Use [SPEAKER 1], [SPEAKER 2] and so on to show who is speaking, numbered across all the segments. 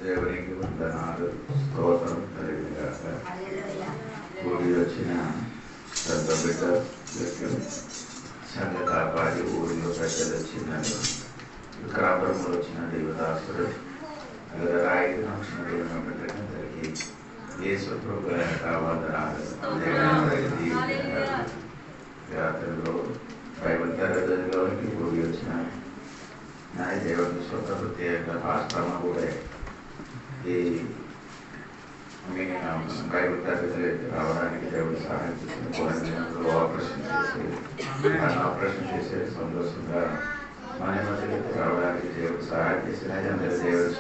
[SPEAKER 1] దేవునికి వందనాలు స్తోత్రం కలిగినగాక. కూడి వచ్చిన పెద్ద బిడ్డ సంఘ కాపాడి ఊరిలో పెద్దలు వచ్చినారు. విక్రాపురంలో వచ్చిన దేవదాసుడు రాయికి వచ్చిన దేవుని బిడ్డలందరికీ యేసు ప్రభువు వందనాలు. యాత్రలో బైబిల్ తరగతిలోనికి కూడి వచ్చిన నా దేవుని స్వత ప్రత్యేక ఆశ్రమ కూడా ఈ బైబిల్ తరగతి రావడానికి దేవుడు సహాయం చేసిన ఆపరేషన్ చేసే సంతోషంగా మన మధ్య రావడానికి దేవుడు సహాయం చేసిన అందరూ దేవుడి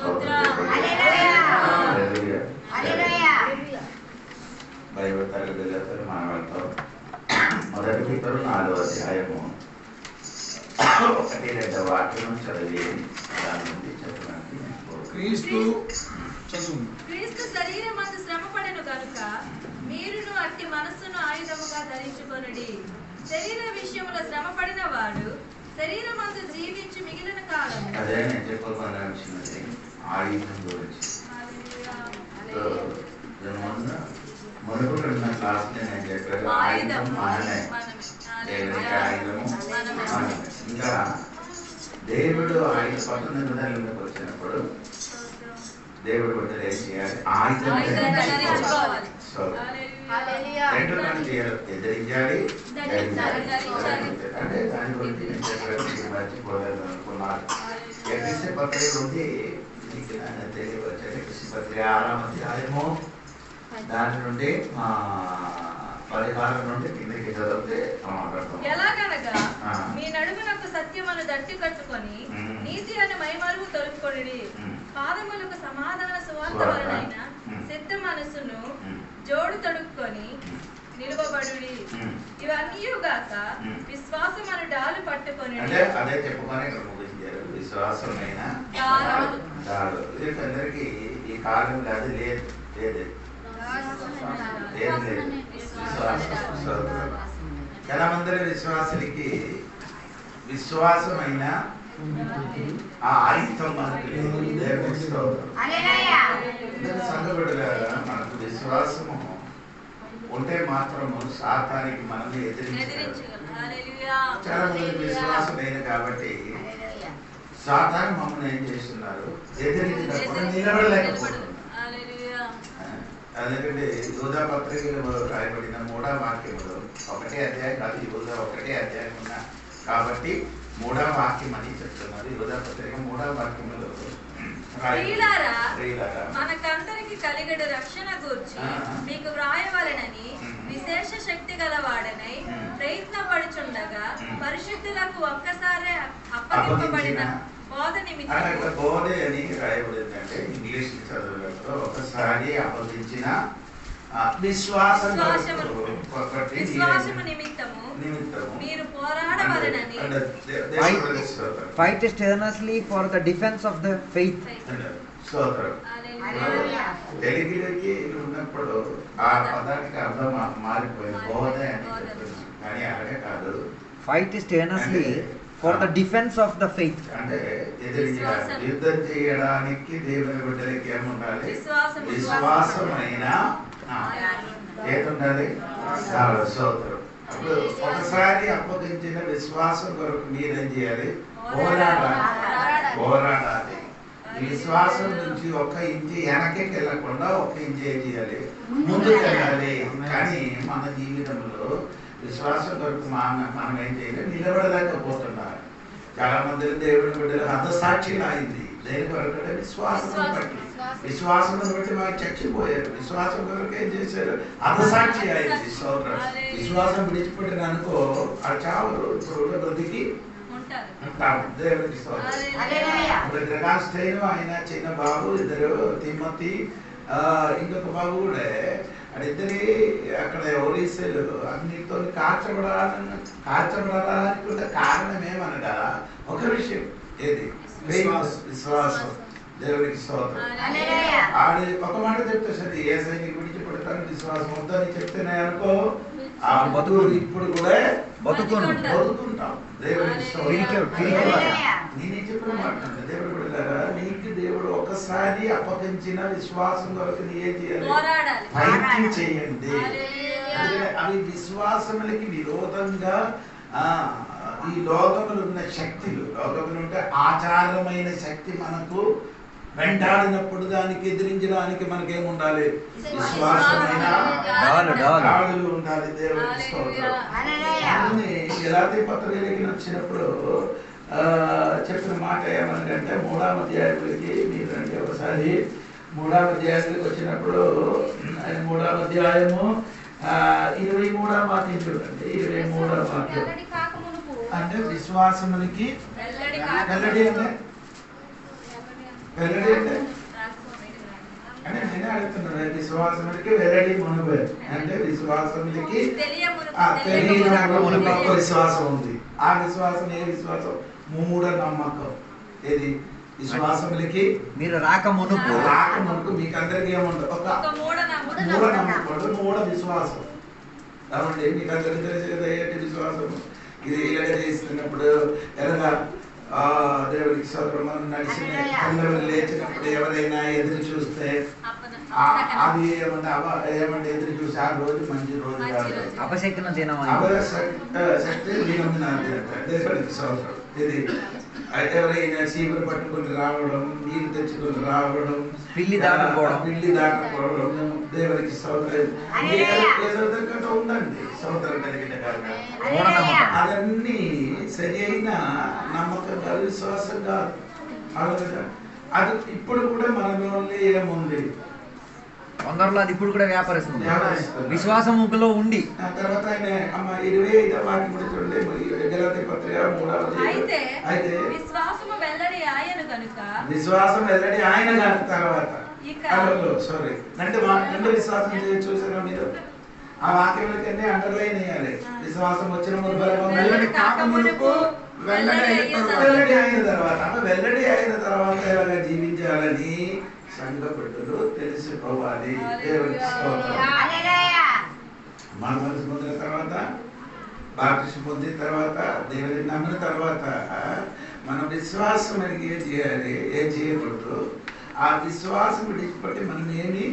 [SPEAKER 1] బైబిల్ తరగతి మనం వెళ్తాం. మొదటి పేతురు 4వ అధ్యాయము 1-2 వాక్యం చదివి దాని నుండి చెప్పడానికి
[SPEAKER 2] క్రీస్తు శరీరమందు శ్రమపడెను కనుక మీరును అట్టి మనస్సును ఆయుధముగా ధరించుకొనుడి. శరీర విషయములో శ్రమపడిన వాడు శరీరమందు జీవించి మిగిలిన కాలం
[SPEAKER 1] అదే నేను చెప్పాల్సినది ఆయుధం గురించి. మొదటి క్లాస్ నేను చెప్పాను ఆయుధం మనమే, దేవునికి ఆయుధము మనమే. ఇంకా దేవుడు ఆయన కొత్త నిబంధనలకు వచ్చినప్పుడు దేవుడు బిడ్డలు ఏం చేయాలి? ఆయుధం రెండు ఎదిరించాలి. అంటే దాని గురించి నేను చెప్పడానికి మర్చిపోలేదు అనుకున్నాను. ఎఫెసీ పత్రిక నుండి మీకు తెలియవచ్చండి. ఎఫెసీ పత్రిక 6వ అధ్యాయము దాని నుండి 16 నుండి కిందకి చదివితే
[SPEAKER 2] ఎలాగనగా మీ నడుమునకు సత్యమును దట్టి కట్టుకొని నీతి అని మైమరుగు తొలుపుకొనిడి. పాదములకు సమాధాన సువార్త వలనైన సిద్ధ మనసును జోడు తొడుక్కొని నిలువబడుడి. ఇవన్నీ గాక విశ్వాసమను డాలు పట్టుకొని
[SPEAKER 1] అదే చెప్పుకొని ఇక్కడ ముగించారు. విశ్వాసమైన డాలు. అందరికి ఈ కాలం అది లేదు లేదు చాలా మంది విశ్వాసులకి విశ్వాసమైన ఆ ఆయుధం మనకు లేదు. సంఘబిడ్డలారా, మనకు విశ్వాసము ఉంటే మాత్రము సాతానికి మనల్ని ఎదిరించగలం. చాలా మంది విశ్వాసం లేదు కాబట్టి సాతాను మమ్మల్ని ఏం చేస్తున్నారు? ఎదిరించకుండా నిలబడలేకపోతున్నారు. అదేంటంటే యోధా పత్రికలో రాయబడిన 3వ వాక్యములో 1వ అధ్యాయం కాదు, యోధా 1వ అధ్యాయం ఉన్నా కాబట్టి 3వ వాక్యం అని చెప్తున్నారు. యోధా పత్రిక 3వ వాక్యములో
[SPEAKER 2] మనకందరికి కలిగడు రక్షణ గూర్చి మీకు వ్రాయవలెనని విశేష శక్తి గలవాడనై ప్రయత్నపడుచుండగా పరిశుద్ధులకు ఒక్కసారి అప్పగింపబడిన
[SPEAKER 1] బోధ అని రాయబడిందంటే ఇంగ్లీష్ చదువులో ఒకసారి అప్పగించిన
[SPEAKER 2] విశ్వాసము నిమిత్తము మీరు పోరాడవలెనని.
[SPEAKER 3] Fight strenuously for the defense of the faith.
[SPEAKER 1] తెలుగులోకి ఉన్నప్పుడు ఆ పదానికి అర్థం మారిపోయింది, బోధ అని చెప్తుంది. కానీ అలాగే కాదు,
[SPEAKER 3] fight strenuously for the defense of the faith.
[SPEAKER 1] అంటే యుద్ధం చేయడానికి దేవుని బిడ్డలకి ఏముండాలి? విశ్వాసమైన ఏదుండాలి? స్తోత్రం. అప్పుడు ఒకసారి అప్పగించిన విశ్వాసం కొరకు మీరేం చేయాలి? పోరాడాలి. విశ్వాసం నుంచి 1 ఇంచి వెనక్కి వెళ్ళకుండా 1 ఇంచి ఏం చేయాలి? ముందుకు వెళ్ళాలి. కానీ మన జీవితంలో విశ్వాసం కొరకు మనం ఏం చేయాలి? నిలబడలేకపోతున్నారు. చాలా మంది దేవుని బిడ్డలు హతసాక్షిగా అయింది. దేని కొరకు? విశ్వాసం బట్టి. విశ్వాసం బట్టి వాళ్ళు చచ్చిపోయారు. విశ్వాసం కొరకు ఏం చేశారు? హతసాక్షి అయింది. విశ్వాసం విడిచిపెట్టిన అనుకో ఆ చావరు. ఇప్పుడు బ్రతికి దేవునికి ఆయన చిన్న బాబు, 2 తిమ్మతి, ఇంకొక బాబు కూడా అడిద్దరి అక్కడ ఒరిస్సాలు అన్నిటితో కార్చబడాలనుకుంటే కారణం ఏమనగా ఒక విషయం, ఏది? విశ్వాసం. దేవునికి స్తోత్రం. ఆడి ఒక మాట చెప్తే సరే ఏసైని విడిచిపెడతాను విశ్వాసం వద్దని చెప్తేనే అనుకో ఆ బతుకు ఇప్పుడు కూడా బతుకుంటాం. దేవునికి స్తోత్రం. నేనే చెప్పిన మాట దేవుడు బిడ్డలారా, నీకు దేవుడు ఒకసారి అప్పగించిన విశ్వాసం కొరకు నీ ఏం చేయాలి?
[SPEAKER 2] పోరాడాలి.
[SPEAKER 1] ప్రయత్నం చేయండి.
[SPEAKER 2] హల్లెలూయా.
[SPEAKER 1] అందుకని అవి విశ్వాసములకి విరోధంగా ఈ లోకములు ఉన్న శక్తులు, లోకములు ఉంటే ఆచారమైన శక్తి మనకు వెంటాడినప్పుడు దానికి ఎదిరించడానికి మనకేముండాలి? విశ్వాసమైన డాలులు ఉండాలి. దేవుడికి స్తోత్రం. అందుకని గలాతీ పత్రికకి వచ్చినప్పుడు చెప్పిన మాట ఏమనంటే 3వ అధ్యాయంలోకి మీరు రండి ఒకసారి. 3వ అధ్యాయంలోకి వచ్చినప్పుడు ఆయన 3వ అధ్యాయము 23వ వాక్యం చూడండి. 23వ వాక్యం అంటే విశ్వాసమునికి వెల్లడి అంటే వెల్లడి అంటే నేనే అడుగుతున్నాను. విశ్వాసమునికి వెల్లడి మునుగు అంటే విశ్వాసములకి తెలియని విశ్వాసం ఉంది. ఆ విశ్వాసం ఏ విశ్వాసం? మూఢ నమ్మకం. ఏది? విశ్వాసములకి
[SPEAKER 3] మీరు రాక
[SPEAKER 1] మునుపు మీకు అందరికీ ఏముండదు? ఒక మూఢ నమ్మకం, మూఢ విశ్వాసం. కాబట్టి మీకు అందరికీ తెలిసి కదా ఏంటి విశ్వాసం? ఇది ఇలాగ చేస్తున్నప్పుడు ఎలాగా దేవుడికి స్తోత్రం, మనం నడిచిన పిల్లలు లేచినప్పుడు ఎవరైనా ఎదురు చూస్తే అది ఏమంటే ఎదురు చూసి ఆ రోజు మంచి రోజు కాదు,
[SPEAKER 3] అపశక్తిన దినం,
[SPEAKER 1] శక్తి దేవుడికి స్తోత్రం. ఇది ఎవరైనా చీపురు పట్టుకుని రావడం, నీళ్ళు తెచ్చుకుని రావడం, పిల్లి దాటుకోవడం దేవుడికి స్తోత్రం. ఉందండి స్తోత్రం కలిగిన కారణం అవన్నీ సరి అయిన నమ్మకంగా విశ్వాసంగా అది ఇప్పుడు కూడా మనలో ఏముంది?
[SPEAKER 3] కొందరిలో అది ఇప్పుడు కూడా వ్యాపారిస్తుంది విశ్వాసములో ఉండి.
[SPEAKER 1] తర్వాత ఆయన 25వ వాక్యం కూడా చూడండి. గలాతీ పత్రిక 3వ అధ్యాయం. అయితే విశ్వాసం వెల్లడి ఆయన కనుక తర్వాత సారీ అంటే విశ్వాసం చూసారా మీరు? ఆ వాక్యంలోకి అండర్లైన్ వేయాలి. విశ్వాసం వచ్చిన వెల్లడి అయిన తర్వాత వెల్లడి అయిన తర్వాత ఎలాగ జీవించాలని సంఘ బిడ్డలు తెలుసుకోవాలి. దేవుడికి స్తోత్రం. మనసు పొందిన తర్వాత, బాప్టిజం పొందిన తర్వాత, దేవుడిని నమ్మిన తర్వాత మన విశ్వాసం మనకి ఏం చేయాలి, ఏం చేయకూడదు. ఆ విశ్వాసం విడిచిపెట్టి మనం ఏమి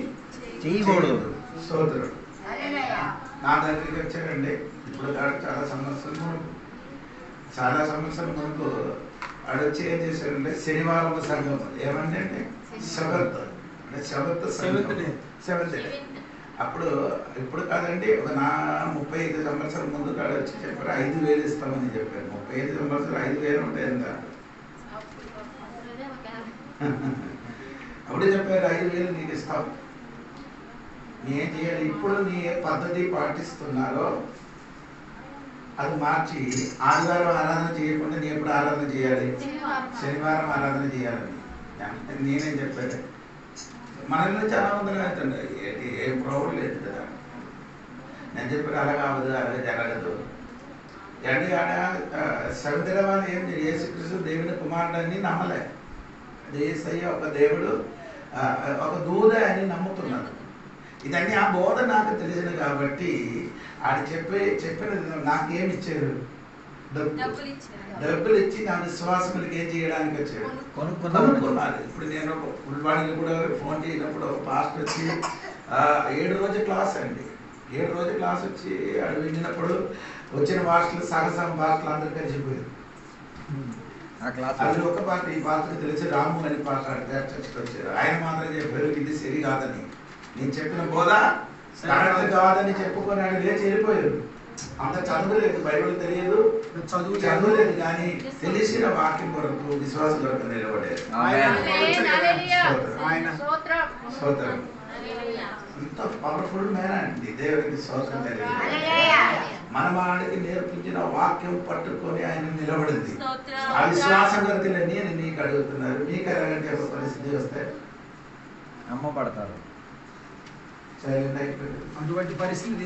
[SPEAKER 1] చేయకూడదు. స్తోత్రం. నా దగ్గరికి వచ్చారండి ఇప్పుడు చాలా సంవత్సరాల ముందు ఆడొచ్చి ఏం చేశారంటే శనివారం సంఘం ఏమంటే సెవెంత్ డే. అప్పుడు ఇప్పుడు కాదండి, ఒక 35 సంవత్సరాల ముందు కాడ వచ్చి చెప్పారు 5,000 ఇస్తామని చెప్పారు. 35 సంవత్సరాలు 5,000 ఉంటే ఎంత? అప్పుడే చెప్పారు 5,000 నీకు ఇస్తాం. ఏం చేయాలి? ఇప్పుడు నీ ఏ పద్ధతి పాటిస్తున్నారో అది మార్చి ఆదివారం ఆరాధన చేయకుండా నీ ఎప్పుడు ఆరాధన చేయాలి? శనివారం ఆరాధన చేయాలని నేనేం చెప్పాను. మనలో చాలా మంది అవుతుంది, ఏం ప్రాబ్లం లేదు కదా. నేను చెప్పాను అలా కావద్దు, అలాగే జరగదు. అంటే ఆడ సవితరవాళ్ళు ఏం యేసుక్రీస్తు దేవుని కుమారుడని నమ్మలే. యేసయ్య ఒక దేవుడు, ఒక దూత అని నమ్ముతున్నారు. ఇదన్నీ ఆ బోధ నాకు తెలిసింది కాబట్టి ఆడు చెప్పిన నాకేమి ఇచ్చారు? డబ్బులు ఇచ్చి నా విశ్వాసములకి ఏం చేయడానికి వచ్చాడు? కొనుక్కున్నారు. ఇప్పుడు నేను ఫుల్వాడికి కూడా ఫోన్ చేయనప్పుడు ఒక పాస్టర్ వచ్చి 7 రోజుల క్లాస్ అండి, 7 రోజుల క్లాస్ వచ్చి ఆడు విన్నప్పుడు వచ్చిన భాషలు సగసం భాషలు అందరూ కలిసిపోయారు. అది ఒక పాట. ఈ పాత్రకు తెలిసి రాము అని పాట చర్చకు వచ్చారు. ఆయన మాత్రం చెప్పారు ఇది సరి కాదని. నేను చెప్పిన బోధ కాదని చెప్పుకొని ఆయన లేచి వెళ్ళిపోయారు. అంత చదువులేదు, బైబిల్ తెలియదు, చదువులేదు, కానీ తెలిసిన వాక్యం కొరకు విశ్వాసం కొరకు నిలబడారు. ఎంత పవర్ఫుల్ మ్యాన్ అండి. దేవుడికి స్తోత్రం కలిగింది. మన వాడికి నేర్పించిన వాక్యం పట్టుకొని ఆయన నిలబడింది. ఆ విశ్వాసం కొరకు నేను నీకు అడుగుతున్నారు, మీకు ఎలాగంటే ఒక పరిస్థితి వస్తే
[SPEAKER 3] అమ్మబడతారు.
[SPEAKER 1] అటువంటి పరిస్థితి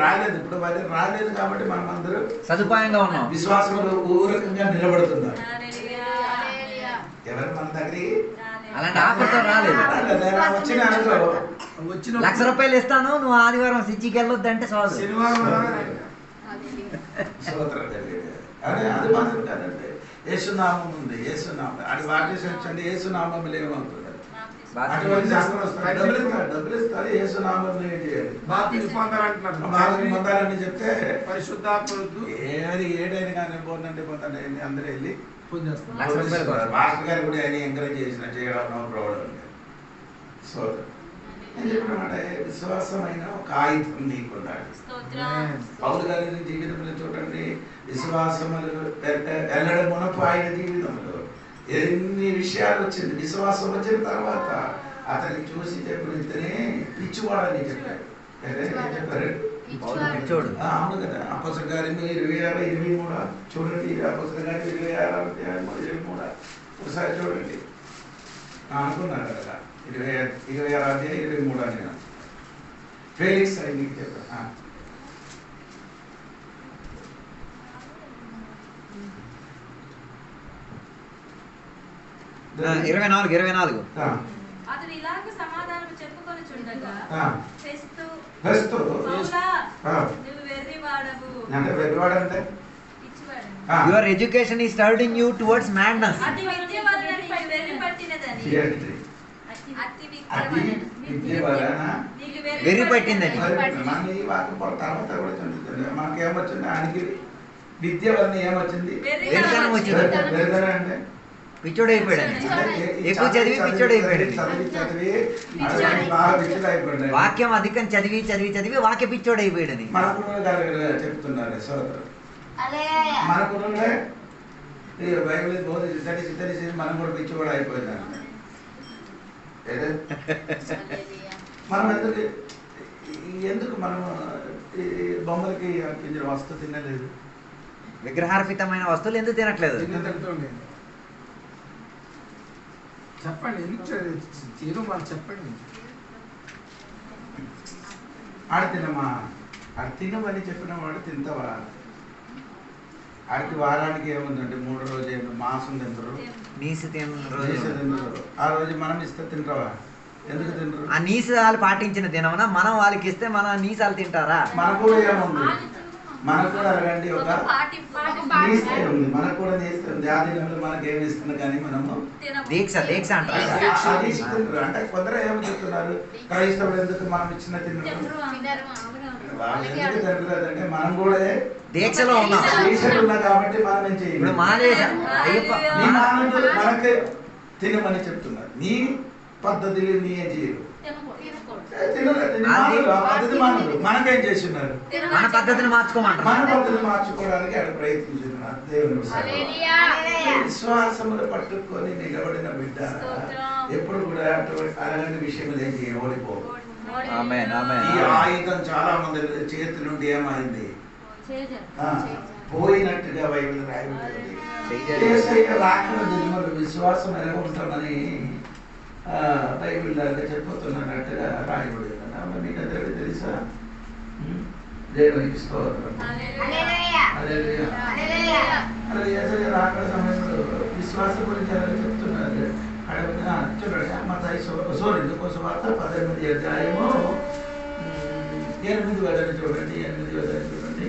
[SPEAKER 1] రాలేదు. ఇప్పుడు రాలేదు కాబట్టి మనం అందరూ
[SPEAKER 3] సదుపాయంగా ఉన్నాం, విశ్వాసంలో
[SPEAKER 1] ఊరకంగా నిలబడుతున్నారు. ఎవరు మన దగ్గరికి
[SPEAKER 3] అలాంటి ఆఫర్తో రాలేదు.
[SPEAKER 1] వచ్చిన
[SPEAKER 3] ₹1,00,000 ఇస్తాను, నువ్వు ఆదివారం సిటీకి వెళ్ళొద్దు అంటే
[SPEAKER 1] శనివారం అది మాత్రం కాదంటే యేసునామం ఉంది, యేసునామం అది బాప్టిజం యేసునామంలో ఏమవుతుంది?
[SPEAKER 3] బాప్టిజం.
[SPEAKER 1] అటువంటి శాస్త్రం వస్తుంది. డబ్బులు ఇస్తారు యేసునామంలో ఏం చేయాలి?
[SPEAKER 4] బాప్తిస్మం పొందాలంటున్నారు.
[SPEAKER 1] బాగా పొందాలని చెప్తే
[SPEAKER 4] పరిశుద్ధాత్మ
[SPEAKER 1] ఏది ఏడైనా కానీ పొందండి అందరూ వెళ్ళి
[SPEAKER 4] పొందేస్తారు.
[SPEAKER 3] లక్ష రూపాయలు కూడా.
[SPEAKER 1] మాస్టర్ గారు కూడా ఆయన ఎంకరేజ్ చేసిన చేయడం నో ప్రాబ్లం. సో నేను చెప్పినమాట విశ్వాసమైన ఒక ఆయుధం నీకున్నాడు. పౌలు గారి జీవితంలో చూడండి, విశ్వాసములు వెళ్ళడం మునపు ఆయన జీవితంలో ఎన్ని విషయాలు వచ్చింది. విశ్వాసం వచ్చిన తర్వాత అతన్ని చూసి చెప్పిన ఇతనే పిచ్చివాడని చెప్పారు. చెప్పారు
[SPEAKER 3] చూడు
[SPEAKER 1] అవును కదా. అపోస్తలుల కార్యం 26:23 చూడండి. అపోస్తలుల కార్యం 26:23 ఒకసారి చూడండి. అనుకున్నారు కదా 26:23 నేను ఫేలిక్స్ అని మీకు చెప్పాను.
[SPEAKER 3] 24.
[SPEAKER 2] అతడు ఇలాగ సమాధానం చెప్పుకొనుచుండగా
[SPEAKER 1] ఫెస్తు
[SPEAKER 2] పౌలా, నువ్వు వెర్రివాడవు,
[SPEAKER 1] అంటే వెర్రివాడంటే
[SPEAKER 2] పిచ్చివాడవు.
[SPEAKER 3] Your education is turning you towards madness.
[SPEAKER 2] అతి విద్య వలన నీకు వెర్రి పట్టినదని, అతి
[SPEAKER 1] విద్య వలన
[SPEAKER 2] నీకు
[SPEAKER 3] వెర్రి పట్టిందని.
[SPEAKER 1] మన ఈ వాక్యం తర్వాత కూడా చదువుతుంది. మనకేమొచ్చింది? ఆయనకి విద్య వలన ఏమొచ్చింది?
[SPEAKER 3] వెర్రితనం వచ్చింది.
[SPEAKER 1] వెర్రితనం అంటే
[SPEAKER 3] పిచ్చోడైపోయాడు. ఎక్కువ చదివి పిచ్చోడైపోయాడు. వాక్యం అధికం చదివి చదివి చదివి వాక్య పిచ్చోడైపోయాడని
[SPEAKER 1] మన గురువులు చెప్తున్నారు సోదరు. మన గురువులే బైబిల్ తెలిసి మనం కూడా పిచ్చివాడు అయిపోయింది. మనం ఎందుకు మనము బొమ్మలకి అర్పించిన వస్తువు తినలేదు?
[SPEAKER 3] విగ్రహార్పితమైన వస్తువులు ఎందుకు తినట్లేదు?
[SPEAKER 4] చెప్పండి, ఎందుకు వాళ్ళు చెప్పండి.
[SPEAKER 1] ఆడ తినమా? ఆడ తినమని చెప్పిన వాడు తింటావా? ఆడికి వారానికి ఏముందంటే 3 రోజులు మాంసం తింటారు,
[SPEAKER 3] నీసు
[SPEAKER 1] తింటారు. ఆ రోజు మనం ఇస్తే తింటావా? ఎందుకు తింటారు?
[SPEAKER 3] ఆ నీసాలు పాటించిన దినమున మనం వాళ్ళకి ఇస్తే మన నీసాలు తింటారా?
[SPEAKER 1] మనకు కూడా ఏముంది? మనకు కూడా అడగండి, ఒక నీస్తే ఉంది. మనకు కూడా నీస్తే ఉంది. ఆ దినంలో మనకు ఏమి ఇస్తుంది కానీ మనము
[SPEAKER 3] దీక్ష అంటారు.
[SPEAKER 1] అంటే కొందరు ఏమని చెప్తున్నారు, క్రైస్తవులు ఎందుకు మనం ఇచ్చిన తిన్నారు? వాళ్ళు ఎందుకు తినలేదంటే మనం కూడా
[SPEAKER 3] దీక్షలో ఉన్నాం.
[SPEAKER 1] దీక్షలు ఉన్నా కాబట్టి మనం ఏం చేయాలి?
[SPEAKER 3] ఇప్పుడు మానేసా
[SPEAKER 1] నీ మానవుడు మనకే తినమని చెప్తున్నారు. నీ పద్ధతులు నీ ఏం చేయరు. మనకేం చేస్తున్నారు?
[SPEAKER 3] మన పద్ధతిని మార్చుకోమంటారు.
[SPEAKER 1] మన పద్ధతిని మార్చుకోవడానికి ఆడ ప్రయత్నిస్తున్నారు. దేవుని విశ్వాసములు పట్టుకొని నిలబడిన బిడ్డ ఎప్పుడు కూడా అటువంటి అలాంటి విషయంలో ఏం చేయ ఓడిపోవు. ఈ ఆయుధం చాలా మంది చేతి నుండి ఏమైంది? పోయినట్టుగా బైబిల్ రాయబడింది. రాకడ దినములు విశ్వాసం ఎలా ఉంటామని బైబిల్ చెప్పుతున్నట్టుగా రాయబడింది. మీకు అందరికీ తెలుసా? దేవునికి స్తోత్రం. రాకడ సమయంలో విశ్వాసం గురించి ఎలా చెప్తున్నారు? చూడండి, మత్తయి సువార్త 18వ అధ్యాయము 8వ వచనం చూడండి. 8వ వచనం చూడండి.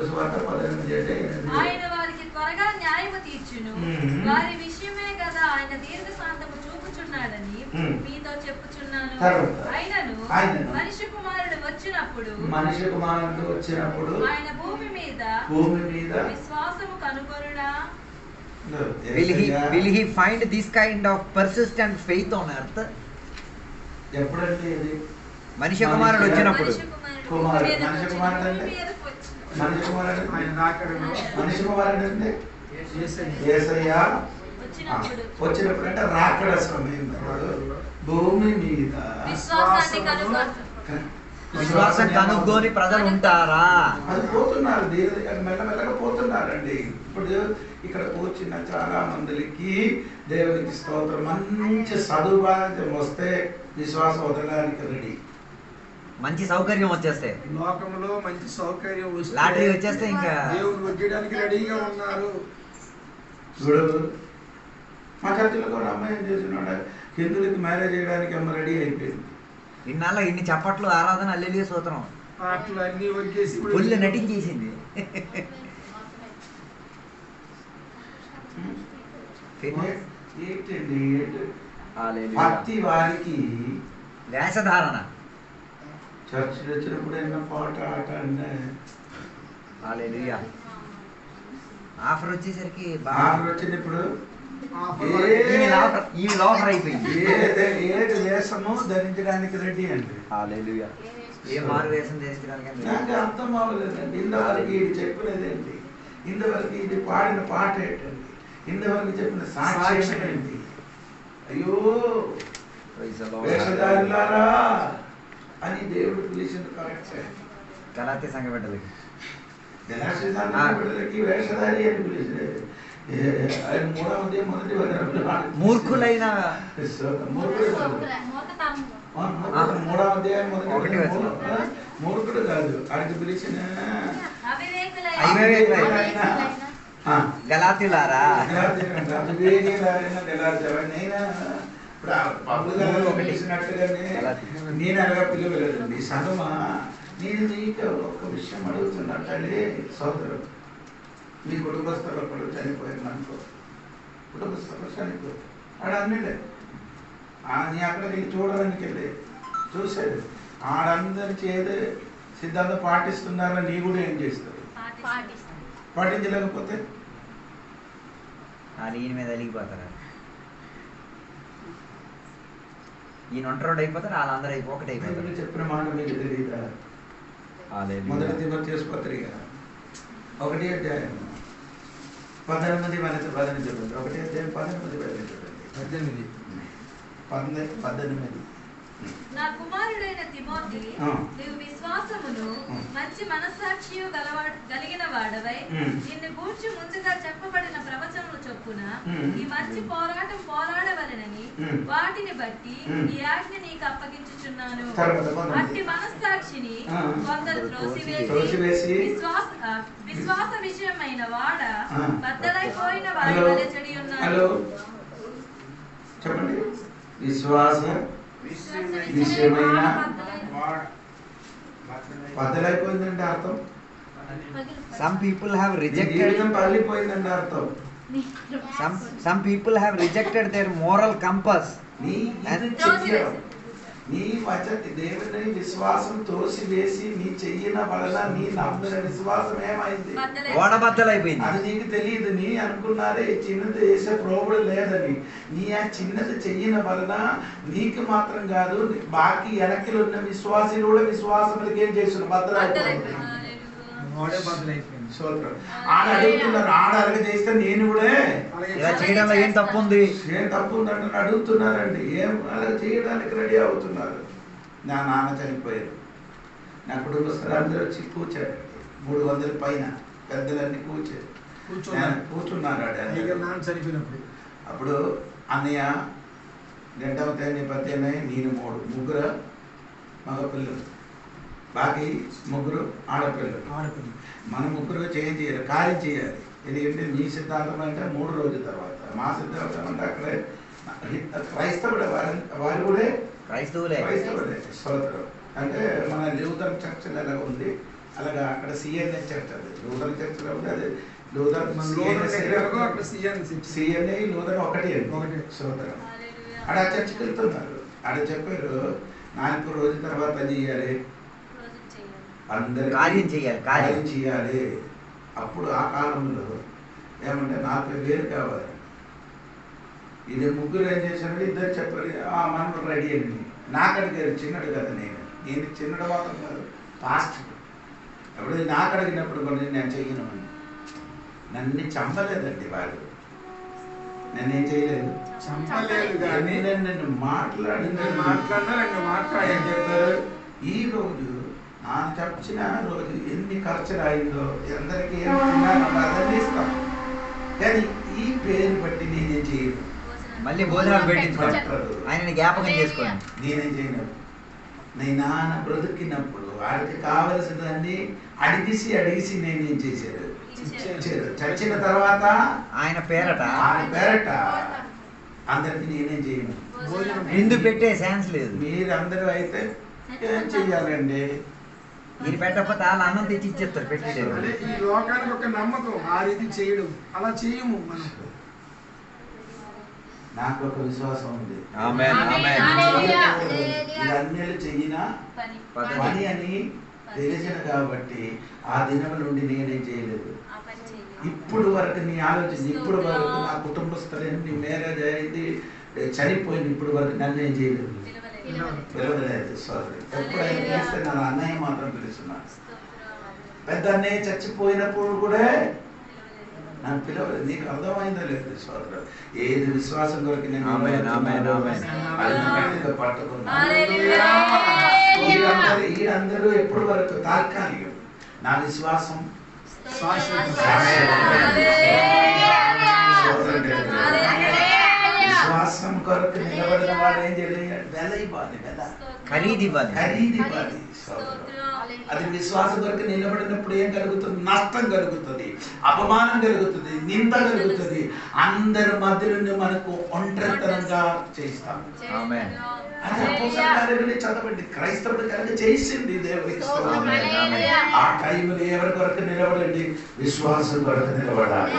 [SPEAKER 1] సువార్త 18వ అధ్యాయం.
[SPEAKER 2] ఆయన వారికి త్వరగా న్యాయము తీర్చును, వారి విషయమే కదా ఆయన దీర్ఘశాంతము చూపుచున్నాడని మీతో చెప్పుచున్నాను. ఆయనను మనిషి కుమారుడు వచ్చినప్పుడు ఆయన భూమి మీద విశ్వాసము కనుగొనుడా?
[SPEAKER 3] Will he find this kind of persistent faith on earth?
[SPEAKER 1] ఎప్పుడంటే ఇది
[SPEAKER 3] మనిషి కుమారుడు వచ్చినప్పుడు.
[SPEAKER 1] మనిషి కుమారుడు అంటే యేసయ్య వచ్చినప్పుడు అంటే రాకడ సమయంలో భూమి మీద
[SPEAKER 3] విశ్వాసం కనుగొని ప్రజలు ఉంటారా?
[SPEAKER 1] అది పోతున్నారు, మెల్లమెల్లగా పోతున్నారండి. ఇప్పుడు ఇక్కడ కూర్చున్న చాలా మందికి దేవునికి స్తోత్రం. మంచి సదుపాయం వస్తే విశ్వాసం వదలడానికి రెడీ.
[SPEAKER 3] మంచి సౌకర్యం వచ్చేస్తే,
[SPEAKER 4] లోకంలో మంచి సౌకర్యం వస్తే,
[SPEAKER 3] లాటరీ వచ్చేస్తే ఇంకా
[SPEAKER 4] దేవుని వచ్చేయడానికి రెడీగా ఉన్నారు.
[SPEAKER 1] చూడదు, మా చర్చలో కూడా అమ్మాయి ఏం చేస్తున్నాడు, హిందువులకి మ్యారేజ్ చేయడానికి అమ్మ రెడీ అయిపోయింది.
[SPEAKER 3] ఇన్నాళ్ళ ఇన్ని చప్పట్లు, ఆరాధన, హల్లెలూయా స్తోత్రం
[SPEAKER 4] అట్లా అన్ని వచ్చేసి
[SPEAKER 3] ఫుల్ నటించేసింది.
[SPEAKER 1] ఏంటండి
[SPEAKER 3] హల్లెలూయా.
[SPEAKER 1] భక్తి వారికి
[SPEAKER 3] వేషధారణ.
[SPEAKER 1] చర్చలు వచ్చినప్పుడు ఏమన్నా పాట ఆట అంటే
[SPEAKER 3] హల్లెలూయా. ఆఫర్ వచ్చేసరికి
[SPEAKER 1] ఆఫర్ వచ్చినప్పుడు
[SPEAKER 3] ఈ లోఫర్ అయిపోయింది.
[SPEAKER 1] ఏది వేషము ధరించడానికి రెడీ అండి.
[SPEAKER 3] హల్లెలూయా. ఏ మారు వేషం ధరించడానికి
[SPEAKER 1] నాకు అర్థం అవ్వలేదండి. ఇంతవరకు ఇది చెప్పినదేంటి, ఇంతవరకు ఇది పాడిన పాట ఏంటండి, ఇంతవరకు చెప్పిన సాక్ష్యం ఏంటి? అయ్యో వేషధారులారా అని దేవుడు పిలిచింది కరెక్ట్.
[SPEAKER 3] గలాతీ సంఘ బిడ్డలకి
[SPEAKER 1] బిడ్డలకి వేషధారి అని పిలిచింది. ఆయన 3వ అధ్యాయం మొదటి వచనంలో
[SPEAKER 3] మూర్ఖులైన
[SPEAKER 1] మూర్ఖుడు కాదు. 3వ అధ్యాయం మొదటి వచనం మూర్ఖుడు కాదు, ఆయనకి పిలిచిన
[SPEAKER 3] గలాతీలారా
[SPEAKER 1] నేను అనగా పిలవలేదండి. సంగమా, నేను నీకు ఒక విషయం అడుగుతున్నట్టే సోదరు, మీ కుటుంబస్తులు ఒకడు చనిపోయారు అనుకో, కుటుంబస్తులు చనిపోయారు ఆడ అన్నలే నీ అక్కడికి వెళ్ళి చూడడానికి వెళ్ళి చూసాడు, ఆడందరి చేదు సిద్ధాంతం పాటిస్తున్నారని నీ కూడా ఏం చేస్తారు? పాటించలేకపోతే
[SPEAKER 3] ఈయన మీద అలిగిపోతారు. ఈయన ఒంటరోడు అయిపోతారు, వాళ్ళందరూ ఒకటి అయిపోతారు.
[SPEAKER 1] చెప్పిన మాట మీకు తెలియదా? మొదటి తిమోథెయుస్ పత్రిక 1వ అధ్యాయం 18 వరకు 18 చూడండి. 1వ అధ్యాయం 18 వరకు చూడండి. 18
[SPEAKER 2] నా కుమారుడైన తిమోతి, నీవు విశ్వాసమును మంచి మనస్సాక్షియు కలిగిన వాడవై నిన్ను గూర్చి ముందుగా చెప్పబడిన ప్రవచనములు చొప్పున ఈ మంచి పోరాటం పోరాడవలెనని వాటిని బట్టి ఈ ఆజ్ఞ నీకు అప్పగించుచున్నాను. అట్టి మనస్సాక్షిని కొందరు త్రోసివేసి విశ్వాస విషయమైన వాడ బద్దలైపోయిన వాడి వలె చెడి ఉన్నారు.
[SPEAKER 1] చెప్పండి. విశ్వాస విషయమైన బద్దలైపోయిందంటే అర్థం
[SPEAKER 3] some people have rejected
[SPEAKER 1] పగిలిపోయిందంటే అర్థం
[SPEAKER 3] some people have rejected their moral compass
[SPEAKER 1] నీ దేవుని విశ్వాసం తోసివేసి నీ చెయ్యిన వలన నీ నమ్మిన విశ్వాసం ఏమైంది?
[SPEAKER 3] ఓడబద్దలైపోయింది.
[SPEAKER 1] అది నీకు తెలియదు. నీ అనుకున్నారే చిన్నది వేసే ప్రోబుడు లేదని. నీ ఆ చిన్నది చెయ్యిన వలన నీకు మాత్రం కాదు, బాకీ వెనక్కి ఉన్న విశ్వాసులు కూడా విశ్వాసములకి ఏం చేస్తున్నారు? బద్దలైపోయింది. ఆడ అడుగుతున్నారు, ఆడ అరగ చేస్తే నేను కూడా
[SPEAKER 3] ఇలా చేయడంలో ఏం తప్పు ఉంది?
[SPEAKER 1] ఏం తప్పు ఉందంటే అడుగుతున్నారండి. ఏం అలా చేయడానికి రెడీ అవుతున్నారు. నా నాన్న చనిపోయారు, నా కుటుంబస్తులు అందరూ వచ్చి కూర్చారు. 300 పైన పెద్దలన్నీ కూర్చున్నారు.
[SPEAKER 4] చనిపోయినప్పుడు
[SPEAKER 1] అప్పుడు అన్నయ్య 2వ తేదీ 10వ నేను 3 మగ పిల్లలు, బాకీ 3 ఆడపిల్లలు. మన 3 చేయాలి, కార్యం చేయాలి. ఎందుకంటే మీ సిద్ధాంతం అంటే 3 రోజుల తర్వాత, మా సిద్ధాంతం అంటే అక్కడే క్రైస్తవుడే, వారు కూడా క్రైస్తవులే. స్తోత్రం. అంటే మన లూథరన్ చర్చ్ ఎలా ఉంది అలాగా అక్కడ సిఎన్ఏ చర్చ్, అది లూథరన్ చర్చ్లో ఉంది. అది సిఎన్ఏ లూథరన్ ఒకటి అండి. స్తోత్రం. ఆడ చర్చ్కి వెళ్తున్నారు. ఆడ చెప్పారు 4 రోజుల తర్వాత చేయాలి, అందరు
[SPEAKER 3] కార్యం
[SPEAKER 1] చేయాలి. అప్పుడు ఆ కాలంలో ఏమంటే 40,000 కావాలి. ఇది 3 ఏం చేశారంటే 2 చెప్పారు, మనం రెడీ అండి. నాకు అడిగారు, చిన్నడు కదా, నేను చిన్నడు మాత్రం కాదు, ఫాస్ట్. అప్పుడు నాకు అడిగినప్పుడు కొన్ని నేను చెయ్యను అని. నన్ను చంపలేదండి వాళ్ళు, నన్నేం చేయలేదు. నన్ను మాట్లాడినా చెప్పారు. ఈ రోజు ఆయన చచ్చిన రోజు ఎన్ని ఖర్చు అయిందో అందరికీ అదన్నీ ఇస్తాం, కానీ ఈ పేరు బట్టి నేనేం చేయను.
[SPEAKER 3] మళ్ళీ భోజనాలు పెట్టించుకోండి, ఆయన జ్ఞాపకం చేసుకోండి.
[SPEAKER 1] నేనేం చేయను. నేను నాన్న బ్రతికినప్పుడు వాడికి కావలసినదాన్ని అడిగిసి నేనేం చేశారు, చచ్చిన తర్వాత
[SPEAKER 3] ఆయన పేరట
[SPEAKER 1] అందరికి నేనేం చేయను.
[SPEAKER 3] విందు పెట్టే ఛాన్స్ లేదు.
[SPEAKER 1] మీరందరూ అయితే ఏం చెయ్యాలండి?
[SPEAKER 3] మీరు పెట్టకపోతే వాళ్ళు అన్నం తెచ్చి ఇచ్చేస్తారు.
[SPEAKER 4] ఈ లోకానికి ఒక నమ్మకం, ఆ రీతి చేయడం, అలా చేయము మనం.
[SPEAKER 1] నాకు ఒక విశ్వాసం ఉంది.
[SPEAKER 3] ఆమేన్ ఆమేన్.
[SPEAKER 1] ఇదన్నీ చెయ్యిన పని అని తెలిసిన కాబట్టి ఆ దినం నుండి నేనేం చేయలేదు. ఇప్పుడు వరకు నీ ఆలోచన, ఇప్పుడు వరకు నా కుటుంబస్తులని నీ మ్యారేజ్ అయింది, చనిపోయింది, ఇప్పుడు వరకు నన్ను ఏం చేయలేదు, పిలవలేదు. సారీ, ఎప్పుడైనా చేస్తే నా అన్నయ్య మాత్రం పిలుస్తున్నాను. పెద్ద అన్నయ్య చచ్చిపోయినప్పుడు కూడా నన్ను పిలవలేదు. నీకు అర్థమైందా లేదు సోదరు? ఏది విశ్వాసం కొరకు నేను పట్టుకున్నా. వీరందరూ ఎప్పుడు వరకు తాత్కాలికం, నా విశ్వాసం విశ్వాసం కొరకు నిలబడిన వాడు ఏం చేయాలి? వెల ఇవ్వాలి, వెల ఖరీదివ్వాలి. అది విశ్వాసం కొరకు నిలబడినప్పుడు ఏం కలుగుతుంది? నష్టం కలుగుతుంది, అపమానం కలుగుతుంది, నింద కలుగుతుంది. అందరి మధ్యలో మనకు ఒంటరితనంగా చేస్తాం. అది అపోస్తలుల కార్యాలు చదవండి. క్రైస్తవుడు కనుక చేసింది దేవునికి. ఆ టైంలో ఎవరి కొరకు నిలబడండి? విశ్వాసం కొరకు నిలబడాలి.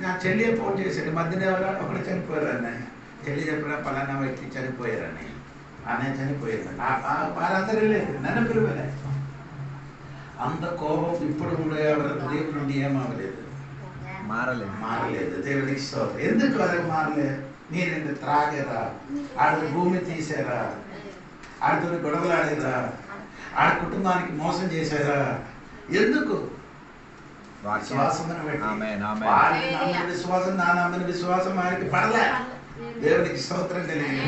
[SPEAKER 1] నా చెల్లి ఫోన్ చేశాడు మధ్యన, ఎవరో ఒకటి చనిపోయారు అన్నయ్య. చెల్లి చెప్పిన పలానా వ్యక్తి చనిపోయారని, అన్నయ్య చనిపోయారు. వారందరూ లేదు, నన్ను పిలువలే. అంత కోపం ఇప్పుడు కూడా ఎవరు దేవుడి నుండి ఏమవలేదు, మారలేదు. దేవుడికి స్తోత్రం. ఎందుకు అది మారలేదు? నేను త్రాగేరా, ఆడ భూమి తీసారా, ఆడితో గొడవలు ఆడేరా, ఆడ కుటుంబానికి మోసం చేశారా? ఎందుకు? విశ్వాసం నా నమ్మిన విశ్వాసం ఆయనకి పడలే. దేవునికి స్తోత్రం కలిగింది.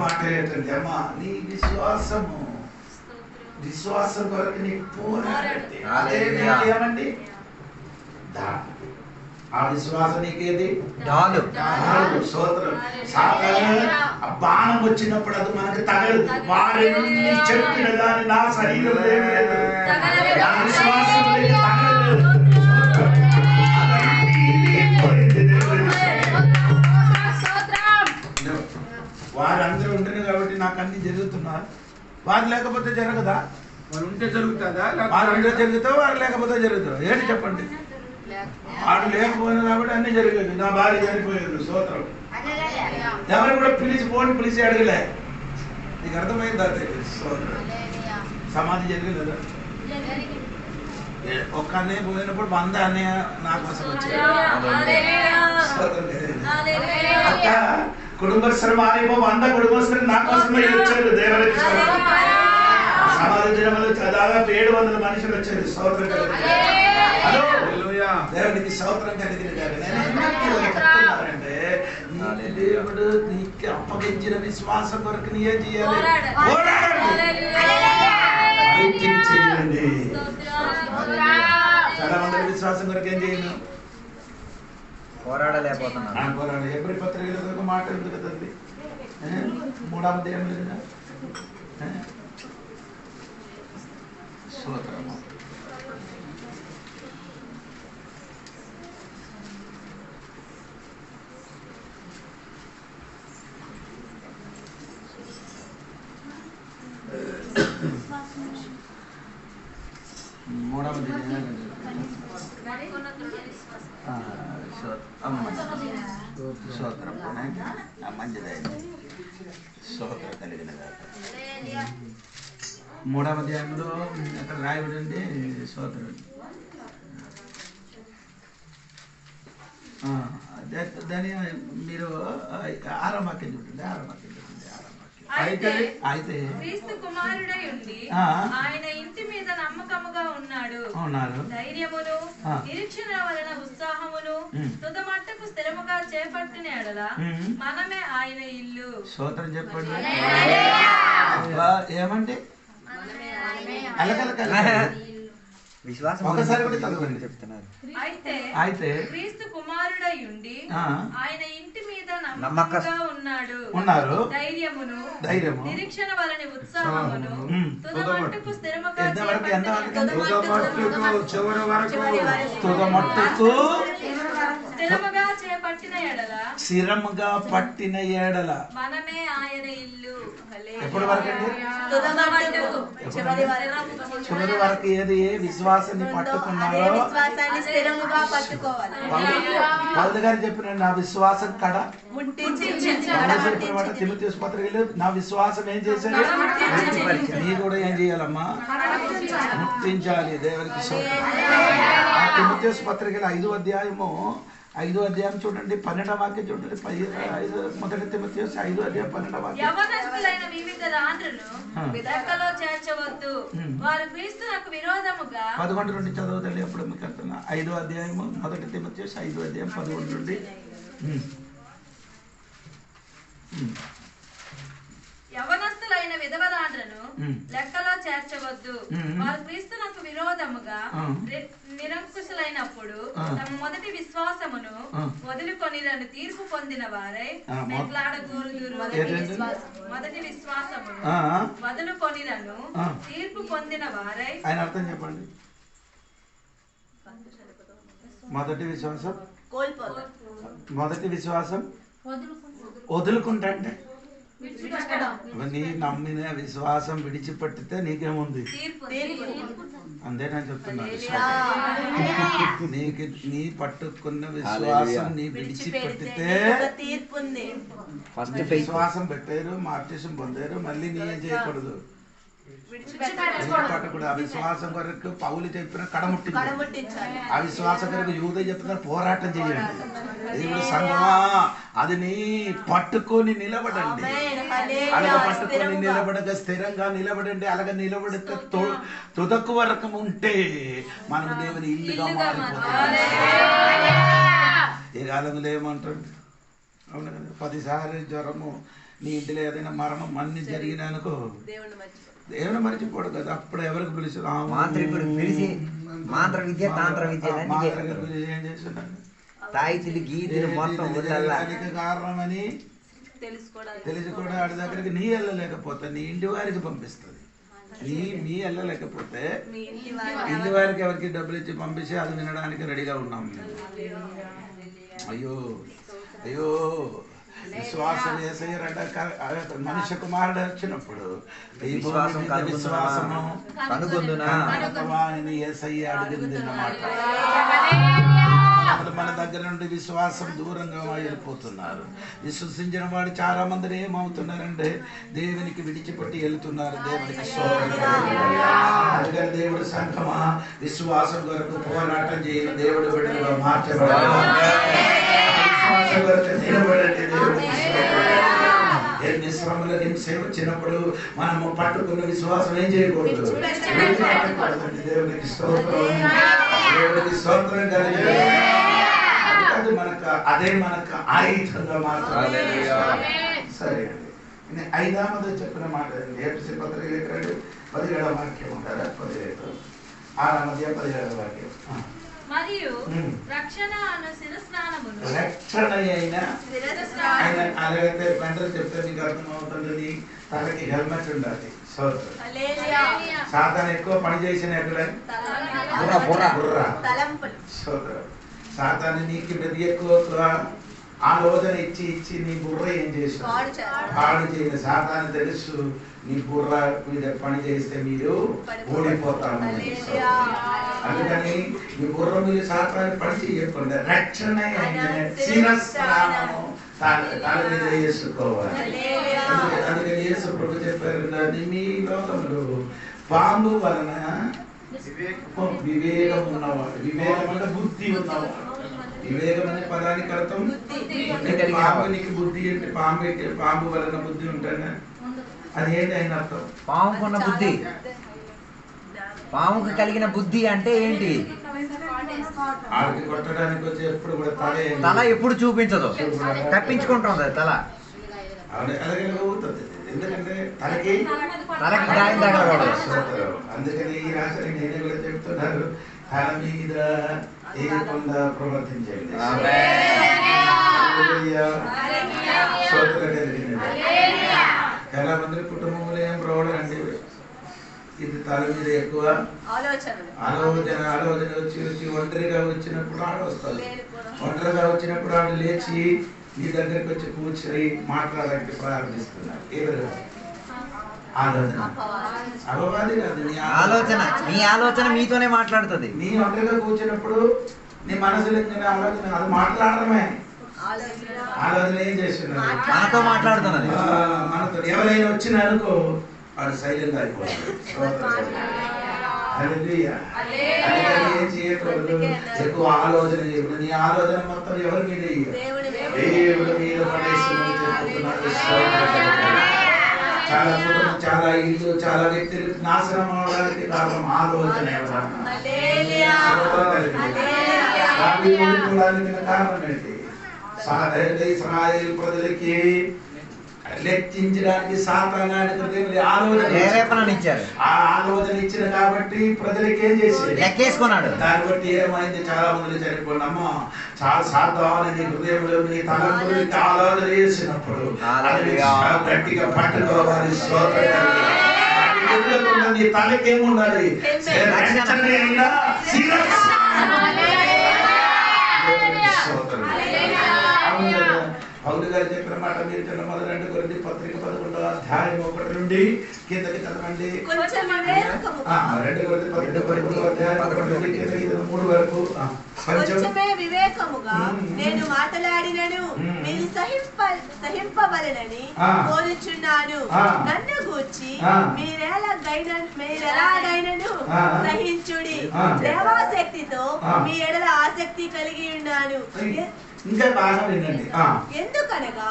[SPEAKER 1] మాట ఏంటంటే, అమ్మా నీ విశ్వాసము, విశ్వాసం కొరకు నీ పోరాడి అదే ఏమండి ఆ విశ్వాసం నీకేది? స్తోత్రం. బాణం వచ్చినప్పుడు అది మనకు తగలదు. వారి నుండి చెప్పిన దాన్ని నా శరీరం విశ్వాసం వారందరూ ఉంటుంది కాబట్టి నాకు అన్ని జరుగుతున్నారు. వారు లేకపోతే జరగదా?
[SPEAKER 4] వారు ఉంటే జరుగుతుందా?
[SPEAKER 1] వారు ఉంటే జరుగుతా, వారు లేకపోతే జరుగుతా? ఏంటి చెప్పండి? వాడు లేకపోయినా కాబట్టి అన్ని జరిగేది. నా భార్య చనిపోయేది. స్తోత్రం. ఎవరు కూడా పిలిచి అడగలే. నీకు అర్థమైందా? స్తోత్రం. సమాధి జరగలేదా? ఒక్క అన్నయ్య పోయినప్పుడు 100 అన్నయ్య నా కోసం వచ్చాడు. అక్క కుటుంబస్తులు మారేమో 100 కుటుంబస్తులు నా కోసమే వచ్చారు. దేవుడికి సమాధి దినములు దాదాపు 700 మనుషులు వచ్చారు. స్తోత్రం కలిగింది. దేవుడికి స్తోత్రం కలిగింది. చెప్తున్నారంటే దేవుడు నీకు అప్పగించిన విశ్వాసం కొరకు నీ ఏం చేయాలి? చేయండి. చాలా మంది విశ్వాసం కొరకు ఏం చేయను,
[SPEAKER 3] పోరాడలేకపోతున్నారు.
[SPEAKER 1] ఎబ్రీ పత్రికలో ఒక మాట ఉంది కదండి, 3వ అధ్యాయం లేదా? స్తోత్రము. మంచిదైంది. స్తోత్రం కలిగిన కాక. 3వ అధ్యాయంలో అక్కడ రాయబడింది స్తోత్రం. దాని మీరు 6వ వాక్యం చూడండి. 6వ వాక్యం చూడండి.
[SPEAKER 2] అయితే క్రీస్తు కుమారుడై ఉండి ఆయన ఇంటి మీద నమ్మకముగా ఉన్నాడు. ధైర్యమును నిరీక్షణ వలన ఉత్సాహమును తుదమట్టుకు స్థిరముగా చేపట్టిన ఎడల మనమే ఆయన ఇల్లు.
[SPEAKER 1] స్తోత్రం చెప్పండి. ఏమంటే
[SPEAKER 3] విశ్వాసం
[SPEAKER 1] ఒకసారి కూడా చదవండి.
[SPEAKER 3] చెప్తున్నారు.
[SPEAKER 2] అయితే క్రీస్తు కుమారుడై ఉండి ఆయన ఇంటి మీద నమ్మకంగా
[SPEAKER 1] ఉన్నారు.
[SPEAKER 2] ధైర్యము నిరీక్షణ వలన ఉత్సాహమును తుదమట్టుకు స్థిరముగా స్థిరముగా పట్టిన ఎడల
[SPEAKER 1] మనమే
[SPEAKER 2] ఆయన ఇల్లు.
[SPEAKER 1] ఎప్పటి వరకు అండి? చివరి వరకు ఏది ఏ విశ్వాసాన్ని పట్టుకున్నారో పౌలు గారు చెప్పిన నా విశ్వాసం కడ తిమోతి పత్రికలు నా విశ్వాసం ఏం చేశాడు? నీ కూడా ఏం చేయాలమ్మా? ముట్టించాలి. దేవునికి తిమోతి పత్రికలు 5వ అధ్యాయం చూడండి, 12వ వాక్యం చూడండి. మొదటి తిమోతి 5వ అధ్యాయం 12వ వాక్యం.
[SPEAKER 2] యవనస్తులైన వివిధ రాండ్రును లెక్కలో చేర్చవద్దు, వారు క్రీస్తునకు విరోధముగా.
[SPEAKER 1] 11 నుండి చదవదండి, అప్పుడు మీకు అర్థం. 5వ అధ్యాయము మొదటి తిమోతి 5వ అధ్యాయం 11 నుండి.
[SPEAKER 2] యవనస్తులైన విధవరాండ్రను లెక్కలో చేర్చవద్దు, వారు క్రీస్తునకు విరోధముగా నిరంకుశులైనప్పుడు తమ మొదటి విశ్వాసమును వదులుకొనిరని తీర్పు పొందిన వారై మెట్లాడగోరుదురు. మొదటి విశ్వాసమును వదులుకొనిరను తీర్పు పొందిన వారై.
[SPEAKER 1] ఆయన అర్థం చెప్పండి. మొదటి విశ్వాసం వదులుకుంటా అంటే నీ నమ్మిన విశ్వాసం విడిచిపెట్టితే నీకేముంది? అంతేనా చెప్తున్నా? నీ పట్టుకున్న విశ్వాసం నీ విడిచిపెట్టితే ఫస్ట్ విశ్వాసం పెట్టారు, మార్చేసం పొందారు, మళ్ళీ నీ ఏం చేయకూడదు? పట్టకూడదు. ఆ విశ్వాసం కొరకు పౌలు చెప్పిన కడముట్టించాలి. ఆ విశ్వాసం కొరకు యూద చెప్పిన పోరాటం చేయండి. దేవుడు సంగమా అది నీ పట్టుకొని నిలబడండి. అలాగ పట్టుకొని నిలబడక స్థిరంగా నిలబడండి. అలాగ నిలబడితే తుదకు వరకు ఉంటే మనం దేవుని ఇల్లుగా మారిపోతాం. ఈ కాలంలో ఏమంటాడు? అవును కదా, 10 సార్లు జ్వరము, నీ ఇంటిలో ఏదైనా మరణం అన్ని జరిగినానుకో దేవుని మర్చిపోడు కదా. అప్పుడు ఎవరికి పిలిచి ఏం చేస్తున్నాడు? కారణమని తెలిసి కూడా ఆడి దగ్గరికి నీ వెళ్ళలేకపోతే నీ ఇంటి వారికి పంపిస్తుంది. మీ వెళ్ళలేకపోతే ఇంటి వారికి ఎవరికి డబ్బులు ఇచ్చి పంపించి అది వినడానికి రెడీగా ఉన్నాం. అయ్యో అయ్యో విశ్వాసం యేసయ్యరంట. మనుష్య కుమారుడు వచ్చినప్పుడు ఈ విశ్వాసము కనుగొందునని యేసయ్య అడిగింది అన్నమాట. మన దగ్గర నుండి విశ్వాసం దూరంగా వెళ్ళిపోతున్నారు. విశ్వసించిన వాడు చాలా మందిని ఏమవుతున్నారంటే దేవునికి విడిచిపెట్టి వెళ్తున్నారు. దేవునికి అందుకని దేవుడు సంఘమా విశ్వాసం కొరకు పోరాటం చేయని దేవుడు బిడ్డలుగా మార్చబడాలి. ఎన్ని శ్రమలు హింసే వచ్చినప్పుడు మనము పట్టుకున్న విశ్వాసం ఏం చేయకూడదు? దేవునికి స్తోత్రం, దేవునికి స్తోత్రం కలిగి అది అదే మనకు ఆయుధంగా మాత్రమే. సరే అండి, 5వ చెప్పిన మాట ఏప్రిల్ పత్రిక 17వ వాక్యం ఉంటారా? 6వ అధ్యాయం 17వ వాక్యం.
[SPEAKER 2] మరియు రక్షణ అను శిరస్నానమును
[SPEAKER 1] రక్షణ అయినా అలాగైతే వెంటనే చెప్తే మీకు అర్థమవుతుంది. తనకి హెల్మెట్ ఉండాలి. సాతాను ఎక్కువ పని చేసిన ఎక్కడ? సాతాను నీకు ప్రతి ఎక్కువ ఆలోచన ఇచ్చి ఇచ్చి నీ బుర్ర ఏం చేసి పాడు చేయని సాతాను తెలుసు. నీ బుర్ర మీద పని చేస్తే మీరు ఓడిపోతాము. అందుకని నీ బుర్ర మీద సాతాను పని చేయకుండా రక్షణ శిరస్నానము తల మీద వేసుకోవాలి. అందుకని యేసు ప్రభు చెప్పారు, మీ లోకంలో పాము వలన వివేకం ఉన్నవాడు. వివేకం అంటే బుద్ధి ఉన్నవాడు. వివేకం అనే పదానికి అర్థం పామునికి బుద్ధి అంటే పాము వలన బుద్ధి ఉంటానే అది ఏంటి ఆయన అర్థం?
[SPEAKER 3] పాముకున్న బుద్ధి, పాముకు కలిగిన బుద్ధి అంటే ఏంటి?
[SPEAKER 1] ఆడికి కొట్టడానికి వచ్చి ఎప్పుడు కూడా
[SPEAKER 3] తల ఎప్పుడు చూపించదు, తప్పించుకుంటుంది తల.
[SPEAKER 1] అలాగే అవుతుంది. ఎందుకంటే తలకి
[SPEAKER 3] గాయం తగలకూడదు.
[SPEAKER 1] అందుకని ఈ రాత్రి నేను కూడా చెప్తున్నారు, తల మీద ఏకుండా ప్రవర్తించండి. చాలా మంది కుటుంబంలో ఏం ప్రాబ్లం అండి, ఇది తల మీద ఎక్కువ ఆలోచన వచ్చి ఒంటరిగా వచ్చినప్పుడు ఆడ వస్తుంది. ఒంటరిగా వచ్చినప్పుడు ఆవిడ లేచి నీ దగ్గరికి వచ్చి కూర్చొని మాట్లాడడానికి ప్రారంభిస్తున్నారు. ఆలోచన. అపవాది కాదు, నీ
[SPEAKER 3] ఆలోచన. నీ ఆలోచన మీతోనే మాట్లాడుతుంది.
[SPEAKER 1] నీ ఒంటరిగా కూర్చున్నప్పుడు నీ మనసులో ఆలోచన అది మాట్లాడడమే. ఆలోచన ఏం చేస్తున్నారు?
[SPEAKER 3] మనతో మాట్లాడుతున్నది.
[SPEAKER 1] మనతో ఎవరైనా వచ్చినా అనుకో వాడు సైలెంట్ అయిపోతాడు. ఏం చేయకూడదు, ఎక్కువ ఆలోచన చేయకూడదు. నీ ఆలోచన మొత్తం ఎవరి మీద దేవుడి మీద పడేస్తుందని చెప్పుతున్నాడు. చాలా కుటుంబం, చాలా ఇల్లు, చాలా వ్యక్తులు నాశనం అవడానికి కారణం ఆలోచన. కారణం ఏంటి? ఇశ్రాయేలు ప్రజలకి లెక్కించడానికి సాతానానికి ఆలోచన
[SPEAKER 3] ఇచ్చారు.
[SPEAKER 1] ఆ ఆలోచన ఇచ్చిన కాబట్టి ప్రజలకి ఏం చేసి
[SPEAKER 3] లెక్కేసుకున్నాడు.
[SPEAKER 1] దాన్ని బట్టి ఏమైంది? చాలా మంది చనిపోయినమ్మా. చాలా సాతాను నీ హృదయంలో నీ తలంపులు ఆలోచన చేసినప్పుడు గట్టిగా పట్టుకోవాలి. నీ తలకేముండాలి? పౌలు గారు చెప్పిన మాట మీరు చిన్న మొదటి 2 కొరింథీ పత్రిక 11వ అధ్యాయం 1 నుండి కిందకి చదవండి. 2 కొరింథీ పత్రిక 11వ అధ్యాయం 1 నుండి కిందకి 3 వరకు.
[SPEAKER 5] కొంచెమే వివేకముగా నేను మాట్లాడినను మీరు సహింపవలెనని కోరుచున్నాను. నన్ను గూర్చి మీరెలాగైనను సహించుడి. దేవాశక్తితో మీ ఎడల ఆసక్తి కలిగి ఉన్నాను.
[SPEAKER 1] ఇంకా బాగా వినండి.
[SPEAKER 5] ఎందుకనగా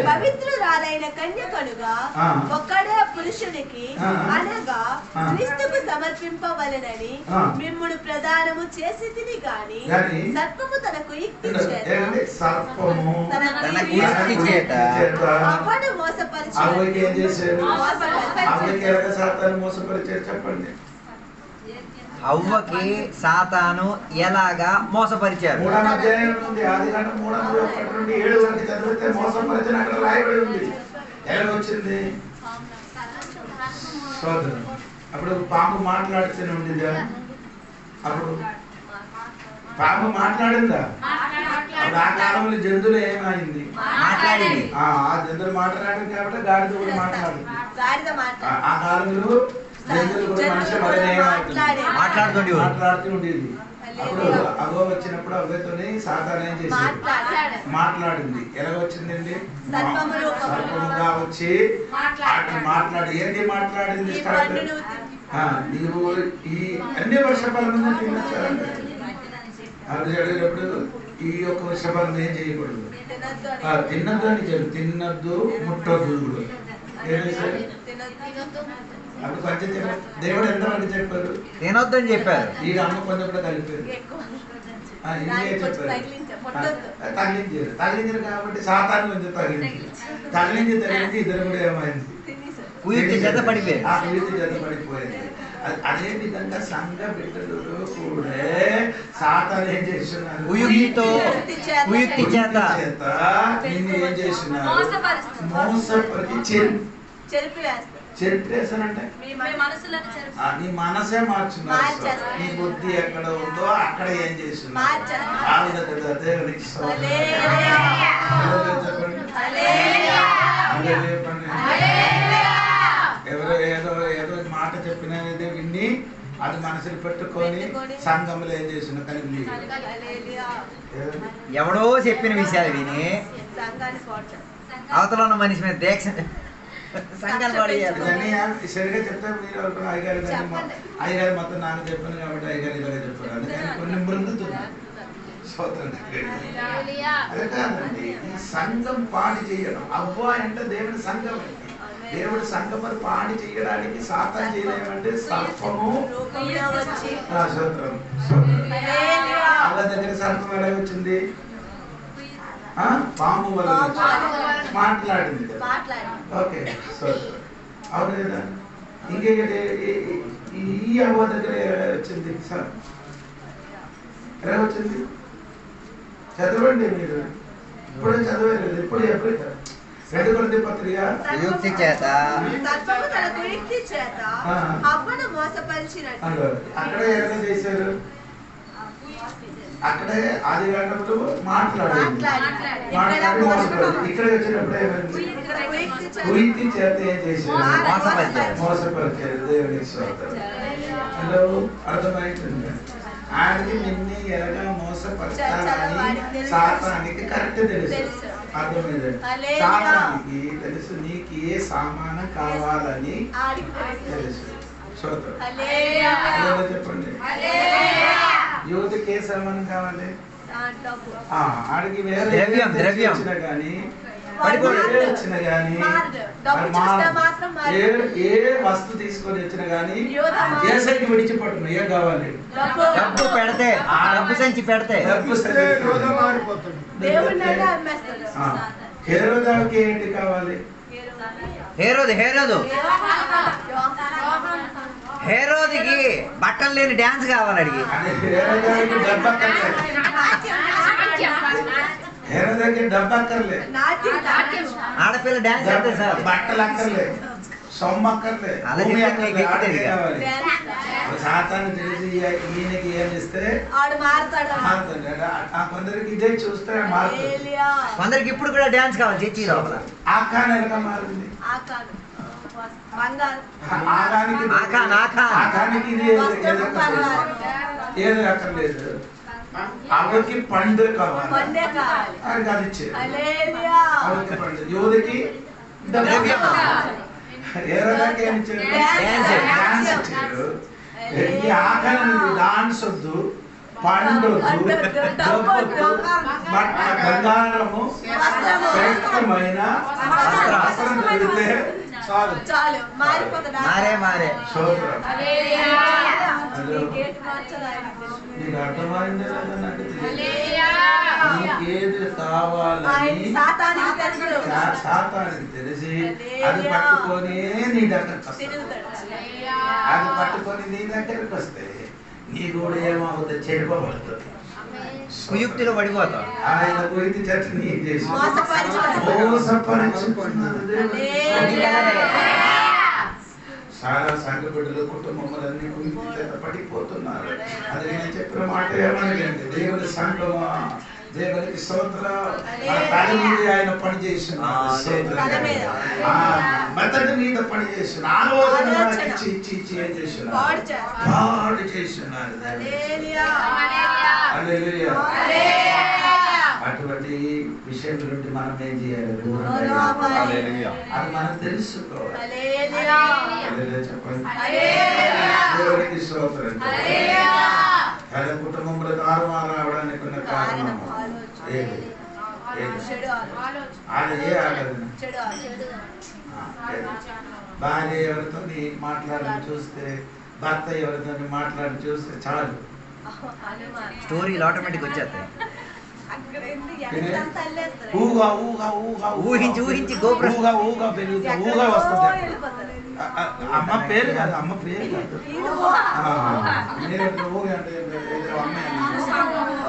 [SPEAKER 5] పవిత్రురాలైన కన్యకనుగా ఒక్కడే పురుషునికి అనగా క్రీస్తుకు సమర్పింపవలెనని మిమ్మును ప్రదానము చేసి తిని గాని సర్పము తనకు యుక్తి చేత అవ్వను
[SPEAKER 1] మోసపరిచారు. చెప్పండి.
[SPEAKER 3] అవ్వకి సాతాను ఎలాగా మోసపరిచారు?
[SPEAKER 1] 3వ అధ్యాయం నుండి ఆదికాండం 3:1 నుండి 7 వరకు చదివితే మోసపరిచిన అక్కడ రాయబడి ఉంది. ఎలా వచ్చింది? సోదరు అప్పుడు పాము మాట్లాడుతూనే ఉండిందా? అప్పుడు పాము మాట్లాడిందా? అప్పుడు ఆ కాలంలో జంతువులు ఏమైంది?
[SPEAKER 3] మాట్లాడింది.
[SPEAKER 1] ఆ జంతువులు మాట్లాడింది కాబట్టి గాడిద కూడా మాట్లాడింది. ఆ కాలంలో మాట్లాడుతూ ఉండేది. అప్పుడు అగో వచ్చినప్పుడు అవ్వతోని సాతాను ఏం చేసేది? మాట్లాడింది. ఎలా వచ్చిందండి? సర్పముగా వచ్చి మాట్లాడి ఏంటి మాట్లాడింది? నీవు ఈ అన్ని వర్షఫలం తినొచ్చారంటే అది అడిగినప్పుడు ఈ యొక్క వర్షఫలం ఏం చేయకూడదు, తినద్దు అని చెప్పి తినద్దు, ముట్టద్దు కూడా అప్పుడు కొంచెం దేవుడు ఎంతమంది చెప్పారు?
[SPEAKER 3] తినొద్దు అని చెప్పారు.
[SPEAKER 1] ఈ అమ్మ కొంచెం కూడా కలిపారు. తగిలించారు. తగిలించారు కాబట్టి సాతాను కొంచెం తగిలించి ఇద్దరు కూడా ఏమైంది?
[SPEAKER 3] కుయుక్తి చేత పడిపోయింది.
[SPEAKER 1] ఆ కుయుక్తి చేత పడిపోయింది. అదే విధంగా సంఘ బిడ్డలు కూడా సాతాను ఏం చేస్తున్నారు?
[SPEAKER 3] కుయుక్తి చేత
[SPEAKER 1] నిన్ను ఏం చేస్తున్నారు? మోసపరిచి చెరిపేసానంటే నీ మనసే మార్చున్నారు. నీ బుద్ధి ఎక్కడ ఉందో అక్కడ ఏం చేస్తున్నారు? ఎవరో ఏదో ఏదో మాట చెప్పినది విని అది మనసులు పెట్టుకొని సంఘంలో ఏం చేస్తున్నా కలిగి
[SPEAKER 3] ఎవడో చెప్పిన విషయాలు విని అవతల ఉన్న మనిషి మీద దీక్ష సంఘాలు
[SPEAKER 1] సరిగా చెప్తే మీరు అయ్యగారు మొత్తం నాకు చెప్పాను కాబట్టి అయ్యగారు ఇలాగే చెప్పారు. అందుకని కొన్ని మృంగుతున్నారు. అదే కాదండి, ఈ సంఘం పాడి చేయడం. అవ్వ అంటే దేవుడి సంఘం. దేవుడి సంఘం పాడి చేయడానికి సాతాను చేయలేమంటే సర్పము. అవ్వ దగ్గర సర్పం ఎలా వచ్చింది? పాము వల్ల మాట్లాడింది. ఓకే, అవును కదా. ఇంకేంటి ఈ అవ్వ దగ్గర వచ్చింది? సార్ ఎలా వచ్చింది? చదవండి మీరు. ఇప్పుడే చదవలేదు. ఎప్పుడు 2 కొరింథీ పత్రిక
[SPEAKER 3] కుయుక్తి చేత
[SPEAKER 1] అక్కడ ఎలా చేశారు? అక్కడే అది కానప్పుడు మాట్లాడి ఇక్కడ వచ్చినప్పుడు ఏమైంది కుయింతి చేత ఏం చేశారు మోసపరిచారు దేవునికి స్తోత్రం హలో అర్థమైంది ఆయనకి నిన్ను ఎలాగా మోసపరచాలని సాతానికి కరెక్ట్ తెలుసు అర్థమైంది సాతానికి తెలుసు నీకు ఏ సామానం కావాలని తెలుసు చెప్పండి యువతకి ఏ సామానం కావాలి ఆడికి వేరే వచ్చినా కానీ వచ్చిన గానీ ఏ వస్తు తీసుకొని వచ్చిన గానీ ఏ సైకి విడిచిపట్టును ఏం కావాలి
[SPEAKER 3] డబ్బు పెడితే డబ్బు సంచి పెడితే
[SPEAKER 1] హేరోదాకి ఏంటి కావాలి
[SPEAKER 3] హేరోదికి బట్టలు లేని డాన్స్ కావాలి అడిగి
[SPEAKER 1] డబ్బు అక్కర్లే
[SPEAKER 3] ఆడపిల్ల డాన్స్ అంటే సార్
[SPEAKER 1] బట్టలు అక్కర్లే సొమ్ము అక్కర్లే సాతాన్ని తెలిసి ఈయనకి ఏం ఇస్తే కొందరికి ఇదే చూస్తే మారుతుంది
[SPEAKER 3] కొందరికి ఇప్పుడు కూడా డాన్స్ కావాలి చర్చి లోపల
[SPEAKER 1] ఆకాన్ ఎలా మారింది ఆకానికి ఏది అక్కర్లేదు ఆవిడకి పండు కావాలి అది ఇచ్చేది ఆవిడకి పండు యువతికి ఆకారానికి డాన్స్ వద్దు పండు బంగారము శ్రేష్టమైన వస్త్రం దొరికితే చాలు
[SPEAKER 3] మారే
[SPEAKER 1] నీకు అర్థమైంది నీకేది కావాలని సాతానికి తెలిసి అది పట్టుకొని నీ దగ్గరకు అది పట్టుకొని నీ దగ్గరకు వస్తే నీ కూడా ఏమవుతుంది చెడిపోబడుతుంది
[SPEAKER 3] కుయుక్తిలో పడిపోతాం
[SPEAKER 1] ఆయన గురించి చర్చ నీ చేసి చాలా సంఘ బిడ్డలు కుటుంబములన్నీ కుయుక్తి చేత పడిపోతున్నారు. అది నేను చెప్పిన మాట ఏమనగండి, దేవుని సంఘమా దేవునికి స్తోత్రం. తల మీద ఆయన పని చేస్తున్నారు, మెదడు మీద పని చేస్తున్నారు, ఆలోచన ఇచ్చి ఏం చేస్తున్నారు, పాడు చేస్తున్నారు. అటువంటి విషయం గురించి మనం ఏం చేయాలి, అది మనం తెలుసుకోవాలి. చెప్పండి దేవునికి స్తోత్రం. తన కుటుంబంలో తారుమారు రావడానికి ఉన్న కారణం ఏది? భార్య ఎవరితో మాట్లాడని చూస్తే, భర్త ఎవరితో మాట్లాడి చూస్తే చాలు,
[SPEAKER 3] స్టోరీలు ఆటోమేటిక్ వచ్చేస్తాయి. ఊహించి
[SPEAKER 1] ఊగా పెరుగుతా, ఊగా వస్తుంది. అమ్మ పేరు కాదు, అమ్మ పేరు కాదు,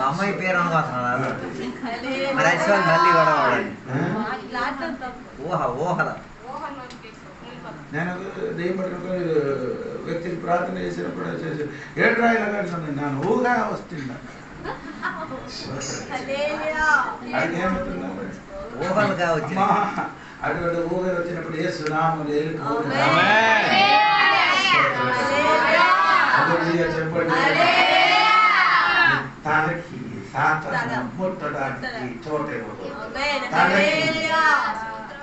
[SPEAKER 3] అమ్మాయి పేరు అనుకుంటున్నారు. మరి మళ్ళీ కూడా ఊహల
[SPEAKER 1] నేను దేవుడు వ్యక్తిని ప్రార్థన చేసినప్పుడు వచ్చేసి ఏడు రాయిలా కడుతున్నాను, నేను ఊగా వస్తున్నా.
[SPEAKER 3] ఊహలుగా వచ్చి
[SPEAKER 1] అటువంటి ఊగా వచ్చినప్పుడు ఏ సునాములు చెప్పండి. తనకి సాతాను ముట్టడానికి చోటే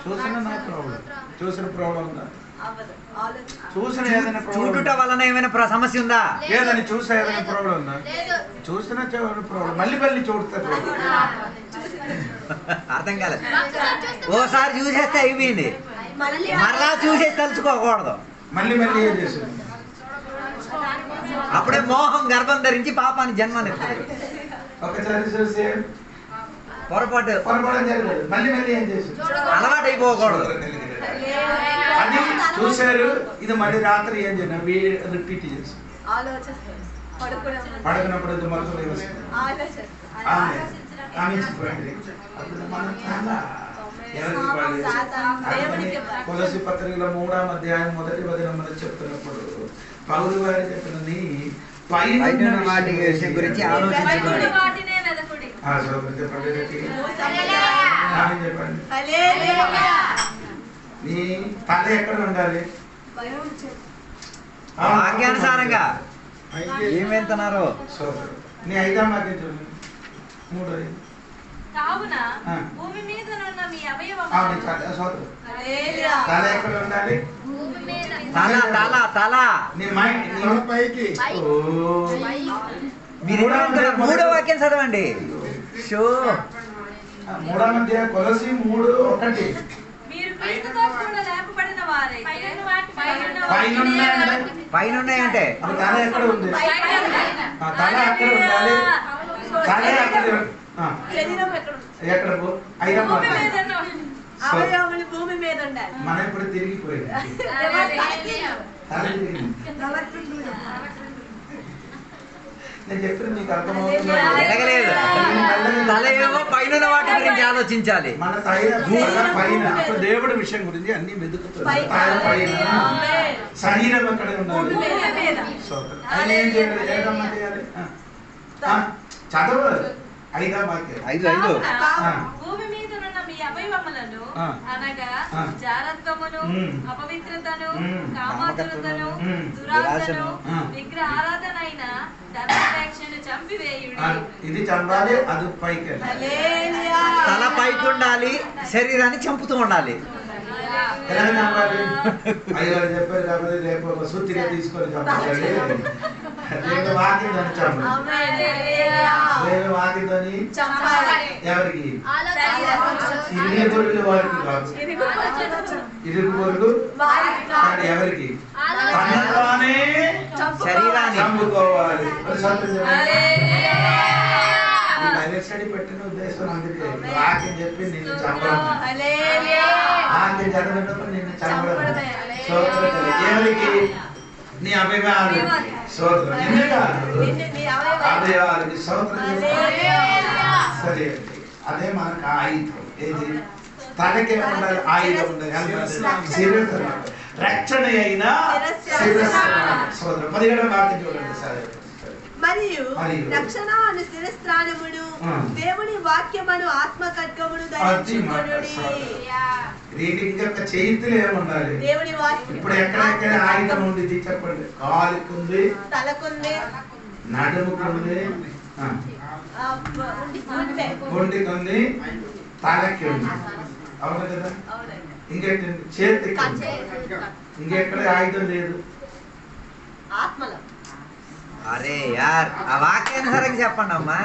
[SPEAKER 1] చూసిన నా ప్రాబ్లం, చూసిన ప్రాబ్లం ఉందా? చూసిన ఏదైనా
[SPEAKER 3] చూడుట వలన ఏమైనా సమస్య ఉందా?
[SPEAKER 1] ఏదని చూసా ఏదైనా ప్రాబ్లం ఉందా? చూసిన ప్రాబ్లం, మళ్ళీ చూడతారు.
[SPEAKER 3] అర్థం కాలేదు. ఓసారి చూసేస్తే అయిపోయింది, మరలా చూసేసి తలుచుకోకూడదు.
[SPEAKER 1] మళ్ళీ ఏం చేస్తుంది?
[SPEAKER 3] అప్పుడే మోహం గర్భం ధరించి పాపాన్ని జన్మనిస్తుంది.
[SPEAKER 1] ఒకసారి చూసి
[SPEAKER 3] పొరపాటు
[SPEAKER 1] జరగదు, మళ్ళీ ఏం చేస్తుంది?
[SPEAKER 3] అలవాటు అయిపోకూడదు.
[SPEAKER 1] అది చూశారు, ఇది మళ్ళీ రాత్రి ఏం చేయాలి, రిపీట్ చేసి పడుకున్నప్పుడు ఇది మొత్తం కొలసి పత్రికలో 3వ అధ్యాయం 1వ వచనం చెప్తున్నప్పుడు పౌలు వారు చెప్పినది పైన
[SPEAKER 3] వాటి విషయం గురించి ఆలోచించుకోండి.
[SPEAKER 2] వాటినే వెదకుడి.
[SPEAKER 1] సోదరు చెప్పండి. చెప్పండి. నీ తల ఎక్కడ ఉండాలి?
[SPEAKER 3] వాక్యానుసారంగా ఏమెంతున్నారు?
[SPEAKER 1] సోదరు నీ 5వ వాక్యం చూడండి. 3.
[SPEAKER 2] కావున భూమి మీద ఉన్న మీ అవయవములు
[SPEAKER 1] సోదరు తల ఎక్కడ ఉండాలి?
[SPEAKER 2] భూమి మీద
[SPEAKER 3] తల తల తల
[SPEAKER 1] నీ మైండ్
[SPEAKER 4] పైకి.
[SPEAKER 3] మీరు 3వ వాక్యం చదవండి. షో
[SPEAKER 1] 3 కొలసి 3:1.
[SPEAKER 2] మీరు క్రీస్తుతో కూడా లేపబడిన వారైతే
[SPEAKER 3] పైన ఉన్నాయంటే
[SPEAKER 1] తల ఎక్కడ ఉంది? తల ఎక్కడ ఉండాలి? తల ఎక్కడ? ఎక్కడ? 5వ వాక్యం.
[SPEAKER 5] అవయవములు భూమి మీద ఉండాలి.
[SPEAKER 1] మనం ఇప్పుడు తిరిగిపోయింది. నేను చెప్పిన మీకు అర్థమవుతుంది.
[SPEAKER 3] తల ఏమో పైన వాటి గురించి ఆలోచించాలి.
[SPEAKER 1] మన పైన అప్పుడు దేవుడి విషయం గురించి అన్ని వెతుకుతుంది. శరీరం ఎక్కడ ఉండాలి? ఆయన ఏం చేయాలి? ఏడమ్మా చేయాలి? చదవ 5వ వాక్యం.
[SPEAKER 3] 5
[SPEAKER 2] భూమి మీద ఉన్న మీ అవయవములను అనగా జారత్వమును, అపవిత్రతను, కామాతురతను, దురాశను, విగ్రహ ఆరాధన అయిన ధనాపేక్షను చంపివేయుడి.
[SPEAKER 1] ఇది చంపాలి. అది పైకి
[SPEAKER 3] తల పైకి ఉండాలి, శరీరాన్ని చంపుతూ ఉండాలి.
[SPEAKER 1] ఎలా చంపాలి? అయ్యారు చెప్పారు కాబట్టి రేపు ఒక సూత్రిగా తీసుకొని చంపాలి. రేపు వాకిందని చంపాలి. రేపు వాకిందని ఎవరికి? ఇరుగు పొరుగు వారికి కాదు. ఇరుగు పొరుగు ఎవరికి? తనలోనే
[SPEAKER 3] శరీరాన్ని
[SPEAKER 1] చంపుకోవాలి. స్టడీ పెట్టిన ఉద్దేశం అందుకే వాక్యం చెప్పి నిన్ను చంపడం, వాక్యం చదివినప్పుడు నిన్ను చంపడం. ఎవరికి? నీ అవయవాలకి. సోదరు నిన్ను కాదు, అవయవాలకి. సోదరు సరే. అదే మనకు ఆయుధం. ఏది? తనకే ఉండాలి ఆయుధం ఉండాలి. రక్షణ అయినా సోదరు 17వ వాక్యం చూడండి. సరే.
[SPEAKER 5] మరియు రక్షణ అను శిరస్త్రాణమును దేవుని వాక్యమును ఆత్మ ఖడ్గమును ధరించుకొనుడి.
[SPEAKER 1] రీడింగ్ యొక్క చేతులు ఏముండాలి?
[SPEAKER 5] దేవుని వాక్యం.
[SPEAKER 1] ఇప్పుడు ఎక్కడెక్కడ ఆయుధం ఉంది చెప్పండి. కాలుకుంది,
[SPEAKER 5] తలకుంది,
[SPEAKER 1] నడుముకుంది, గుండెకుంది, తలకి ఉంది. అవును కదా? ఇంకెక్కడ? చేతికి. ఇంకెక్కడ ఆయుధం లేదు.
[SPEAKER 5] ఆత్మలో.
[SPEAKER 3] అరే యార్, ఆ వాక్యానుసారంగా చెప్పండి అమ్మా.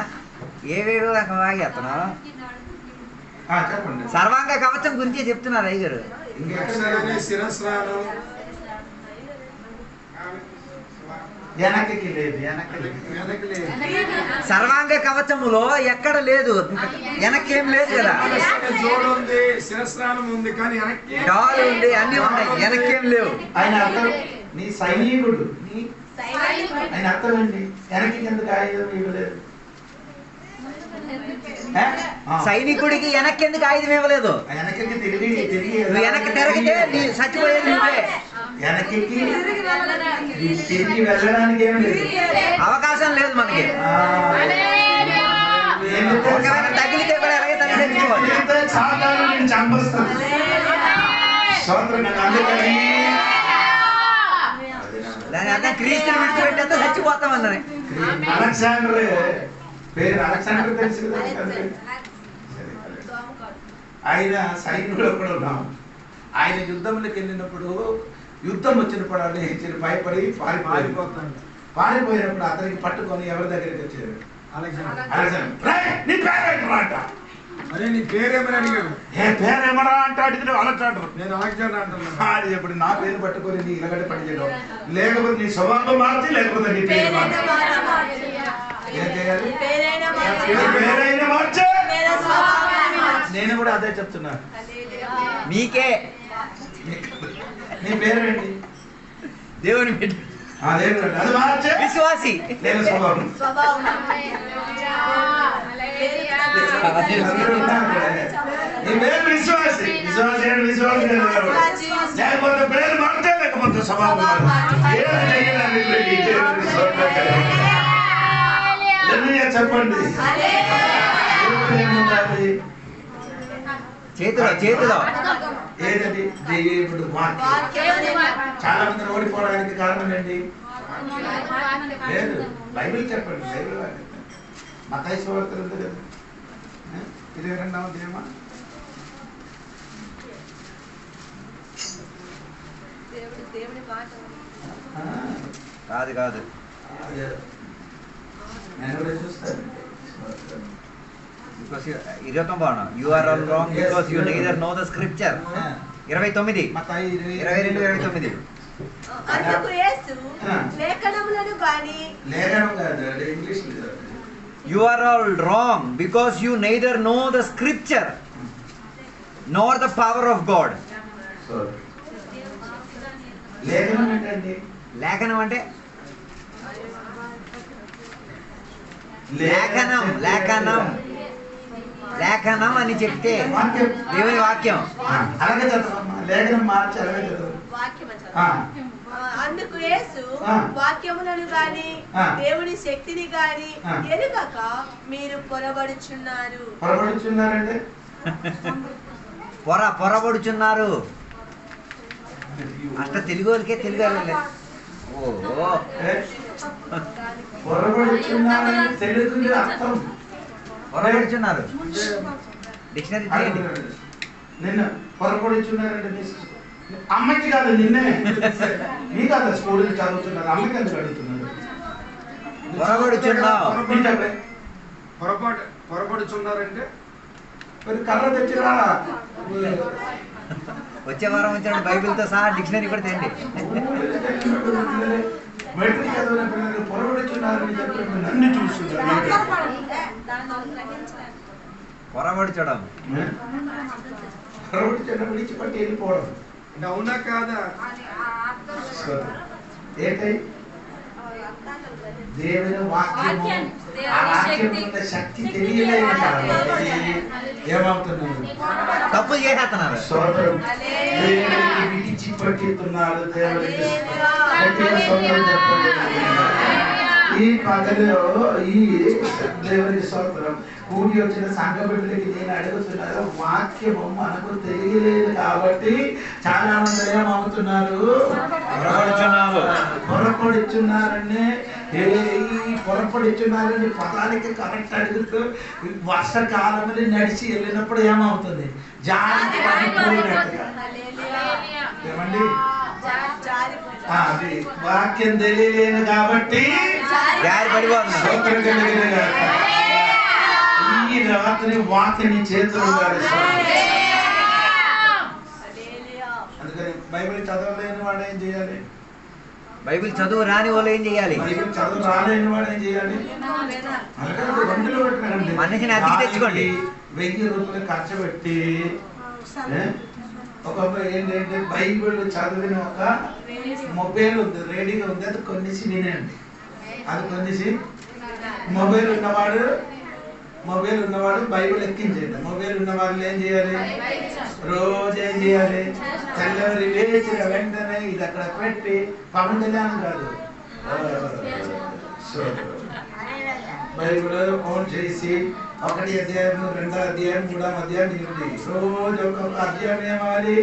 [SPEAKER 3] ఏవేవో వాకి అతను
[SPEAKER 1] చెప్పండి.
[SPEAKER 3] సర్వాంగ కవచం గురించి చెప్తున్నారు అయ్యగారు.
[SPEAKER 4] శిరస్నానం
[SPEAKER 1] వెనక్కి లేదు.
[SPEAKER 3] సర్వాంగ కవచములో ఎక్కడ లేదు, వెనక్కేం లేదు కదా.
[SPEAKER 4] జోడు ఉంది, శిరస్నానం ఉంది, కానీ
[SPEAKER 3] డాల్ ఉంది, అన్ని ఉన్నాయి, వెనక్కేం లేవు.
[SPEAKER 1] ఆయన అర్థం నీ సైనికుడు. ఆయన అర్థం ఏంటి? వెనక్కి ఎందుకు ఆయుధం ఇవ్వలేదు?
[SPEAKER 3] సైనికుడికి వెనక్కి ఎందుకు ఆయుధం ఇవ్వలేదు?
[SPEAKER 1] వెనక్కి తిరిగి
[SPEAKER 3] నువ్వు వెనక్కి తిరిగితే నీ చచ్చిపోయేది నువ్వే.
[SPEAKER 1] వెనక్కి తిరిగి వెళ్ళడానికి ఏమి లేదు,
[SPEAKER 3] అవకాశం లేదు మనకి. ఒకవేళ తగిలితే కూడా ఎలాగే తగిలి చచ్చిపోవాలి.
[SPEAKER 1] చంపేస్తాను.
[SPEAKER 3] దాని అర్థం క్రీస్తుని విడిచిపెట్టేస్తే చచ్చిపోతామన్నది.
[SPEAKER 1] అలెగ్జాండర్ పేరు అలెగ్జాండర్ తెలుసు కదా. ఆయన సైన్యంలో కూడా ఉన్నాం. ఆయన యుద్ధంలోకి వెళ్ళినప్పుడు యుద్ధం వచ్చినప్పుడు ఆయన భయపడి పారిపోయినప్పుడు అతనికి పట్టుకొని ఎవరి దగ్గరికి వచ్చారు?
[SPEAKER 4] అరే నీ పేరేమని అడిగాడు.
[SPEAKER 1] పేరేమరా అంటే అడిగిన అలెగ్జాండర్.
[SPEAKER 4] నేను అలెగ్జాండర్ అంటున్నా.
[SPEAKER 1] అది ఎప్పుడు నా పేరు పట్టుకొని నీ ఇలాగంటే పని చేయడం, లేకపోతే నీ స్వభావం మార్చి, లేకపోతే నీ పేరు ఏం చేయాలి? పేరైనా మార్చే. నేను కూడా అదే చెప్తున్నా.
[SPEAKER 3] మీకే
[SPEAKER 1] నీ పేరేంటి?
[SPEAKER 3] దేవుని బిడ్డ,
[SPEAKER 1] అది మార్చే
[SPEAKER 3] విశ్వాసి.
[SPEAKER 1] నేను స్వభావం. నీ పేరు విశ్వాసి. విశ్వాసి లేకపోతే పేరు మారితే లేకపోతే స్వభావం చెప్పండి.
[SPEAKER 3] చేతిలో
[SPEAKER 1] ఏదండి? దేవుడు వాక్యం. చాలా మంది ఓడిపోవడానికి కారణం ఏంటి? లేదు. బైబిల్ చెప్పండి. బైబిల్ వాక్యం. మత్తయి సువార్త ఉంది కదా, 22వ అధ్యాయమా?
[SPEAKER 3] కాదు
[SPEAKER 1] నేను కూడా చూస్తాను.
[SPEAKER 3] 29 you are all wrong because you neither know the scripture. 29
[SPEAKER 1] మత్తయి
[SPEAKER 3] 22:29.
[SPEAKER 5] అందుకు యేసు లేఖనములను గాని
[SPEAKER 1] లేఖనం కాదు, ఇంగ్లీష్ లేదు.
[SPEAKER 3] You are all wrong because you neither know the scripture nor the power of God.
[SPEAKER 1] లేఖనం ఏంటండి?
[SPEAKER 3] లేఖనం అంటే లేఖనం అని చెప్తే దేవుని వాక్యం.
[SPEAKER 1] అలాగే చదవమ్మా. లేఖనం మార్చి అలాగే చదవ.
[SPEAKER 5] అందుకు యేసు వాక్యములను గాని దేవుని శక్తిని గాని ఎరుగక మీరు పొరబడుచున్నారు.
[SPEAKER 1] పొరబడుచున్నారంటే
[SPEAKER 3] పొరబడుచున్నారు. అష్ట తెలుగు వాళ్ళకే తెలుగు వాళ్ళే. ఓ
[SPEAKER 1] పొరబడుచున్నారని తెలుగు అర్థం.
[SPEAKER 3] పొరబడుచున్నారు డిక్షనరీ చేయండి.
[SPEAKER 1] నిన్న పొరబడుచున్నారంటే అమ్మకి కాదు, నిన్నే. నీ కాదు, స్కూల్ చదువుతున్నారు. అమ్మకి ఎందుకు అడుగుతున్నారు?
[SPEAKER 4] పొరపడుచున్నారంటే
[SPEAKER 1] మరి కర్ర తెచ్చిరా.
[SPEAKER 3] వచ్చే వారం వచ్చాడు బైబిల్తో సహా డిక్షనరీ కూడా తేండి.
[SPEAKER 1] మెట్రిక్ చదివిన పిల్లలు పొరబడుచున్నారని చెప్పి నన్ను చూస్తున్నారు.
[SPEAKER 3] పొరబడుచడం
[SPEAKER 1] పొరబడుచడం విడిచిపట్టి వెళ్ళిపోవడం.
[SPEAKER 4] అవునా కాదా?
[SPEAKER 1] ఏంటి? దేవుని వాక్యము, ఆ వాక్యం యొక్క శక్తి తెలియలేదు కాబట్టి ఏమవుతున్నారు?
[SPEAKER 3] తప్పులు చేసేస్తున్నారు.
[SPEAKER 1] సోదరం దేవునికి విడిచిపెట్టుతున్నారు. దేవునికి సోదరం చెప్పండి. ఈ పగలో ఈ దేవుని స్తోత్రం కూడి వచ్చిన సంఘ బిడ్డలకి నేను అడుగుతున్నాను, వాక్యము మనకు తెలియలేదు కాబట్టి చాలా మంది ఏమవుతున్నారు? పొరపడుచున్నారని. ఈ పొరపడుచున్నారని పదానికి కరెక్ట్ అడుగుతూ వర్షకాలంలో నడిచి వెళ్ళినప్పుడు ఏమవుతుంది? జారి పడిపోయినట్టుగా. ఏమండి? అది వాక్యం తెలియలేదు కాబట్టి ఈ రాత్రి వాక్యాన్ని చేతులు. అందుకని బైబిల్ చదవలేని వాడు ఏం చేయాలి?
[SPEAKER 3] బైబిల్ చదువు రాని వాళ్ళు ఏం చేయాలి?
[SPEAKER 1] బైబిల్ చదువు రాలేని వాడు ఏం చేయాలి?
[SPEAKER 3] మనిషిని అతికి తెచ్చుకోండి.
[SPEAKER 1] 1000 రూపాయలు ఖర్చు పెట్టి ఒక ఏంటంటే బైబిల్ చదివిన ఒక మొబైల్ ఉంది, రేడియో ఉంది, అది కొనేసి వినండి. అది కొనేసి మొబైల్ ఉన్నవాడు బైబిల్ ఎక్కించండి. మొబైల్ ఉన్న వాళ్ళు ఏం చేయాలి? రోజు ఏం చేయాలి? తెల్లవారి లేచిన వెంటనే ఇది అక్కడ పెట్టి పవన్ కళ్యాణ్ కాదు, బైబిల్ ఫోన్ చేసి 1 అధ్యాయం 2 అధ్యాయం 3 అధ్యాయం ఉంది. రోజు ఒక్కొక్క అధ్యాయం ఏమాలి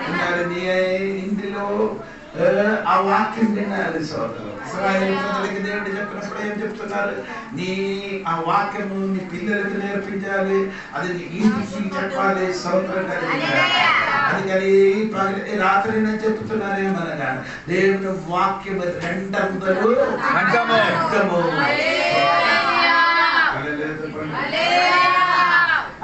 [SPEAKER 1] వినాలి. నీ ఇంటిలో ఆ వాక్యం వినాలి. సోదరులు ఇశ్రాయేలు ప్రజలకి దేవుడు చెప్పినప్పుడు ఏం చెప్తున్నారు? నీ ఆ వాక్యము నీ పిల్లలకు నేర్పించాలి, అది నీ ఇంటికి చెప్పాలి. సోదరులు అందుకని ఈ రాత్రి నేను చెప్తున్నాను ఏమనగా దేవుని వాక్యం 200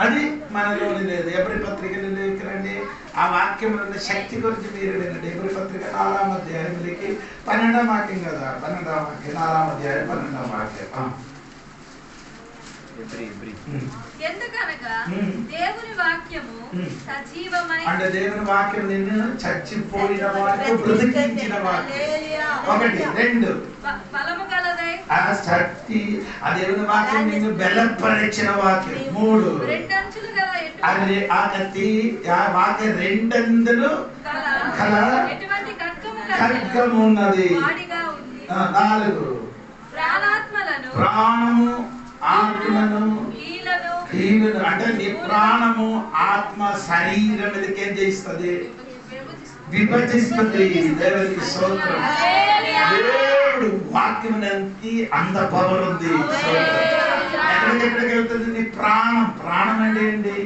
[SPEAKER 1] అది మనలోని లేదు. ఎబ్రీ పత్రికలు లేకరండి. ఆ వాక్యంలో ఉన్న శక్తి గురించి మీరు వినండి. ఎబ్రీ పత్రిక 4వ అధ్యాయంలోకి 12వ వాక్యం కదా, 12వ వాక్యం 4వ అధ్యాయం 12వ వాక్యం.
[SPEAKER 2] ఎందుకనగా దేవుని వాక్యము సజీవమై,
[SPEAKER 1] అంటే దేవుని వాక్యం నిన్ను చచ్చిపోయిన వాడిని బ్రతికించిన వాక్యం. 1 2
[SPEAKER 2] బలము గలదై
[SPEAKER 1] ఆ శక్తి ఆ దేవుని వాక్యం నిన్ను బలపరిచిన వాక్యం. 3
[SPEAKER 2] రెండంచులు గల
[SPEAKER 1] అది ఆ కత్తి ఆ వాక్యం రెండందులు కల
[SPEAKER 2] ఎటువంటి
[SPEAKER 1] ఖడ్గము ఉన్నది.
[SPEAKER 2] వాడిగా ఉంది.
[SPEAKER 1] 4
[SPEAKER 2] ప్రాణాత్మలను
[SPEAKER 1] ప్రాణము ఆత్మను కీలును అంటే నీ ప్రాణము ఆత్మ శరీరం మీదకి ఏం చేస్తుంది? విభజిస్తుంది. దేవునికి స్తోత్రం. దేవుడు వాక్యం అంత పవర్ ఉంది. ఎక్కడికి వెళ్తుంది నీ ప్రాణం? ప్రాణం అంటే ఏంటి?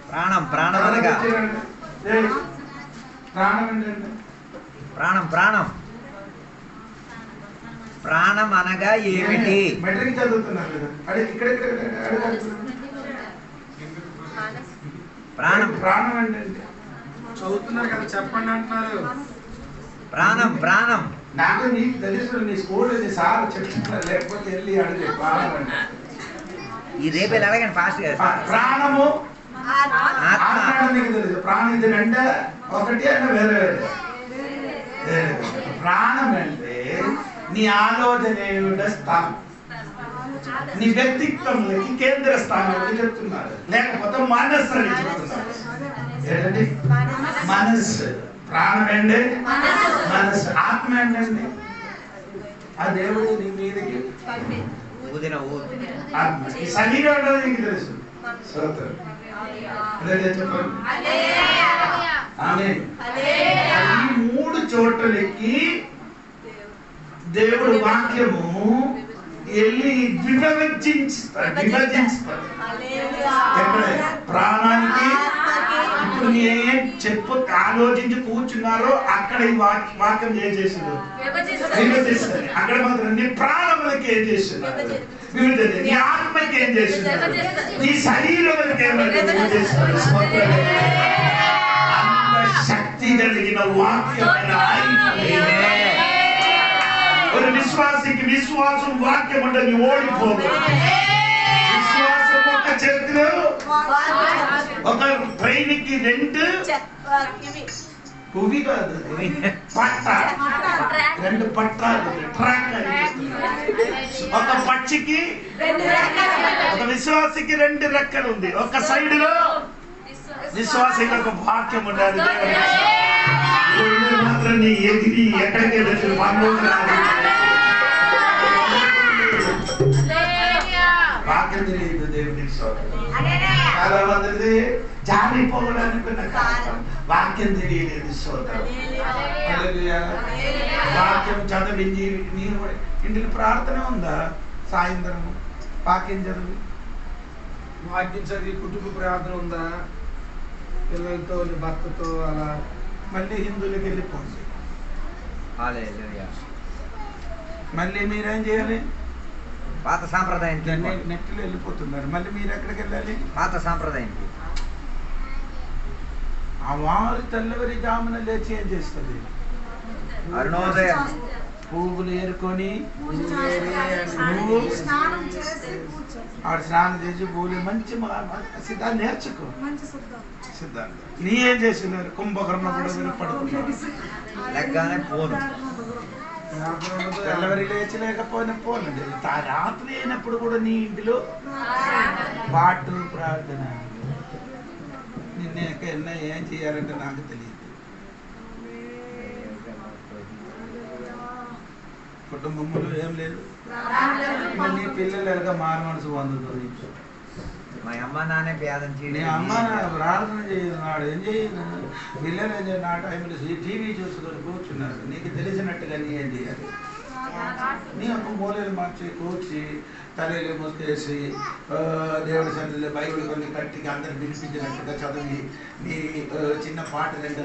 [SPEAKER 3] ప్రాణం ప్రాణం అనగా
[SPEAKER 1] ప్రాణం ఏంటండి?
[SPEAKER 3] ప్రాణం ప్రాణం ప్రాణం అనగా ఏమిటి?
[SPEAKER 1] మెట్రిక్ చదువుతున్నారు కదా, అడే ఇక్కడ
[SPEAKER 3] ప్రాణం
[SPEAKER 1] ప్రాణం అంటే
[SPEAKER 4] చదువుతున్నారు కదా, చెప్పండి అంటున్నారు.
[SPEAKER 3] ప్రాణం ప్రాణం
[SPEAKER 1] నాకు నీకు తెలుసు, నీ స్కూల్ నీ సార్ చెప్తున్నారు, లేకపోతే వెళ్ళి అడిగే ప్రాణం అంటే
[SPEAKER 3] ఈ రేపు అడగండి ఫాస్ట్ గా.
[SPEAKER 1] ప్రాణము
[SPEAKER 3] ఆత్మ
[SPEAKER 1] ఆత్మ నీకు తెలుసు. ప్రాణం ఇది రెండే ఒకటి అంటే వేరే వేరే. ప్రాణం అంటే నీ ఆలోచన స్థానం, నీ వ్యక్తిత్వంలోకి కేంద్ర స్థానంలోకి చెప్తున్నారు. లేకపోతే మనస్సు అని చెప్తున్నారు. ఏంటండి మనస్సు? ప్రాణం ఏంటి? మనస్సు. ఆత్మ ఏంటండి? ఆ దేవుడు నీ మీదకి
[SPEAKER 3] ఊదిన
[SPEAKER 1] ఆత్మ. ఈ శరీరం అంటే నీకు తెలుసు. స్తోత్రం. చెప్పండి. ఆమేన్. ఈ 3 చోట్లకి దేవుడు వాక్యము వెళ్ళి విభజించుతాడు. ఎక్కడ? ప్రాణానికి. ఇప్పుడు నేను చెప్పు ఆలోచించి కూర్చున్నారో అక్కడ ఈ వాక్యం ఏం చేసిండు? విభజిస్తుంది. అక్కడ మాత్రం నీ ప్రాణములకి ఏం చేస్తున్నారు? విభజించి. నీ ఆత్మకి ఏం చేస్తున్నారు? నీ శరీరానికి విభజిస్తున్నారు. అంత శక్తి కలిగిన వాక్యమైన ఒక విశ్వాసికి విశ్వాసం వాక్యం అంటే నీ ఓడిపోదు. విశ్వాసం ఒక చేతిలో, ఒక ట్రైన్కి 2 పువ్వి కాదు పట్ట, 2 పట్టాలు ట్రాక్ అని చెప్తున్నారు. ఒక పక్షికి ఒక విశ్వాసికి 2 రెక్కలు ఉంది. ఒక సైడ్ లో విశ్వాసికి ఒక వాక్యం ఉండాలి. మాత్రం నీ ఎదిరి ఎక్కడికి వెళ్ళి వాక్యం తెలియదు. దేవునికి చాలా మంది జారిపోవడానికి వాక్యం తెలియలేదు. స్తోత్రం. వాక్యం చదివింది. నేను ఇంటికి ప్రార్థన ఉందా? సాయంత్రం వాక్యం చదివి
[SPEAKER 4] వాక్యం చదివి కుటుంబ ప్రార్థన ఉందా? పిల్లలతో భర్తతో అలా
[SPEAKER 1] మళ్ళీ హిందువులకు వెళ్ళిపోండి.
[SPEAKER 3] హల్లెలూయా.
[SPEAKER 1] మళ్ళీ మీరేం చేయాలి?
[SPEAKER 3] పాత సాంప్రదాయం
[SPEAKER 1] నెట్లో వెళ్ళిపోతున్నారు. మళ్ళీ మీరు ఎక్కడికి వెళ్ళాలి?
[SPEAKER 3] పాత సాంప్రదాయం.
[SPEAKER 1] ఆ వారు తెల్లవరి జామున లేచి ఏం చేస్తుంది?
[SPEAKER 3] అరుణోదయం
[SPEAKER 1] పువ్వులు ఏరుకొని ఆడు స్నానం చేసి పువ్వులు మంచి సిద్ధాన్ని నేర్చుకో. సిద్ధాంతం నీ ఏం చేస్తున్నారు? కుంభకర్ణ కూడా పడుకున్నారు.
[SPEAKER 3] లెగ్గానే పోను.
[SPEAKER 1] తెల్లవరి లేచి లేకపోయినా పోనండి. రాత్రి అయినప్పుడు కూడా నీ ఇంటిలో పాటు ప్రార్థన. నిన్న ఏం చేయాలంటే నాకు తెలియదు. కుటుంబంలో ఏం లేదు. నీ పిల్లలు ఎలాగ మారు మనసు పొందుతుంది.
[SPEAKER 3] మా అమ్మ నాన్నే భేదం
[SPEAKER 1] నీ అమ్మ ప్రార్థన చేయన్నాడు. ఏం చేయను? పిల్లలు ఏం చేయాలి? ఆ టైంలో టీవీ చూసుకొని కూర్చున్నారు. నీకు తెలిసినట్టుగా నీ ఏం చేయాలి? నీ అమ్మ మూలలు మార్చి కూర్చి తల్లిలు మూసేసి దేవుడి సన్నిధిలో బైబిల్ కొన్ని కట్టికి అందరు వినిపించినట్టుగా చదివి నీ చిన్న పాట 2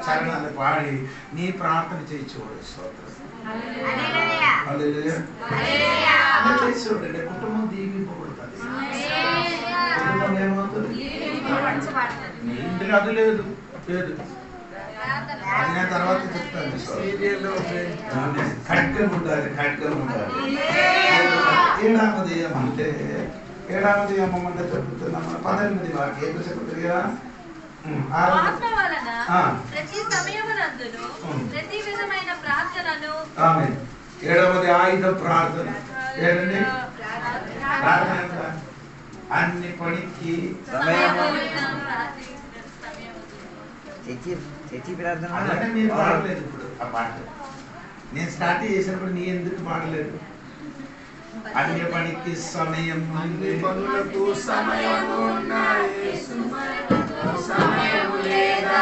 [SPEAKER 1] చరణాలు పాడి నీ ప్రార్థన చేయించుకోడు. స్తోత్రం. చూడండి, కుటుంబం దీవింపబడుతుంది. కుటుంబం ఏమవుతుంది? నీ ఇంటికి అది లేదు లేదు. అది నేను తర్వాత చెప్తాను. ఖడ్గం ఉండాలి. ఖడ్గం ఉండాలి. ఏడామది ఏమంటే ఏడామది ఏమంటే చెప్తున్నాం. 18 వాక్యం చెప్తుంది కదా.
[SPEAKER 2] ఆత్మ వలన ప్రతి సమయమునందును ప్రతి విధమైన ప్రార్థనను
[SPEAKER 1] 7వది ఆయుధ ప్రార్థన. ఏంటండి ప్రార్థన ఎంత? అన్ని పనికి అలానే మీరు పాడలేదు ఇప్పుడు ఆ పాట. నేను స్టార్ట్ చేసినప్పుడు నీ ఎందుకు పాడలేదు? అన్ని పనికి సమయం ఉంది,
[SPEAKER 4] పనులకు సమయం ఉన్నాయి, సమయం లేదా?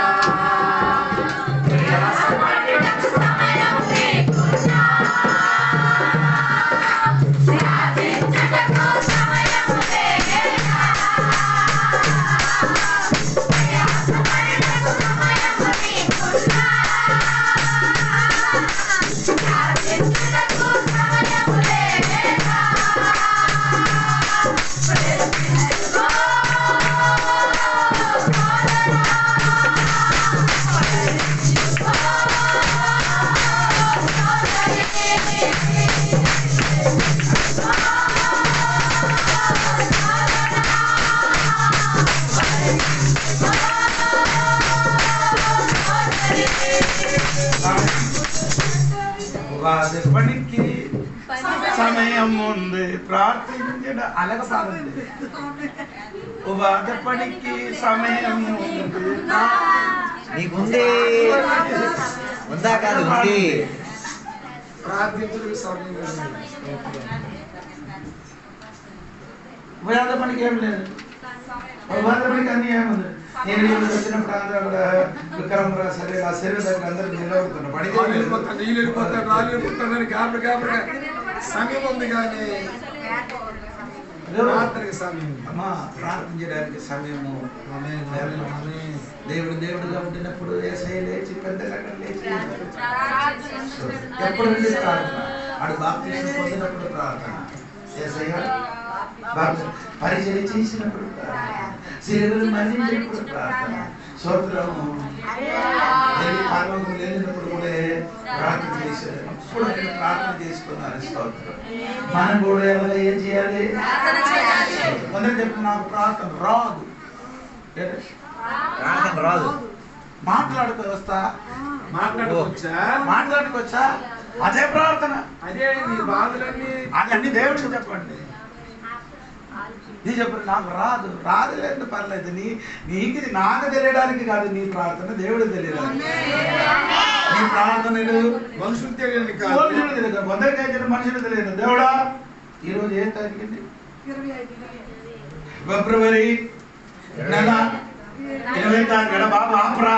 [SPEAKER 1] పనికి సమయం ఉంది, ప్రార్థించడం అలగ పాడండి. ఉపాధ పనికి సమయం ఉంది,
[SPEAKER 3] నీకుంది ఉందా కాదు ఉంది.
[SPEAKER 4] ప్రార్థించడానికి సమయం లేదు.
[SPEAKER 1] ఉపాధ పనికి ఏం లేదు. ఉపాధ పనికి అన్ని ఏముంది. నేను ఇప్పుడు వచ్చినప్పుడు అందరూ కూడా విక్రమరా సరే ఆ శరీర దగ్గర అందరూ నిలబడుతున్నా
[SPEAKER 4] నీళ్ళు వెళ్ళిపోతాడు, రాళ్ళు వెళ్ళిపోతాడని గాబరి గాబరిగా సమయం ఉంది, కానీ ప్రార్థనకి సమయం ఉంది.
[SPEAKER 1] అమ్మా ప్రార్థించడానికి సమయము. దేవుడుగా ఉండినప్పుడు యేసయ్య లేచి పెద్దలక్కడ లేచి ఎప్పుడు నుండి ప్రార్థన. ఆడు బాప్తిస్మం పొందినప్పుడు ప్రార్థన, యేసయ్య పరిచయం చేసినప్పుడు ప్రార్థన, శిలువను మరణించినప్పుడు ప్రార్థన, స్తోత్రము. పరలోకం లేనప్పుడు కూడా ప్రార్థన చేశారు. అప్పుడు నేను ప్రార్థన చేసుకున్నాను. స్తోత్రం. మనం కూడా ఎవరు ఏం చేయాలి? కొందరు చెప్పి నాకు ప్రార్థన రాదు.
[SPEAKER 3] ప్రార్థన రాదు.
[SPEAKER 1] మాట్లాడుకోవచ్చా?
[SPEAKER 4] మాట్లాడుకోవచ్చా?
[SPEAKER 1] అదే ప్రార్థన.
[SPEAKER 4] అదే నీ బాధలన్నీ
[SPEAKER 1] అదన్నీ దేవుడికి చెప్పండి. నీ చెప్పండి నాకు రాదు. రాదు లేదు పర్లేదు. నీకు నాకు తెలియడానికి కాదు నీ ప్రార్థన, దేవుడికి తెలియడానికి. నీ ప్రార్థనలు
[SPEAKER 4] మనుషులు తెలియని కాదు,
[SPEAKER 1] మనుషులు తెలియదు. కొందరికైతే మనుషులు తెలియదు. దేవుడా ఈరోజు ఏం తారీఖండి? ఫిబ్రవరి నెల 20 తారీఖు. బాబు ఆపరా.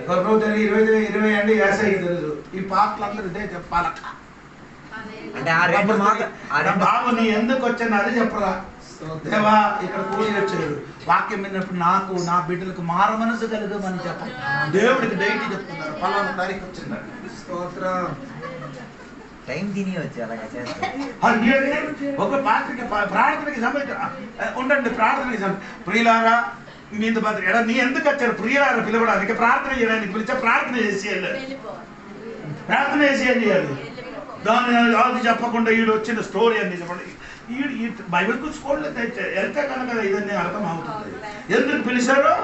[SPEAKER 1] ఫిబ్రవరి 20 అండి. వేసవి తెలుసు. ఈ పాటలు అందరూ ఇదే చెప్పాల.
[SPEAKER 3] అంటే ఆ రెండు
[SPEAKER 1] బాబు నీ ఎందుకు వచ్చాను అది చెప్పరా. దేవా ఇక్కడ కూలి వచ్చారు. వాక్యం విన్నప్పుడు నాకు నా బిడ్డలకు మార మనసు కలుగమని చెప్పండి. దేవుడికి డైటీ చెప్తున్నారు. పలానా తారీఖు వచ్చిందండి.
[SPEAKER 4] స్తోత్రం.
[SPEAKER 3] టైం తిని వచ్చి అలాగా చేస్తారు.
[SPEAKER 1] ఒక పాత్రకి ప్రార్థనకి సంబంధించి ఉండండి. ప్రార్థనకి ప్రియులారా మీతో పాత్ర ఎడ నీ ఎందుకు వచ్చారు? ప్రియులారా పిలవడానికి, ప్రార్థన చేయడానికి పిలిచా. ప్రార్థన చేసి ప్రార్థన చేసి ఏం చేయాలి? దాని అది చెప్పకుండా వీడు వచ్చిన స్టోరీ అని చెప్పండి. ఈ బైబిల్ స్కూల్లో వెళ్తే కనుక ఇదన్నీ అర్థం అవుతుంది. ఎందుకు పిలిచారో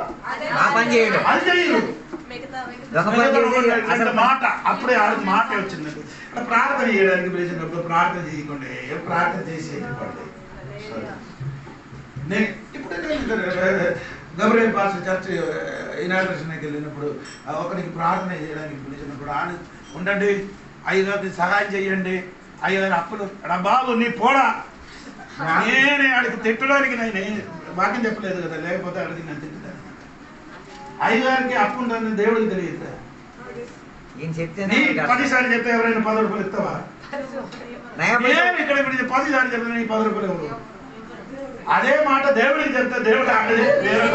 [SPEAKER 3] పని చేయడం
[SPEAKER 1] అది చేయరు. మాట అప్పుడే మాట వచ్చిందండి. ప్రార్థన చేయడానికి పిలిచినప్పుడు ప్రార్థన చేయకుండా ప్రార్థన చేసి వెళ్ళిపోండి. ఇప్పుడు గబ్రియల్ పాస్టర్ చర్చ్ ఇనాగ్రేషన్కి వెళ్ళినప్పుడు ఒకరికి ప్రార్థన చేయడానికి పిలిచినప్పుడు ఆడ ఉండండి, అయ్యగారికి సహాయం చెయ్యండి, అయ్యగారి అప్పులు బాబు నీ పోడా. నేనే ఆడికి తిట్టడానికి నేను వాక్యం చెప్పలేదు కదా, లేకపోతే ఆడికి నేను తిట్టుతాను. అయ్యగారికి అప్పు ఉందని దేవుడికి తెలియదు.
[SPEAKER 3] చెప్తే
[SPEAKER 1] 10 సార్లు చెప్తే ఎవరైనా 10 రూపాయలు ఇస్తావా? ఇక్కడ 10 సార్లు చెప్తే నీ 10 రూపాయలు ఎవరు? అదే మాట దేవుడికి చెప్తే దేవుడు ఆడది వేరే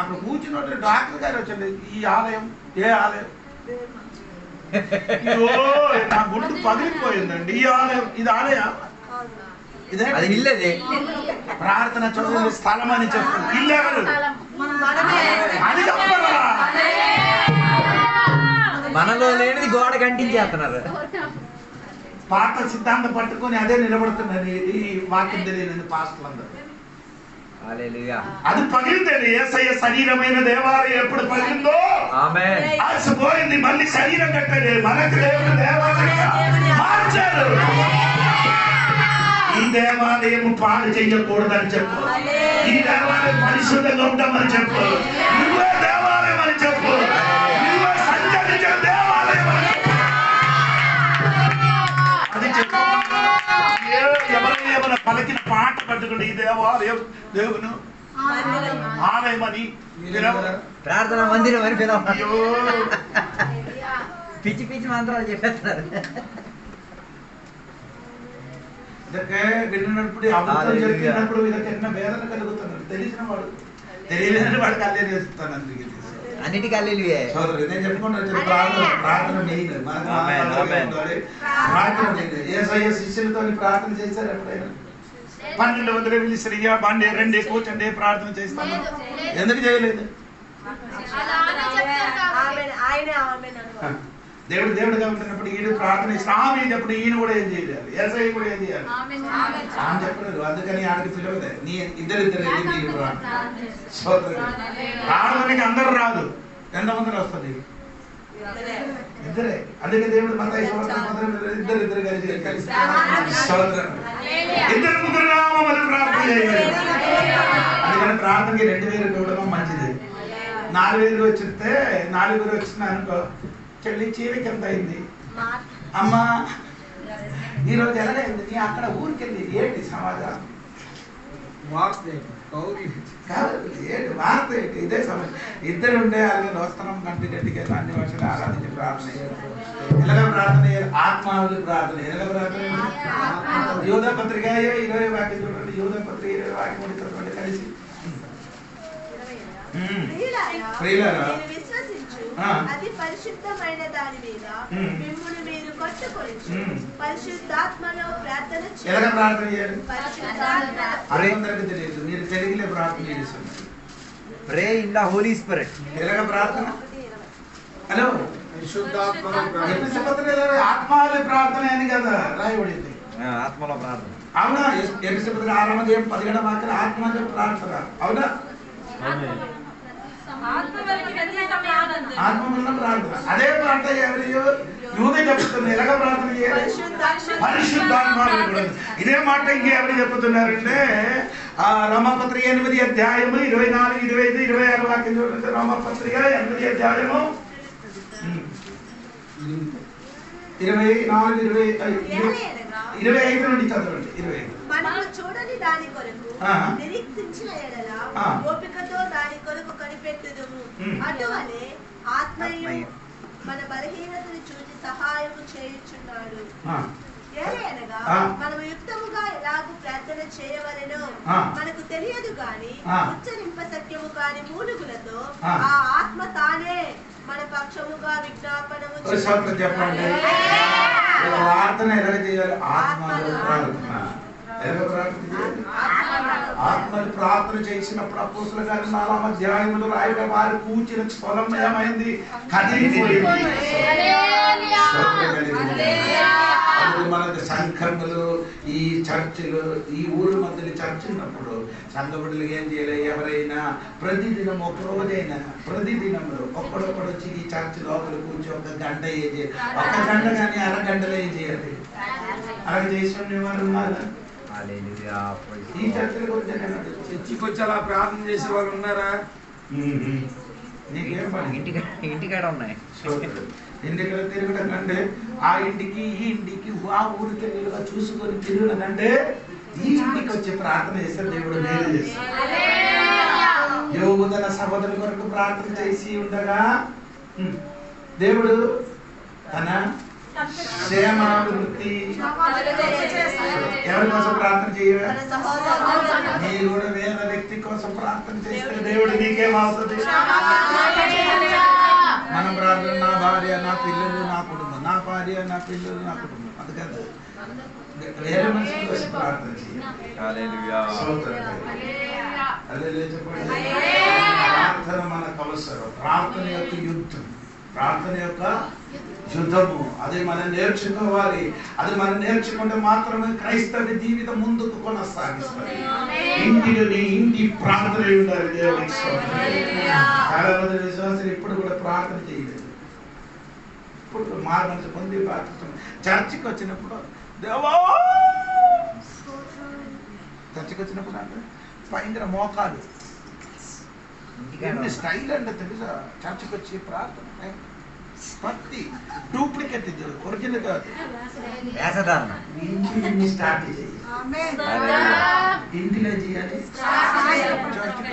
[SPEAKER 1] అక్కడ కూర్చున్నట్టు డాక్టర్ గారు వచ్చండి. ఈ ఆలయం ఏ ఆలయం? నా గుండు పగిలిపోయిందండి. ఈ ఆలయం ఇది ఆలయం? ఇదే
[SPEAKER 3] ఇల్లదే.
[SPEAKER 1] ప్రార్థన చదువు స్థలం అని చెప్పండి. ఇల్లు ఎవరు? అది చెప్పరా?
[SPEAKER 3] మనలో లేనిది గోడ కంటించేస్తున్నారు.
[SPEAKER 1] పాత సిద్ధాంతం పట్టుకొని అదే నిలబడుతున్నది. ఈ వాక్యం తెలియని పాస్టర్లు అందరూ
[SPEAKER 3] హల్లెలూయా.
[SPEAKER 1] అది పగిలిందండి. యేసయ్య శరీరమైన దేవాలయం ఎప్పుడు పగిలిందో
[SPEAKER 3] ఆమేన్.
[SPEAKER 1] పోయింది. మళ్ళీ శరీరం కట్టండి. మనకు దేవుడు దేవాలయంగా మార్చారు. ఈ దేవాలయం పాడు చెయ్యకూడదని చెప్పు. ఈ దేవాలయం పరిశుద్ధంగా ఉంటామని చెప్పు. నువ్వే దేవాలయం అని చెప్పు. నువ్వే సంచరించే దేవాలయం అని చెప్పు. అది చెప్పు. ఎవరైనా పలికిన పాట పట్టుకుంటే ఈ దేవాలయం దేవును ఆలయమని
[SPEAKER 3] ప్రార్థన మందిరం అని పిలవ.
[SPEAKER 1] అయ్యో
[SPEAKER 3] పిచ్చి పిచ్చి మంత్రాలు చెప్పేస్తున్నారు.
[SPEAKER 1] విన్నప్పుడు అబద్ధం జరిగినప్పుడు వీళ్ళకి ఎన్న వేదన కలుగుతున్నారు. తెలిసిన వాడు తెలియలేని వాడు కళ్యాణ్ చేస్తాను. అందుకే
[SPEAKER 3] అన్నిటికీ హల్లెలూయా.
[SPEAKER 1] నేను చెప్పుకుంటా ప్రార్థన మెయిన్. ప్రార్థన మెయిన్. యేసయ్య శిష్యులతో ప్రార్థన చేశారు ఎప్పుడైనా? 12 వందల పిలిచియ్యా బండి రండి కూర్చోండి ప్రార్థన చేస్తాను. ఎందుకు చేయలేదు? దేవుడు ఉంటున్నప్పుడు ఈయన ప్రార్థన స్వామి చెప్పినప్పుడు ఈయన కూడా ఏం చేయాలి? యేసయ్య కూడా ఏం చేయాలి? ఆమె చెప్పలేదు. అందుకని ఆడికి పిలవలే. నీ ఇద్దరు ప్రార్థనకి అందరు రాదు. ఎంతమంది వస్తుంది? ఇద్దరే. అందుకే దేవుడు మత్తయి ఇద్దరు కలిసి ఇద్దరు ముగ్గురు నామములు ప్రార్థన చేయాలి. అందుకని ప్రార్థనకి 2000 ఇవ్వడం మంచిది. 4000 వచ్చితే 4 వచ్చింది అనుకో, చెల్లి చీరకి ఎంత అయింది? అమ్మా ఈరోజు ఎలాగైంది? నీ అక్కడ ఊరికెళ్ళి ఏంటి సమాధానం? ఏంటి వార్త ఏంటి? ఇదే సమస్య. ఇద్దరు ఉండే అలాగే దోస్తనం కంటి గట్టిగా అన్ని వర్షాలు ఆరాధించి ప్రార్థన చేయాలి. ఎలాగ ప్రార్థన చేయాలి? ఆత్మావులు ప్రార్థన. ఎలాగ ప్రార్థన? యోధ పత్రిక 20 వాక్యం చూడండి. యోధ పత్రిక 20 వాక్యం చదవండి కలిసి.
[SPEAKER 5] అది పరిశుద్ధమైన దాని మీద మిమ్మును మీరు కట్టుకొని పరిశుద్ధాత్మలో ప్రార్థన చేయాలి.
[SPEAKER 1] అందరికీ తెలియదు. మీరు తెలుగులో ప్రార్థన చేస్తున్నారు.
[SPEAKER 3] Pray in the Holy Spirit.
[SPEAKER 1] ఎలాగ ప్రార్థన? హలో ఆత్మాలు ప్రార్థన అని కదా రాయబడింది.
[SPEAKER 3] ఆత్మలో ప్రార్థన.
[SPEAKER 1] అవునా? ఎపిసోడ్ 6వ అధ్యాయం 17వ వాక్యం ఆత్మలో ప్రార్థన. అవునా? ఆత్మలో ప్రార్థన. అదే ప్రార్థన యూదే చెప్తుంది. ఎలాగ ప్రార్థన చేయాలి? పరిశుద్ధాత్మ. ఇదే మాట ఇంకెవరు చెప్తున్నారంటే రోమపత్రిక 8వ అధ్యాయము 24, 25, 26 వాక్యం చూడండి. రోమపత్రిక 8వ అధ్యాయము 24, 25 నుండి చదవండి. 25.
[SPEAKER 5] మనము చూడని దాని కొరకు నిరీక్షించిన ఎడల ఓపికతో దాని కొరకు కనిపెట్టుదుము. అటువలే ఆత్మయు మన బలహీనతను చూసి సహాయము చేయుచున్నాడు. ఏలయనగా మనము యుక్తముగా ఎలాగూ ప్రార్థన చేయవలెనో మనకు తెలియదు గాని ఉచ్చరింప సత్యము కాని మూలుగులతో ఆ ఆత్మ తానే మన పక్షముగా విజ్ఞాపనము
[SPEAKER 1] చెప్పండి. ప్రార్థన ఎలా చేయాలి? ఆత్మలు ప్రార్థన చేసినప్పుడు అపోస్తలుల గారి 4వ అధ్యాయములో రాయగా వారు కూర్చిన స్థలం ఏమైంది? కదిలిపోయింది. మన సంఘములు, ఈ చర్చిలు, ఈ ఊరు మధ్యలో చర్చ్ ఉన్నప్పుడు సంఘములు ఏం చేయాలి? ఎవరైనా ప్రతిదినం ఒక రోజైనా ప్రతిదినంలో ఒక్కడొక్కడు వచ్చి ఈ చర్చ్ లోపల కూర్చొని 1 గంట ఏం చేయాలి? 1 గంట కానీ అరగంటలో ఏం చేయాలి? అలాగే చేసిన వారు ఉన్నారు. ఈ చర్చలకు
[SPEAKER 4] చర్చికి వచ్చి అలా ప్రార్థన చేసే వాళ్ళు ఉన్నారా?
[SPEAKER 1] నీకేం పని?
[SPEAKER 3] ఇంటికాడ ఉన్నాయి.
[SPEAKER 1] ఇంటికి తిరగడం కంటే ఆ ఇంటికి ఈ ఇంటికి ఆ ఊరికి వీలుగా చూసుకొని తిరగడం కంటే ఈ ఇంటికి వచ్చి ప్రార్థన చేస్తే దేవుడు మేలు చేస్తాడు. యోగు తన సహోదరుల కొరకు ప్రార్థన చేసి ఉండగా దేవుడు తన క్షేమాభివృద్ధి ఎవరి కోసం ప్రార్థన చేయవా? నీ కూడా వేరే వ్యక్తి కోసం ప్రార్థన చేస్తే దేవుడు నీకేమవుతుంది? మన ప్రార్థన నా భార్య, నా పిల్లలు, నా కుటుంబం. నా భార్య, నా పిల్లలు, నా కుటుంబం. అది కాదు, వేరే మనిషి కోసం ప్రార్థన చేయాలి. ప్రార్థన మనకు అవసరం. ప్రార్థన యొక్క యుద్ధం. ప్రార్థన యొక్క యుద్ధము. అది మనం నేర్చుకోవాలి. అది మనం నేర్చుకుంటే మాత్రమే క్రైస్తవ జీవితం ముందుకు కొనసాగిస్తుంది. ఇంటి ప్రార్థన ఉండాలి. దేవునికి చాలా మంది విశ్వాసులు ఇప్పుడు కూడా ప్రార్థన చేయలేదు. ఇప్పుడు మార్గం పొంది ప్రార్థిస్తున్నాం. చర్చికి వచ్చినప్పుడు దేవా, చర్చికి వచ్చినప్పుడు అంటే భయంకర మోకాలు ఎన్ని స్టైల్ అంటే తెలుసా. చర్చికి వచ్చి ప్రార్థన భక్తి డూప్లికేట్, ఇది ఒరిజినల్ కాదు. ఇంటిని స్టార్ట్ చేయాలి. ఇంటిలో చేయాలి. చర్చికి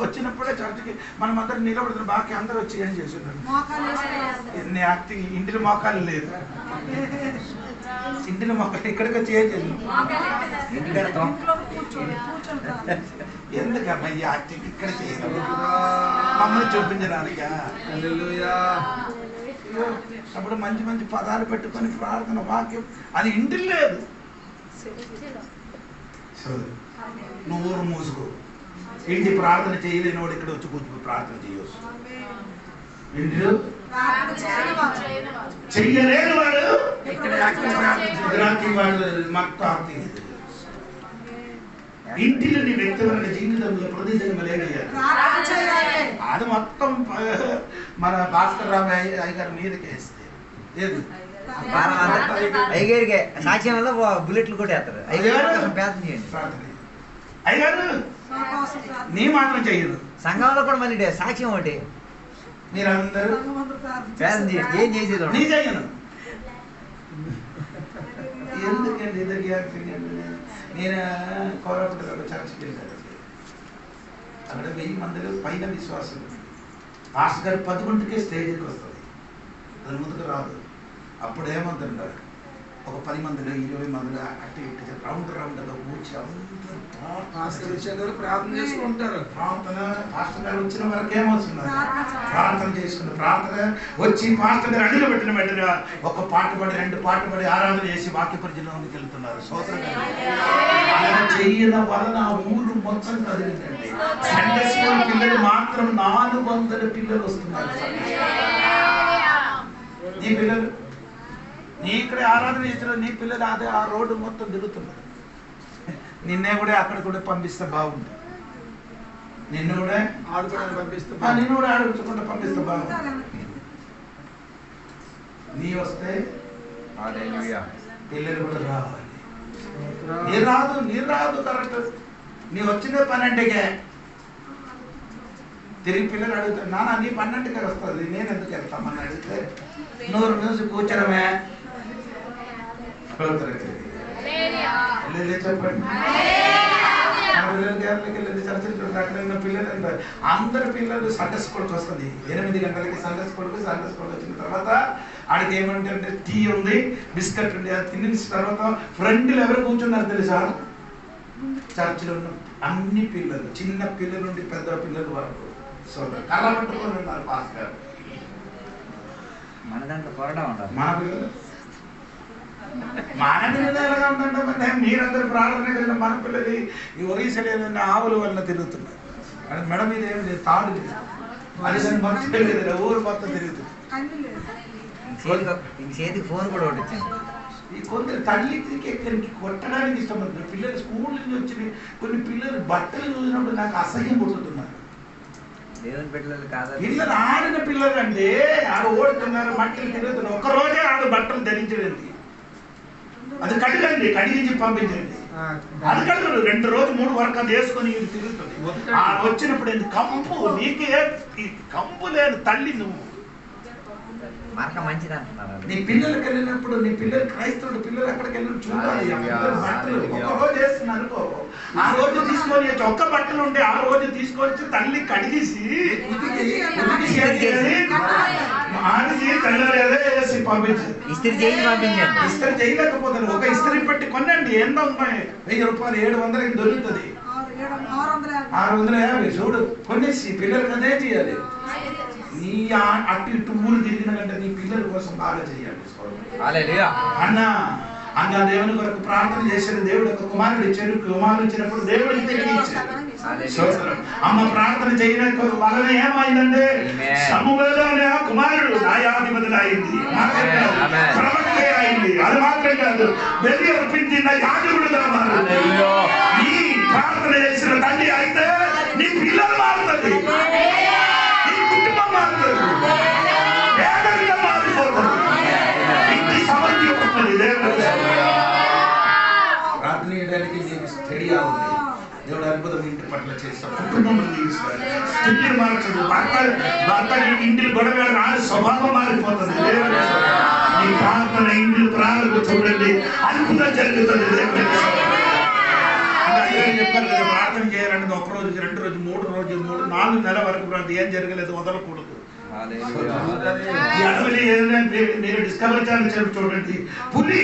[SPEAKER 1] వచ్చినప్పుడే చర్చికి మనం అందరం నిలబడుతున్నాం. బాకీ అందరూ వచ్చి ఏం చేస్తున్నారు? ఎన్ని యాక్టింగ్. ఇంటిలో మోకాలు లేదు. ఇంటిలో మోకాలు ఇక్కడికి వచ్చి ఏం చేస్తున్నాం? ఎందుకమ్మా ఈ యాక్టింగ్ ఇక్కడ చేయడం? మమ్మల్ని చూపించడానిక? అప్పుడు మంచి మంచి పదాలు పెట్టుకొని ప్రార్థన వాక్యం అది ఇంటిలో లేదు. నూరు మూసుకో. ఇంటి ప్రార్థన చేయలేని వాడు ఇక్కడ వచ్చి కూర్చుని ప్రార్థన చేయవచ్చు. ఇంటిలో చెయ్యలేని వాడు ఇంటిలో నీ వ్యక్తిగత జీవితంలో ప్రతిదినం అది మొత్తం మన భాస్కర్ రావు అయ్యగారి మీదకి వేస్తే
[SPEAKER 3] అయ్యగారికి సాక్ష్యం వల్ల బుల్లెట్లు కొట్టేస్తారు. ప్రార్థన చేయండి.
[SPEAKER 1] అయ్యగారు నీ మాత్రం చెయ్యరు.
[SPEAKER 3] సంఘంలో కూడా మళ్ళీ సాక్ష్యం ఒకటి.
[SPEAKER 1] మీరందరూ
[SPEAKER 3] ప్రార్థన చేయండి. ఏం చేసేది
[SPEAKER 1] నీ చెయ్యను. ఎందుకండి ఇద్దరికి నేను కోరపడ్డ చర్చకి వెళ్ళాను. అక్కడ 1000 మందిలో పైన విశ్వాసం. పాస్టర్ గారు 11కే స్టేజ్కి వస్తుంది, దాని ముందుకు రాదు. అప్పుడు ఏమంటారు, ఒక 10 మందిలో 20 మందిలో అటు ఇటు రౌండ్ రౌండ్లో కూర్చి అందరూ
[SPEAKER 4] ప్రార్థన చేసుకుంటారు.
[SPEAKER 1] ప్రార్థన పాస్టర్ గారు వచ్చిన వరకు ఏమవుతున్నారు? ప్రార్థన చేసుకున్న ప్రార్థన వచ్చి పాస్టర్ గారు అడిగిన పెట్టిన వెంటనే ఒక పాట పడి 2 పాటలు పడి ఆరాధన చేసి వాక్య పరిచయంలోకి వెళ్తున్నారు. అలా చేయడం వలన ఆ ఊరు మొత్తం కదిలిందండి. సండే స్కూల్ పిల్లలు మాత్రం 400 పిల్లలు వస్తున్నారు. నీ పిల్లలు నీ ఇక్కడ ఆరాధన చేసిన నీ పిల్లలు అదే ఆ రోడ్డు మొత్తం తిరుగుతున్నారు. నిన్నే కూడా అక్కడ కూడా పంపిస్తే బాగుంటుంది. నిన్ను కూడా
[SPEAKER 4] ఆడుకోవడానికి పంపిస్తే,
[SPEAKER 1] నిన్ను కూడా ఆడుకుంటూ పంపిస్తే బాగుంటుంది. నీ వస్తే పిల్లలు కూడా రావాలి. నీ రాదు కరెక్ట్. నీ వచ్చిన 12కే తిరిగి పిల్లలు అడుగుతారు, నాన్న నీ 12కే వస్తుంది, నేను ఎందుకు వెళ్తామని అడిగితే 100 నిమిషం కూర్చోడమే. చెప్పండి. పిల్లలు అందరు పిల్లలు సండే స్కూల్కి వస్తుంది. 8 గంటలకి సండే స్కూల్కి వచ్చిన తర్వాత ఆడికి ఏమంటే టీ ఉంది, బిస్కెట్ ఉంది. అది తిన్న తర్వాత ఫ్రెండ్లు ఎవరు కూర్చున్నారు తెలుసా? చర్చిలో ఉన్న అన్ని పిల్లలు, చిన్న పిల్లల నుండి పెద్ద పిల్లల వరకు కళ్ళ పట్టుకొని ఉన్నారు. పాస్ గారు
[SPEAKER 3] మన దాంట్లో కొరడా ఉంటారు.
[SPEAKER 1] మన పిల్లలు మన పిల్లలు ఎలాగా ఉందంటే మీరందరూ ప్రార్థన కలిగిన మన పిల్లలు ఈ ఒరిసలు ఏదైనా ఆవుల వల్ల తిరుగుతున్నారు. అది మెడ మీద ఏమి లేదు, తాడు లేదు. అది మొత్తం తెలియదు, ఊరు మొత్తం తిరుగుతుంది.
[SPEAKER 3] చేతికి ఫోన్ కూడా ఒకటి వచ్చింది.
[SPEAKER 1] ఈ కొందరు తల్లికి ఎక్కడికి కొట్టడానికి ఇష్టపడుతున్నారు. పిల్లలు స్కూల్ నుంచి వచ్చి కొన్ని పిల్లలు బట్టలు చూసినప్పుడు నాకు అసహ్యం పుట్టుతున్నారు.
[SPEAKER 3] దేవుని పిల్లలు కాదు,
[SPEAKER 1] పిల్లలు ఆడిన పిల్లలు అంటే ఆడ ఓడుతున్నారు, మట్టిలు తిరుగుతున్నారు. ఒక్కరోజే ఆడ బట్టలు ధరించడండి. అది కడగండి, కడిగించి పంపించండి. అది కడగడు 2 రోజు 3 వరకు అది వేసుకొని తిరుగుతుంది. ఆ వచ్చినప్పుడు ఏంటి కంపు, నీకే కంపు లేదు తల్లి. నువ్వు
[SPEAKER 3] మార్క మంచిది అంటున్నారు.
[SPEAKER 1] నీ పిల్లలకి వెళ్ళినప్పుడు, నీ పిల్లలు క్రైస్తవుడు పిల్లలు ఎక్కడికి వెళ్ళిన చూడాలి. బట్టలు ఒక రోజు వేస్తున్నారు అనుకో, ఆ రోజు తీసుకొని ఒక్క బట్టలు ఉంటే ఆ రోజు తీసుకొచ్చి తల్లి కడిగేసి తెల్లరేసి పంపించండి.
[SPEAKER 3] ఇస్త్రీ చేసి పంపించండి.
[SPEAKER 1] ఇస్త్రీ చేయలేకపోతారు. ఒక ఇస్త్రీ పెట్టి కొనండి. ఎంత ఉన్నాయి? 1000 రూపాయలు 700కి దొరుకుతుంది. 650 చూడు కొనేసి పిల్లలకి అదే చేయాలి. నీ అటు ఇటు ఊరు తిరిగిన కంటే నీ పిల్లల కోసం బాగా చేయాలి. అన్న దేవుని కొరకు ప్రార్థన చేసిన దేవుడు ఒక కుమారుడు ఇచ్చారు. కుమారుడు ఇచ్చినప్పుడు దేవుడికి తిరిగి ఇచ్చారు. అమ్మ ప్రార్థన చేయడం వలన ఏమైందంటే సమూయేలు అయింది, ప్రవక్త అయింది. అది మాత్రం కాదు, బలి అర్పించిన యాజకుడుగా మారింది. నీ ప్రార్థన చేసిన తల్లి అయితే నీ పిల్లలు మారుతుంది, నీ కుటుంబం మారుతుంది, వేగంగా మారిపోతుంది, ఇంటి సమృద్ధి వస్తుంది. ప్రార్థన చేయడానికి నీకు స్టడీగా ఉంది. దేవుడు అద్భుతం ఇంటి పట్ల చేస్తాడు, కుటుంబం దీవిస్తాడు, స్థితిని మార్చదు. భర్త ఇంటిని గొడవ రాని స్వభావం మారిపోతుంది. నీ ప్రార్థన ఇంటిని ప్రారంభ చూడండి, అద్భుతం జరుగుతుంది. చెప్పారు కదా, ప్రార్థన చేయాలంటే 1 రోజు 2 రోజు 3 రోజు 4 నెలల వరకు ఏం జరగలేదు వదలకూడదు. మీరు డిస్కవరీ ఛానల్ చూడండి, పులి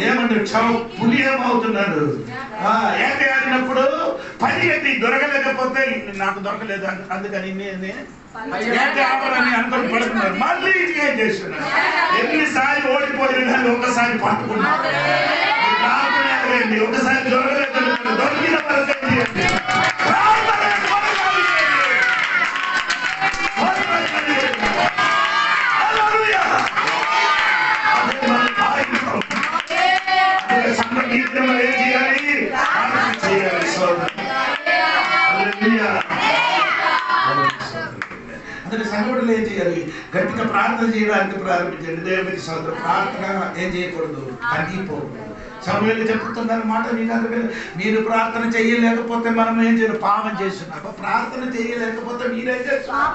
[SPEAKER 1] ఏమంటారు, పులి ఏమవుతున్నాడు, ఏటప్పుడు పరిగెత్తి దొరకలేకపోతే నాకు దొరకలేదు అందుకని అని అనుకుని పడుతున్నారు. మళ్ళీ ఏం చేస్తున్నారు, ఎన్నిసార్లు ఓడిపోయినా ఒకసారి పట్టుకున్నారు. ఒకసారి దొరకలేదు, దొరికిన అందుకే సంఘటనలు ఏం చేయాలి, గట్టిగా ప్రార్థన చేయడానికి ప్రారంభించండి. దేవునికి సోదరు, ప్రార్థన ఏం చేయకూడదు, తగ్గిపోకూడదు. సమయంలో చెప్తున్నారు మాట, మీరు ప్రార్థన చేయలేకపోతే మనం ఏం చేయాలి, పాపం చేస్తున్నాం. ప్రార్థన చేయలేకపోతే మీరేం చేస్తున్నారు,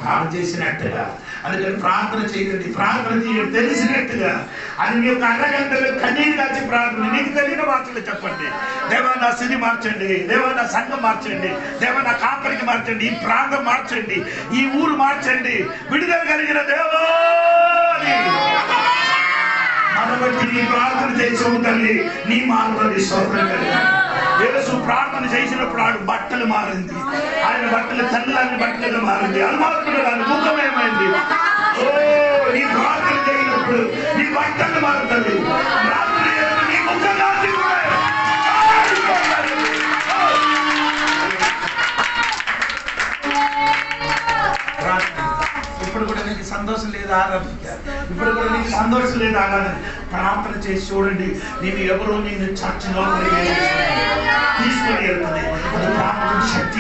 [SPEAKER 1] పాపం చేసినట్టుగా. అందుకని ప్రార్థన చేయండి, ప్రార్థన చేయండి తెలిసినట్టుగా. అది మీ యొక్క అరగంటలో కన్నీరు కాచి ప్రార్థన, నీకు తెలియని వార్తలు చెప్పండి. దేవా నా స్థితి మార్చండి, దేవా నా సంఘం మార్చండి, దేవా నా కాపరికి మార్చండి, ఈ ప్రాంతం మార్చండి, ఈ ఊరు మార్చండి, విడుదల కలిగిన దేవా మనబట్టి నీ ప్రార్థన చేసావు తల్లి, నీ మార్పుని స్తోత్రం కలిగి. యేసు ప్రార్థన చేసినప్పుడు ఆడు బట్టలు మారింది, ఆయన బట్టలు తెల్లని బట్టలుగా మారింది. అనుమాత్రుడు దాని ముఖం ఏమైంది. ఓ నీ ప్రార్థన చేయనప్పుడు నీ బట్టలు మారుతుంది, నీ ముఖం ఇప్పుడు కూడా నీకు సంతోషం లేదు ఆరాధించారు, ఇప్పుడు కూడా నీకు సంతోషం లేదు ఆరాధన. ప్రార్థన చేసి చూడండి, నేను ఎవరో నిన్ను చర్చలో తీసుకొని వెళ్తుంది. అది ప్రార్థన శక్తి.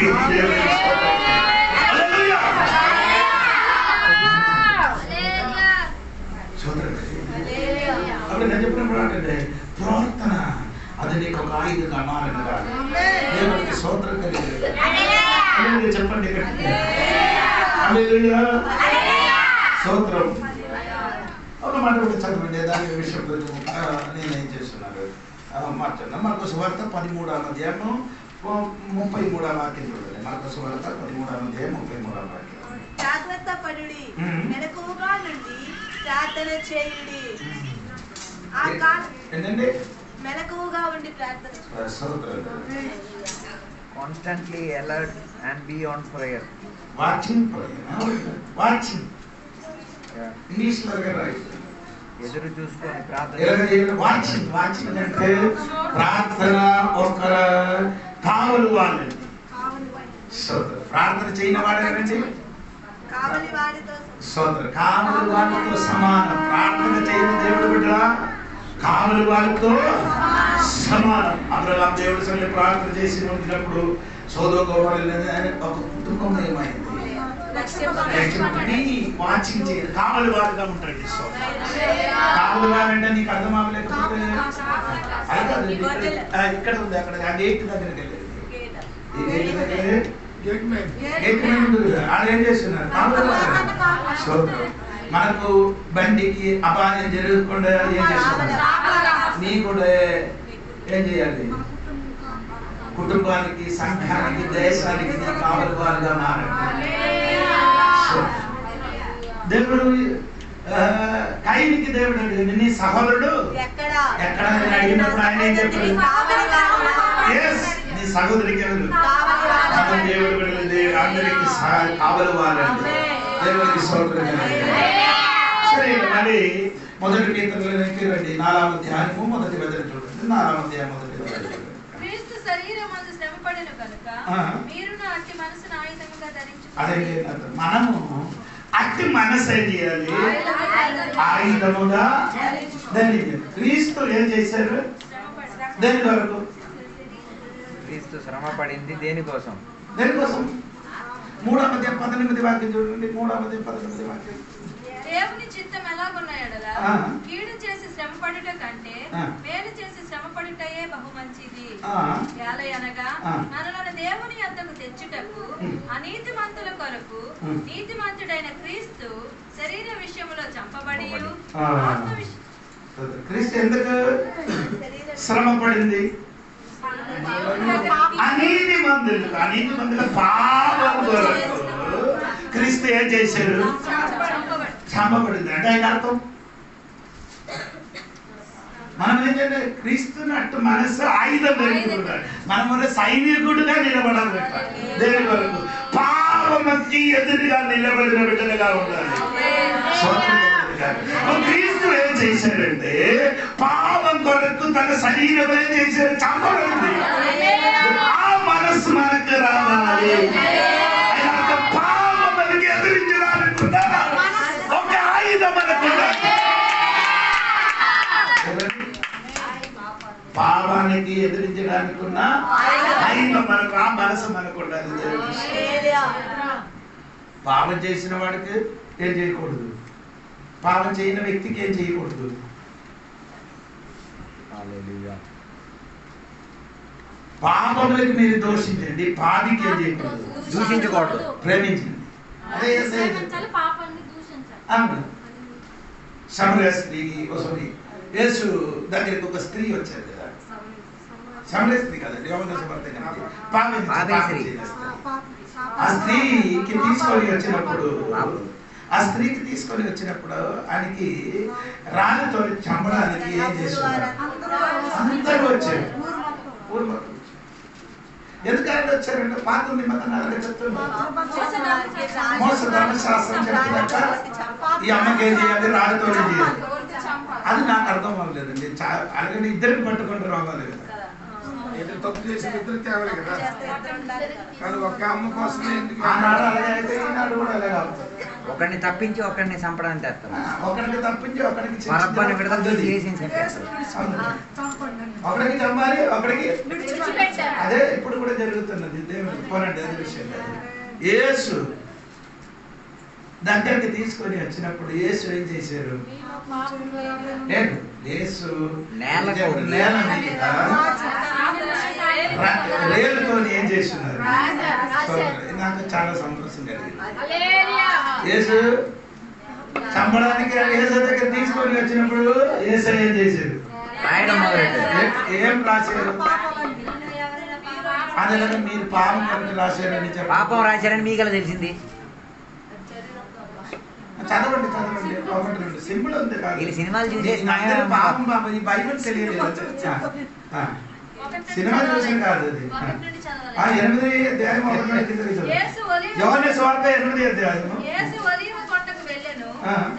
[SPEAKER 1] అప్పుడు నేను చెప్పినప్పుడు అంటే ప్రార్థన అది నీకు ఒక ఆయుధంగా మారని కాదు. దేవుడికి స్తోత్రం కలిగి చెప్పండి, స్తోత్రం. ఒక మాట కూడా చదవండి, దాని విషయంలో నేనేం చేస్తున్నాను మార్చండి. మనకు సువార్త 13వ అధ్యాయము 33వ వాక్యం చూడండి. మనకు సువార్త 13వ అధ్యాయం 33వ వాక్యం.
[SPEAKER 5] జాగ్రత్త పడుడి, మెలకువగా నుండి ప్రార్థన చేయుడి.
[SPEAKER 1] ఏంటండి,
[SPEAKER 5] మెలకువగా ఉండి ప్రార్థన.
[SPEAKER 3] Constantly alert and be on prayer.
[SPEAKER 1] Watching prayer. Watching. English లో రాయి.
[SPEAKER 3] ఎదురు చూసుకొని ప్రార్థన.
[SPEAKER 1] వాచింగ్, వాచింగ్ అంటే ప్రార్థన ఒక కావలు వాళ్ళండి. ప్రార్థన చేయని వాడేనండి
[SPEAKER 5] కావలి వాడితో
[SPEAKER 1] సోదరు, కావలి వాడితో సమానం. ప్రార్థన చేయని దేవుడు బిడ్డ కావలి వాడితో సమానం. అబ్రహాము దేవుడి సన్నిధిలో ప్రార్థన చేసి ఉంచినప్పుడు సొదొమ గొమొర్రా ఒక కుటుంబం ఏమైంది, వాచింగ్ చేయాలి, కావలి వాడిగా ఉంటాడు. కావలి వాడంటే నీకు అర్థం అవ్వలేకపోతే ఇక్కడ ఉంది, అక్కడ ఆ గేట్ దగ్గరికి వెళ్ళేది. ఏం చేస్తున్నారు, మనకు బండికి అపాయం జరగకుండా ఏం చేస్తున్నారు, నీ కూడా ఏం చేయాలి, కుటుంబానికి, సంఘానికి, దేశానికి కావలి వారిగా మారండి. దేవుడు కయీనుకి దేవుడు అడిగింది, నీ సహోదరుడు ఎక్కడ అడిగినప్పుడు ఆయన ఏం చెప్పాడు, నీ సహోదరికి ఎవరు, దేవుడు అందరికి కావలి వారండి. దేవుడికి స్తోత్రం. సరే, మరి మొదటి కీర్తనలోకి రండి, 4వ అధ్యాయము మొదటి వచనం చూడండి. 4వ అధ్యాయం మొదటి వచనం.
[SPEAKER 2] క్రీస్తు శరీరమందు శ్రమపడెను కనుక మీరును అట్టి మనసును ఆయుధముగా ధరించుకొనుడి.
[SPEAKER 1] అదే మనము అట్టి మనసు ఏం చేయాలి? ఆయుధముగా ధరించాలి. క్రీస్తు ఏం చేశారు? దేని కొరకు?
[SPEAKER 3] క్రీస్తు శ్రమ పడింది దేనికోసం?
[SPEAKER 1] దేనికోసం? 3:18 వాక్యం చూడండి. 3:18 వాక్యం.
[SPEAKER 2] దేవుని చిత్తం ఎలాగున్నాయడలా కీడు చేసి శ్రమ పడుట కంటే మేలు చేసి శ్రమ పడుటయే బహు మంచిది. ఏలయనగా మనలను దేవుని యొద్దకు తెచ్చుటకు అనీతిమంతుల కొరకు నీతిమంతుడైన క్రీస్తు శరీర విషయంలో చంపబడి
[SPEAKER 1] క్రీస్తు ఎందుకు శ్రమ పడింది? అనీతిమంతుల పాపం కొరకు క్రీస్తు ఏం చేశారు? చంపబడింది. అంటే ఆయన అర్థం మనం ఏంటంటే క్రీస్తుని అట్టు మనసు ఆయుధం పెరుగుతుంటారు. మనము సైనికుడుగా నిలబడాలి. దేని వరకు? పాపమకి ఎదురుగా నిలబడిన బిడ్డలుగా ఉండాలి. క్రీస్తు ఏం చేశారంటే పాపం కొరకు తన శరీరం ఏం చేశారు? చంపబడింది. ఆ మనసు మనకు రావాలి. పాపం మనకి ఎదిరించడానుకున్నా ఒక ఆయుధం మనకుండాలి. పాపానికి ఎదిరించడానికున్న ఆయుధం మనకు, ఆ మనసు మనకు ఉండాలి. పాపం చేసిన వాడికి ఏం చేయకూడదు? పాపం చేయని వ్యక్తికి ఏం చేయకూడదు? పాపములకు మీరు దోషించండి, పాపికి ఏం చేయకూడదు?
[SPEAKER 3] దూషించకూడదు,
[SPEAKER 1] ప్రేమించండి. అదే సమరయ స్త్రీ కోసమని యేసు దగ్గరికి ఒక స్త్రీ వచ్చారు కదా. సమరయ స్త్రీ కదండి, ఆ స్త్రీకి తీసుకొని వచ్చినప్పుడు ఆయనకి రాళ్ళతో చంపడానికి ఏం చేస్తున్నారు? అందరూ వచ్చారు. ఊరు మొత్తం ఎందుకంటే వచ్చారంటే పాత నిబంధనలు చెప్తున్నారు. మోస ధర్మశాస్త్రం చెప్పినాక ఈ అమ్మకి ఏం చేయాలి? రాళ్ళతో చేయాలి. అది నాకు అర్థం అవ్వలేదండి. అలాగే ఇద్దరిని పట్టుకుంటారు అవ్వాలి కదా.
[SPEAKER 4] తప్పు చేసిన ఇద్దరు తేవాలి కదా. కానీ ఒక అమ్మ కోసమే ఎందుకు?
[SPEAKER 1] ఆనాడు అలాగే అయితే ఈనాడు కూడా అలాగే అవుతుంది.
[SPEAKER 3] ఒకరిని తప్పించి ఒకరిని చంపడానికి తెస్తాం.
[SPEAKER 1] ఒకరికి తప్పించి ఒకరికి
[SPEAKER 3] పరబ్బని విడుదల చేసి చంపేస్తాం.
[SPEAKER 1] ఒకరికి చంపాలి, ఒకరికి అదే ఇప్పుడు కూడా జరుగుతున్నది. దేవుని పోనండి అదే విషయం. యేసు దగ్గరికి తీసుకొని వచ్చినప్పుడు యేసు ఏం చేశారు? యేసు రేలుతో ఏం చేస్తున్నారు? నాకు చాలా సంతోషం కలిగింది. యేసు చంపడానికి యేసు దగ్గర తీసుకొని వచ్చినప్పుడు యేసు ఏం చేశారు? ఏం రాశారు? అదే మీరు పాపం కొరకు రాశారని చెప్పి
[SPEAKER 3] పాపం రాశారని మీకు తెలిసింది.
[SPEAKER 1] చదవండి చదవండి. ఒకటి రెండు సింపుల్ ఉంది.
[SPEAKER 3] సినిమాలు చూసి
[SPEAKER 1] పాపం పాపం ఈ బైబిల్ తెలియలేదు. సినిమా చూసిన కాదు అది. 8 అధ్యాయం 1 యోహాను సువార్త 8 అధ్యాయం.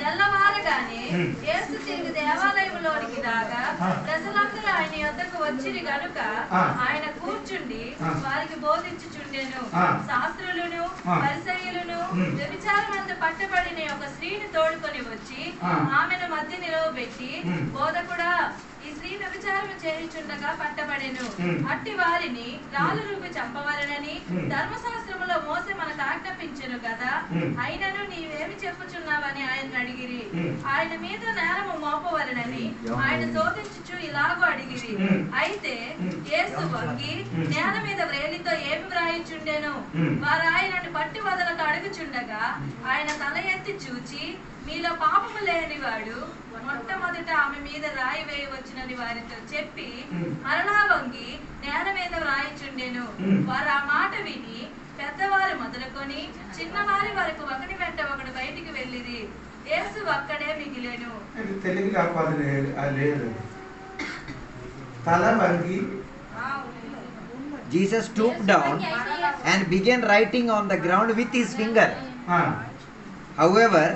[SPEAKER 2] తెల్లవారగానే యేసు తిరిగి దేవాలయంలోనికి రాగా ప్రజలందరూ ఆయన యొద్దకు వచ్చిరి గనుక ఆయన కూర్చుండి వారికి బోధించుచుండెను. శాస్త్రులను పరిసయ్యులను వ్యభిచారమందు పట్టబడిన ఒక స్త్రీని తోడుకొని వచ్చి ఆమెను మధ్య నిలవబెట్టి, బోధకుడా, ఈ స్త్రీ వ్యభిచారం చేయుచుండగా పట్టబడెను. అట్టి వారిని రాళ్ళు రూపి చంపవలెనని ధర్మశాస్త్రములో మోసే మనకు ఆజ్ఞాపించెను కదా. అయినను నీవేమి చెప్పుచున్నావని ఆయన అడిగిరి. ఆయన మీద నేరము మోపవలెనని ఆయన శోధించుచు ఇలాగూ అడిగిరి. అయితే యేసు వంగి నేల మీద వ్రేలితో ఏమి వ్రాయిచుండెను. వారు ఆయనను పట్టి వదలకు అడుగుచుండగా ఆయన తల ఎత్తి చూచి, మీలో పాపము లేనివాడు మొట్టమొదట ఆమె మీద రాయి వేయవచ్చునని వారితో చెప్పి మరలా వంగి నేల మీద వ్రాయిచుండెను. వారు ఆ మాట విని పెద్దవారు మొదలుకొని చిన్నవారి వరకు ఒకటి వెంట ఒకటి బయటికి వెళ్ళిరి. యేసు అక్కడే మిగిలెను.
[SPEAKER 1] తెలుగు లేదు. తల వంగి
[SPEAKER 3] Jesus stooped down and began writing on the ground with his finger. However,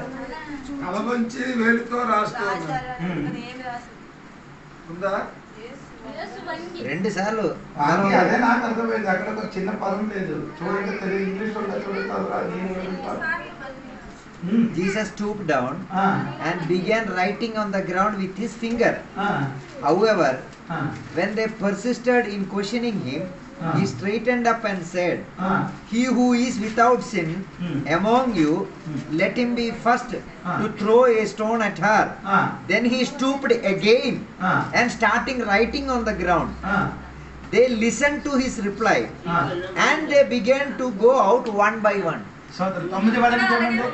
[SPEAKER 4] అలవంచి వేలుతో రాస్తున్నారు. ఉందా?
[SPEAKER 3] 2 సార్లు
[SPEAKER 1] అదే నాకు అర్థమైంది. అక్కడ ఒక చిన్న పదం లేదు. చూడండి తెలుగు ఇంగ్లీష్ చూడండి.
[SPEAKER 3] Jesus stooped down and began writing on the ground with his finger. However, when they persisted in questioning him, he straightened up and said, "He who is without sin among you, let him be first to throw a stone at her." Then he stooped again and starting writing on the ground. They listened to his reply and they began to go out one by one.
[SPEAKER 1] సోదరు 9 వాడని చూడండి,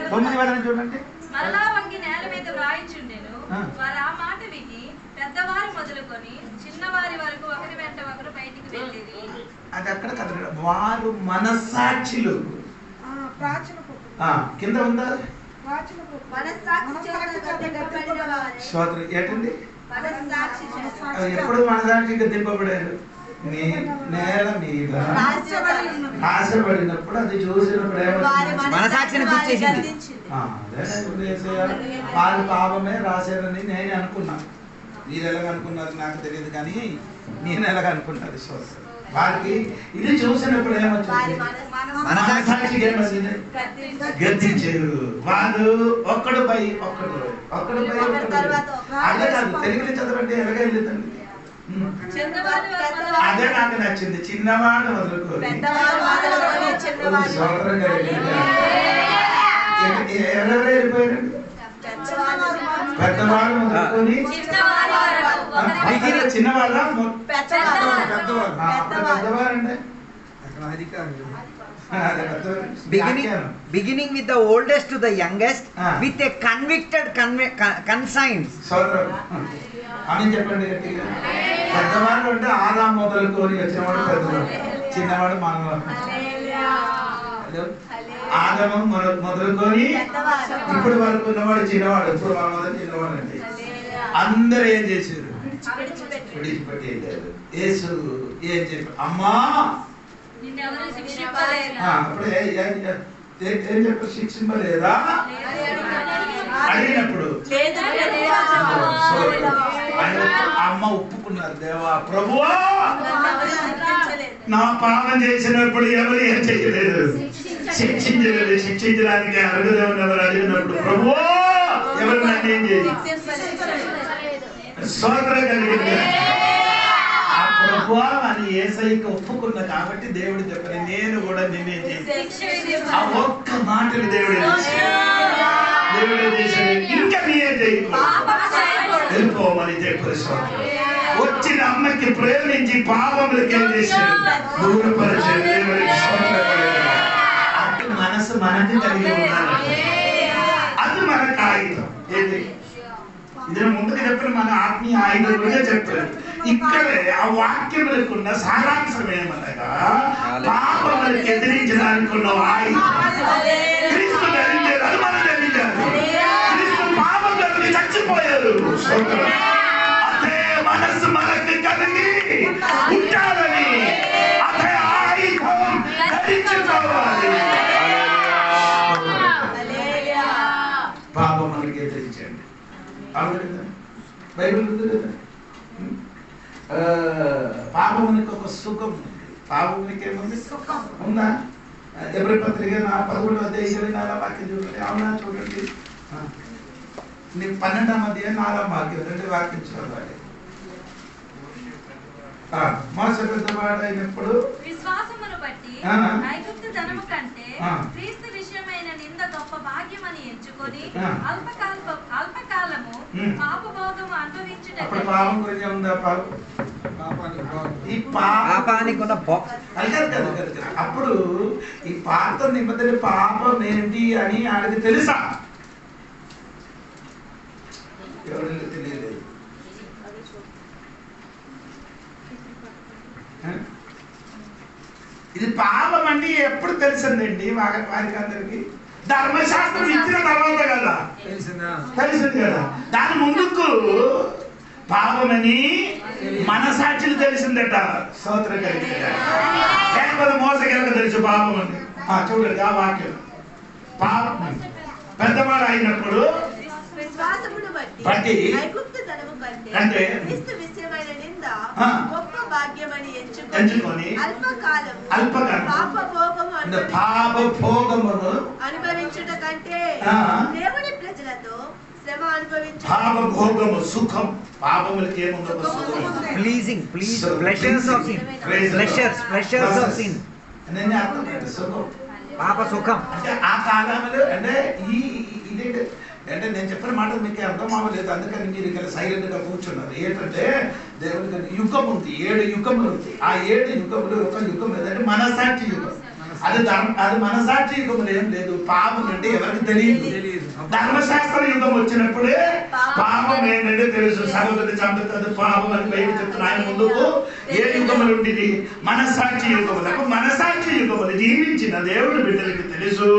[SPEAKER 1] 9 వాడని చూడండి.
[SPEAKER 2] మరలా వంగి నేల మీద వ్రాయిచుండెను. వారు ఆ మాట విని పెద్దవారు మొదలుకొని చిన్నవారి వరకు ఒకరి వెంట ఒకరు బయటికి వెళ్ళేది.
[SPEAKER 1] అది అక్కడ కదా, వారు మనస్సాక్షులు. కింద ఉందా సోదరు? ఏంటండి ఎప్పుడు మనసాక్షిగా దింపబడారు? నేల మీద ఆశపడినప్పుడు అది చూసినప్పుడు
[SPEAKER 3] మనసాక్షిని గుర్తించింది.
[SPEAKER 1] వారి పాపమే రాశారని నేను అనుకున్నాను. మీరు ఎలాగ అనుకున్నారు నాకు తెలియదు, కానీ నేను ఎలాగ అనుకున్నది సోదరు. వారికి ఇది చూసినప్పుడు ఏమొచ్చింది? మనసాక్షికి ఏమొచ్చింది? గద్దించారు. వారు ఒక్కడు పై ఒక్కడు అదే కాదు, తెలుగులో చదవండి ఎలాగ వెళ్ళిందండి. అదే నాకు నచ్చింది. చిన్నవాడు మొదలుకొని ఎవరెవరు వెళ్ళిపోయారండి? పెద్దవాడు మొదలుకొని చిన్నవాళ్ళ పెద్దవారండి.
[SPEAKER 3] Beginning with the oldest to the youngest, with a convicted conscience.
[SPEAKER 1] అని చెప్పండి గట్టిగా. పెద్దవాళ్ళు అంటే ఆదాము మొదలుకొని వచ్చినవాడు పెద్దవాడు, చిన్నవాడు మానవాడు. ఆదాము మొదలుకొని ఇప్పుడు వరకు ఉన్నవాడు చిన్నవాడు, ఇప్పుడు మానవాడు చిన్నవాడు అండి. అందరూ ఏం చేశారు? విడిచిపెట్టి వెళ్ళారు. యేసు ఏం చెప్పారు? అమ్మా అప్పుడే ఏం చెప్పారు? శిక్షింపలేదా అడిగినప్పుడు అమ్మ ఒప్పుకున్నారు. దేవా ప్రభువా, నా పాపం చేసినప్పుడు ఎవరు ఏం చేయలేదు, శిక్షించలేదు, శిక్షించడానికి అర్హులు ఎవరు అడిగినప్పుడు ప్రభువా ఎవరు నన్ను ఏం చేయలేదు. స్తోత్రం కలిగింది. ఆ ప్రభువా అని యేసయ్యకి ఒప్పుకున్నా కాబట్టి దేవుడు చెప్పని నేను కూడా నేనేం చేసి ఆ ఒక్క మాటని దేవుడు చేశాడు. ఇంకా నేనే చేయకు వెళ్ళిపోమని చెప్పారు. వచ్చిన అమ్మకి ప్రేమించి పాపములకి ఏం చేశాడు? దూరపరిచాడు. దేవుడికి అటు మనసు మనది కలిగి ఉండాలి. అది మన కాగితం. ఏంటి ఇది ముందుకు చెప్పిన మన ఆత్మీయ ఆయుధంగా చెప్పారు. ఇక్కడే ఆ వాక్యములకున్న సారాంశం ఏమనగా పాపములకు ఎదిరించడానికి ఉన్న ఆయుధం క్రీస్తు ధరించారు. అది మనం ధరించాలి. క్రీస్తు పాపం కలిగి చచ్చిపోయారు. అదే మనసు మనకి కలిగి ఉండాలని అదే ఆయుధం ధరించుకోవాలి. పాపం మనకి ఎదిరించండి. బైబిల్ ఉంది కదా, పాపమునికి ఒక సుఖం ఉంది. పాపమునికి ఏముంది? సుఖం ఉందా? ఎబ్రీ పత్రిక 11వ అధ్యాయం 24వ వాక్యం చూడండి. అవునా? చూడండి. నీకు 12వ అధ్యాయం 4వ వాక్యం, 2 వాక్యం చదవాలి. మోసే పెద్దవాడు అయినప్పుడు
[SPEAKER 2] విశ్వాసమును బట్టి ఐగుప్తు ధనము కంటే క్రీస్తు విషయమైన నింద గొప్ప భాగ్యమని ఎంచుకొని అల్పకాలము పాపభోగము అనుభవించుటకు.
[SPEAKER 1] అప్పుడు పాపం గురించి ఉందా?
[SPEAKER 3] పాపానికి ఉన్న
[SPEAKER 1] అప్పుడు ఈ పాత నిబంధన పాపం ఏంటి అని ఆడికి తెలుసా? ఎవరికి తెలియలేదు. ఇది పాపం అండి ఎప్పుడు తెలిసిందండి వారికి అందరికి? ధర్మశాస్త్రం ఇచ్చిన తర్వాత కదా తెలిసింది కదా. దాని ముందుకు పాపమని మనసాక్షులు తెలిసిందట. స్తోత్రం కలిగి లేకపోతే మోసగలకు తెలుసు పాపం అని. చూడండి ఆ వాక్యం. పాపం పెద్దవాడు అయినప్పుడు
[SPEAKER 5] విశ్వాసమును బట్టి ఐగుప్తు ధనము కంటే క్రీస్తు విషయమైన నింద గొప్ప భాగ్యమని ఎంచుకొని అల్పకాలము పాపభోగమును అనుభవించుట కంటే దేవుని ప్రజలతో శ్రమ అనుభవించు.
[SPEAKER 1] భావభోగము సుఖం, పాపములకి ఏముందో
[SPEAKER 3] pleasing pleasures of sin, pleasures of sin.
[SPEAKER 1] నేను అర్థం సుఖం,
[SPEAKER 3] పాప సుఖం.
[SPEAKER 1] అంటే ఆ కాలంలో అంటే ఇదే అంటే నేను చెప్పిన మాట మీకు అర్థం అవ్వలేదు, అందుకని మీరు ఇక్కడ సైలెంట్ గా కూర్చున్నారు. ఏంటంటే దేవునికి యుగం ఉంది, 7 యుగములు ఉంది. ఆ 7 యుగములు ఒక యుగం ఏదంటే మనసాక్షి యుగం. అది మనసాక్షి యుగములు ఏం లేదు. పాపం అంటే ఎవరికి తెలియదు. ధర్మశాస్త్ర యుగం వచ్చినప్పుడే పాపం ఏంటంటే తెలుసు. సగోదరి చంపుతుంది పాపం అని బయట చెప్తున్న ఆయన ముందుకు ఏ యుగములు ఉండేది? మనసాక్షి యుగములకు. మనసాక్షి యుగములు జీవించిన దేవుడి బిడ్డలకి తెలుసు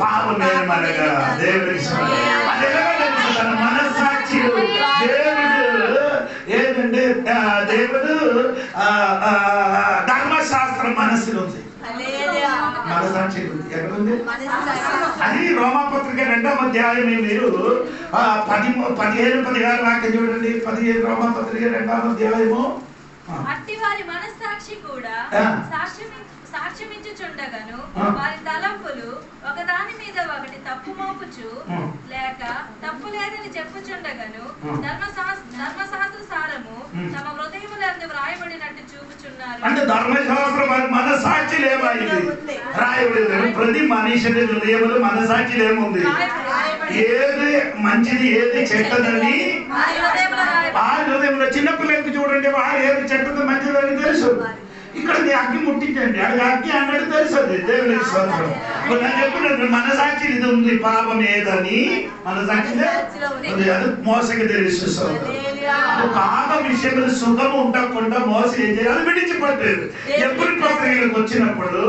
[SPEAKER 1] పాపమేమనగా దేవుడికి తెలుసు. తన మనసాక్షి దేవుడు ఏంటంటే దేవుడు ధర్మశాస్త్రం మనసులో ఉంది, మనసాక్షి ఎక్కడుంది? అది రోమాపత్రిక 2వ అధ్యాయం. మీరు 15-16 వాక్యం చూడండి. 15 రోమాపత్రిక 2వ అధ్యాయము.
[SPEAKER 2] అట్టి వారి మనస్సాక్షి కూడా సాక్ష్యమిచ్చుచుండగను వారి తలంపులు ఒకదాని మీద ఒకటి తప్పు మోపుచు లేక తప్పు లేదని చెప్పుచుండగను ధర్మశాస్త్ర సారము తమ హృదయములందు వ్రాయబడినట్టు చూపుచున్నారు.
[SPEAKER 1] అంటే ధర్మశాస్త్రం మనసాక్షి లేమైంది రాయబడింది. ప్రతి మనిషిని హృదయములు మనసాక్షి ఏముంది? ఏది మంచిది ఏది చెడ్డదని ఆ హృదయంలో. చిన్నపిల్లలకి చూడండి, వారు ఏది చెడ్డది మంచిదని తెలుసు. ఇక్కడ అగ్గి ముట్టించండి, అడిగి అగ్గి అన్నట్టు తెలుస్తుంది. దేవునికి స్తోత్రం. నేను చెప్పినట్టు మనసాక్షి ఇది ఉంది, పాపం ఏదని మనసాక్షి అది మోసకి తెలుసు. పాప విషయంలో సుఖం ఉండకుండా మోసం ఏం చేయాలి? విడిచిపడ్డారు. ఎప్పుడు పత్రికలకు వచ్చినప్పుడు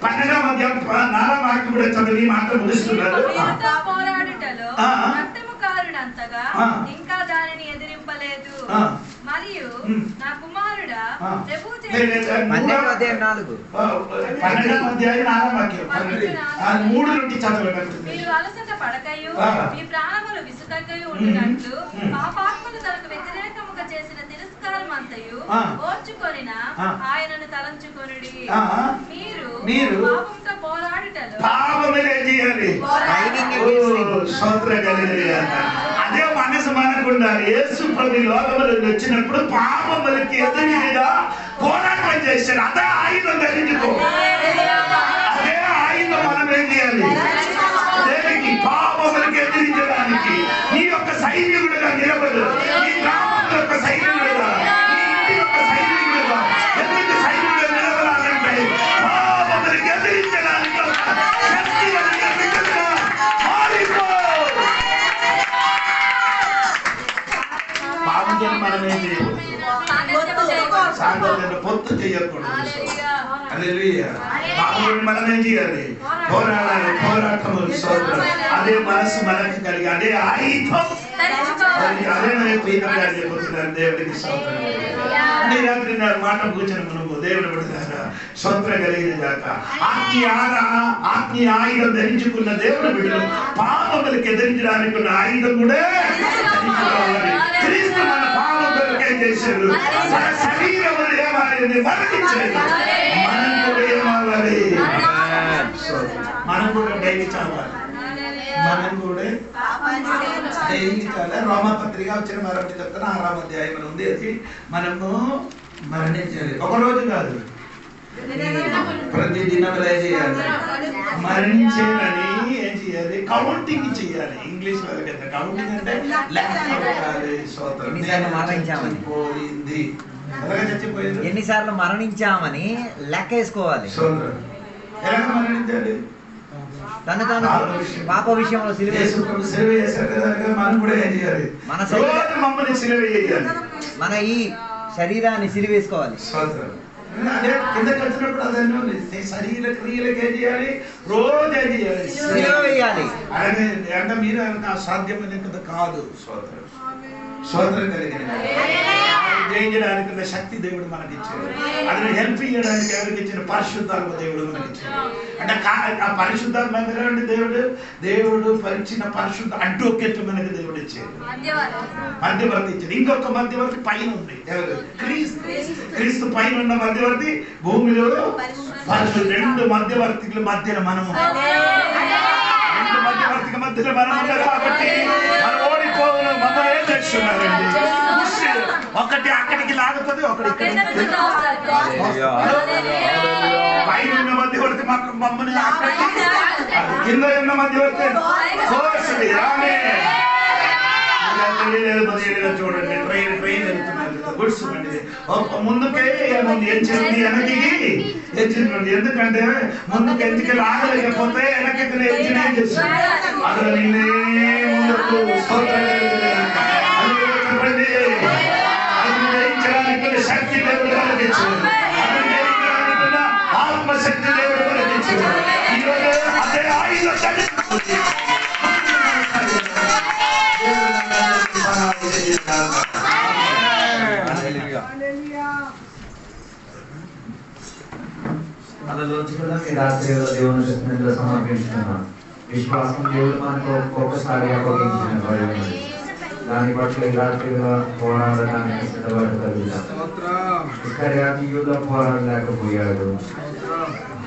[SPEAKER 1] 12వ అధ్యాయం 4వ వాక్యం కూడా చదివి మాట ముగిస్తున్నారు.
[SPEAKER 2] ఇంకా దానిని ఎదిరింపలేదు. మరియు నా కుమారుడా ప్రభు
[SPEAKER 3] 12వ అధ్యాయం 4.
[SPEAKER 1] 12వ అధ్యాయం 4వ వాక్యం 3 నుండి చదవండి.
[SPEAKER 2] మీరు అలసట పడకయు మీ ప్రాణములు విసుకకయు ఉండినట్లు పాపాత్మలు తనకు వ్యతిరేకముగా చేసిన తిరస్కారం అంతయు ఓర్చుకొనిన ఆయనను తలంచుకొనుడి. మీరు పాపంతో పోరాడుటలో
[SPEAKER 1] పాపములే చేయాలి. అదే మనసు మనకు ఉండాలి. యేసు ప్రభు లోకములో వచ్చినప్పుడు పాపములకి ఎదురుగా పోరాటం చేశాడు. అదే ఆయుధం ధరించుకో. అదే ఆయుధం మనం ఏం చేయాలి? దేనికి? పాపములకి ఎదిరించడానికి. నీ యొక్క సైనికుడుగా నిలబడు. నీ గ్రామం యొక్క సైనికుడుగా, నీ ఇంటి యొక్క సైనికుడుగా. ఎందుకు సైనికుడుగా నిలబడాలంటే పాపములకి ఎదిరించడానికి శక్తి కలిగిన బిడ్డలుగా మారిపో. పాపం మనం ఏం చేయకూడదు? సాంగత్యంలో పొత్తు చేయకూడదు. మనం ఏం చేయాలి? పోరాడాలి. పోరాటము అదే మనసు మనకి కలిగి అదే ఆయుధం. అదే పోయిన దేవుడికి సౌత్రం. రాత్రి మాట కూర్చొని మనము దేవుడు పడుతున్నారా సౌత్రం కలిగిన దాకా ఆత్మీయ ఆయుధం ధరించుకున్న దేవుడు బిడ్డలు పాపములకు ఎదిరించడానికి ఉన్న ఆయుధం కూడా ధరించుకోవాలి. క్రీస్తు మన పాపములకు ఏం చేశాడు? మన శరీరములు ఏమాలి? మరణించాడు. మనం కూడా ఏమావాలి? మనం కూడా డైలీ చదవాలి. మనం కూడా డైలీ చదవాలి. రోమపత్రిక వచ్చిన మరొకటి చెప్తాను 6వ అధ్యాయంలో ఉంది. అది మనము మరణించాలి. ఒక రోజు కాదు, ప్రతి దినం చేయాలి. మరణించేయాలని ఏం చేయాలి? కౌంటింగ్ చేయాలి. ఇంగ్లీష్ వాళ్ళకి ఎంత కౌంటింగ్ అంటే
[SPEAKER 3] ఎన్నిసార్లు మరణించామని లెక్క వేసుకోవాలి.
[SPEAKER 1] ఎలా మరణించాలి?
[SPEAKER 3] తను తాను పాప విషయంలో సిలువ
[SPEAKER 1] చేశారు కదా. మనం కూడా ఏం చేయాలి? మమ్మల్ని సిలువ చేయాలి.
[SPEAKER 3] మన ఈ శరీరాన్ని సిలువేసుకోవాలి.
[SPEAKER 1] అదే కిందకి వచ్చినప్పుడు అదే శరీర క్రియలకు ఏం చేయాలి? రోజు ఏం చేయాలి?
[SPEAKER 3] సిలువ వేయాలి.
[SPEAKER 1] అంటే మీరు సాధ్యమైన కదా కాదు. సోదరం కలిగిన జయించడానికి ఉన్న శక్తి దేవుడు మనకి ఇచ్చాడు. అది హెల్ప్ చేయడానికి ఎవరికి ఇచ్చిన పరిశుద్ధాత్మ దేవుడు మనకి ఇచ్చాడు. అంటే ఆ పరిశుద్ధాత్మ దేవుడు పరిచిన పరిశుద్ధ అడ్వకేట్ మనకి దేవుడు ఇచ్చాడు. మధ్యవర్తి ఇచ్చాడు. ఇంకొక మధ్యవర్తి పైన ఉంది. ఎవరు? క్రీస్తు పైన ఉన్న మధ్యవర్తి భూమిలో పరిశుద్ధ. 2 మధ్యవర్తుల మధ్యన మనము మధ్యలో మనం ఉన్నాం కాబట్టి మనం ఓడిపోవును. మమ్మల్ని ఏం చేస్తున్నారండి? ఒకటి అక్కడికి లాగుతుంది, ఒకటి పైన ఉన్న మధ్యవర్తి మమ్మల్ని అక్కడికి, కింద ఉన్న మధ్యవర్తి కోర్సుది. చూడండి, ట్రైన్ వెళ్తున్నది, గుడ్స్ ముందుకే ఎంచింది, వెనక్కి ఎంచింది. ఎందుకంటే ముందుకు ఎంచికి లాగలేకపోతే వెనక్కి ఎంచిన ఏం చేస్తుంది? అందులో నిన్నే ముందుకు జయించడానికి శక్తి దేవుడు కలిగించింది, ఆత్మశక్తి దేవుడు కలిగించింది. ఈరోజు అదే ఆయుధం
[SPEAKER 3] అందులోంచి కూడా మీ రాత్రి దేవుని సన్నిధిలో సమర్పించుకున్నాం. విశ్వాసం దేవుడు మనకు ఒక్కొక్కసారి అప్పగించిన దాన్ని బట్టి ఈ రాత్రిగా పోరాడడానికి సిద్ధపడగలుగుతాం. ఇస్కరియోతు పోరాడలేకపోయాడు,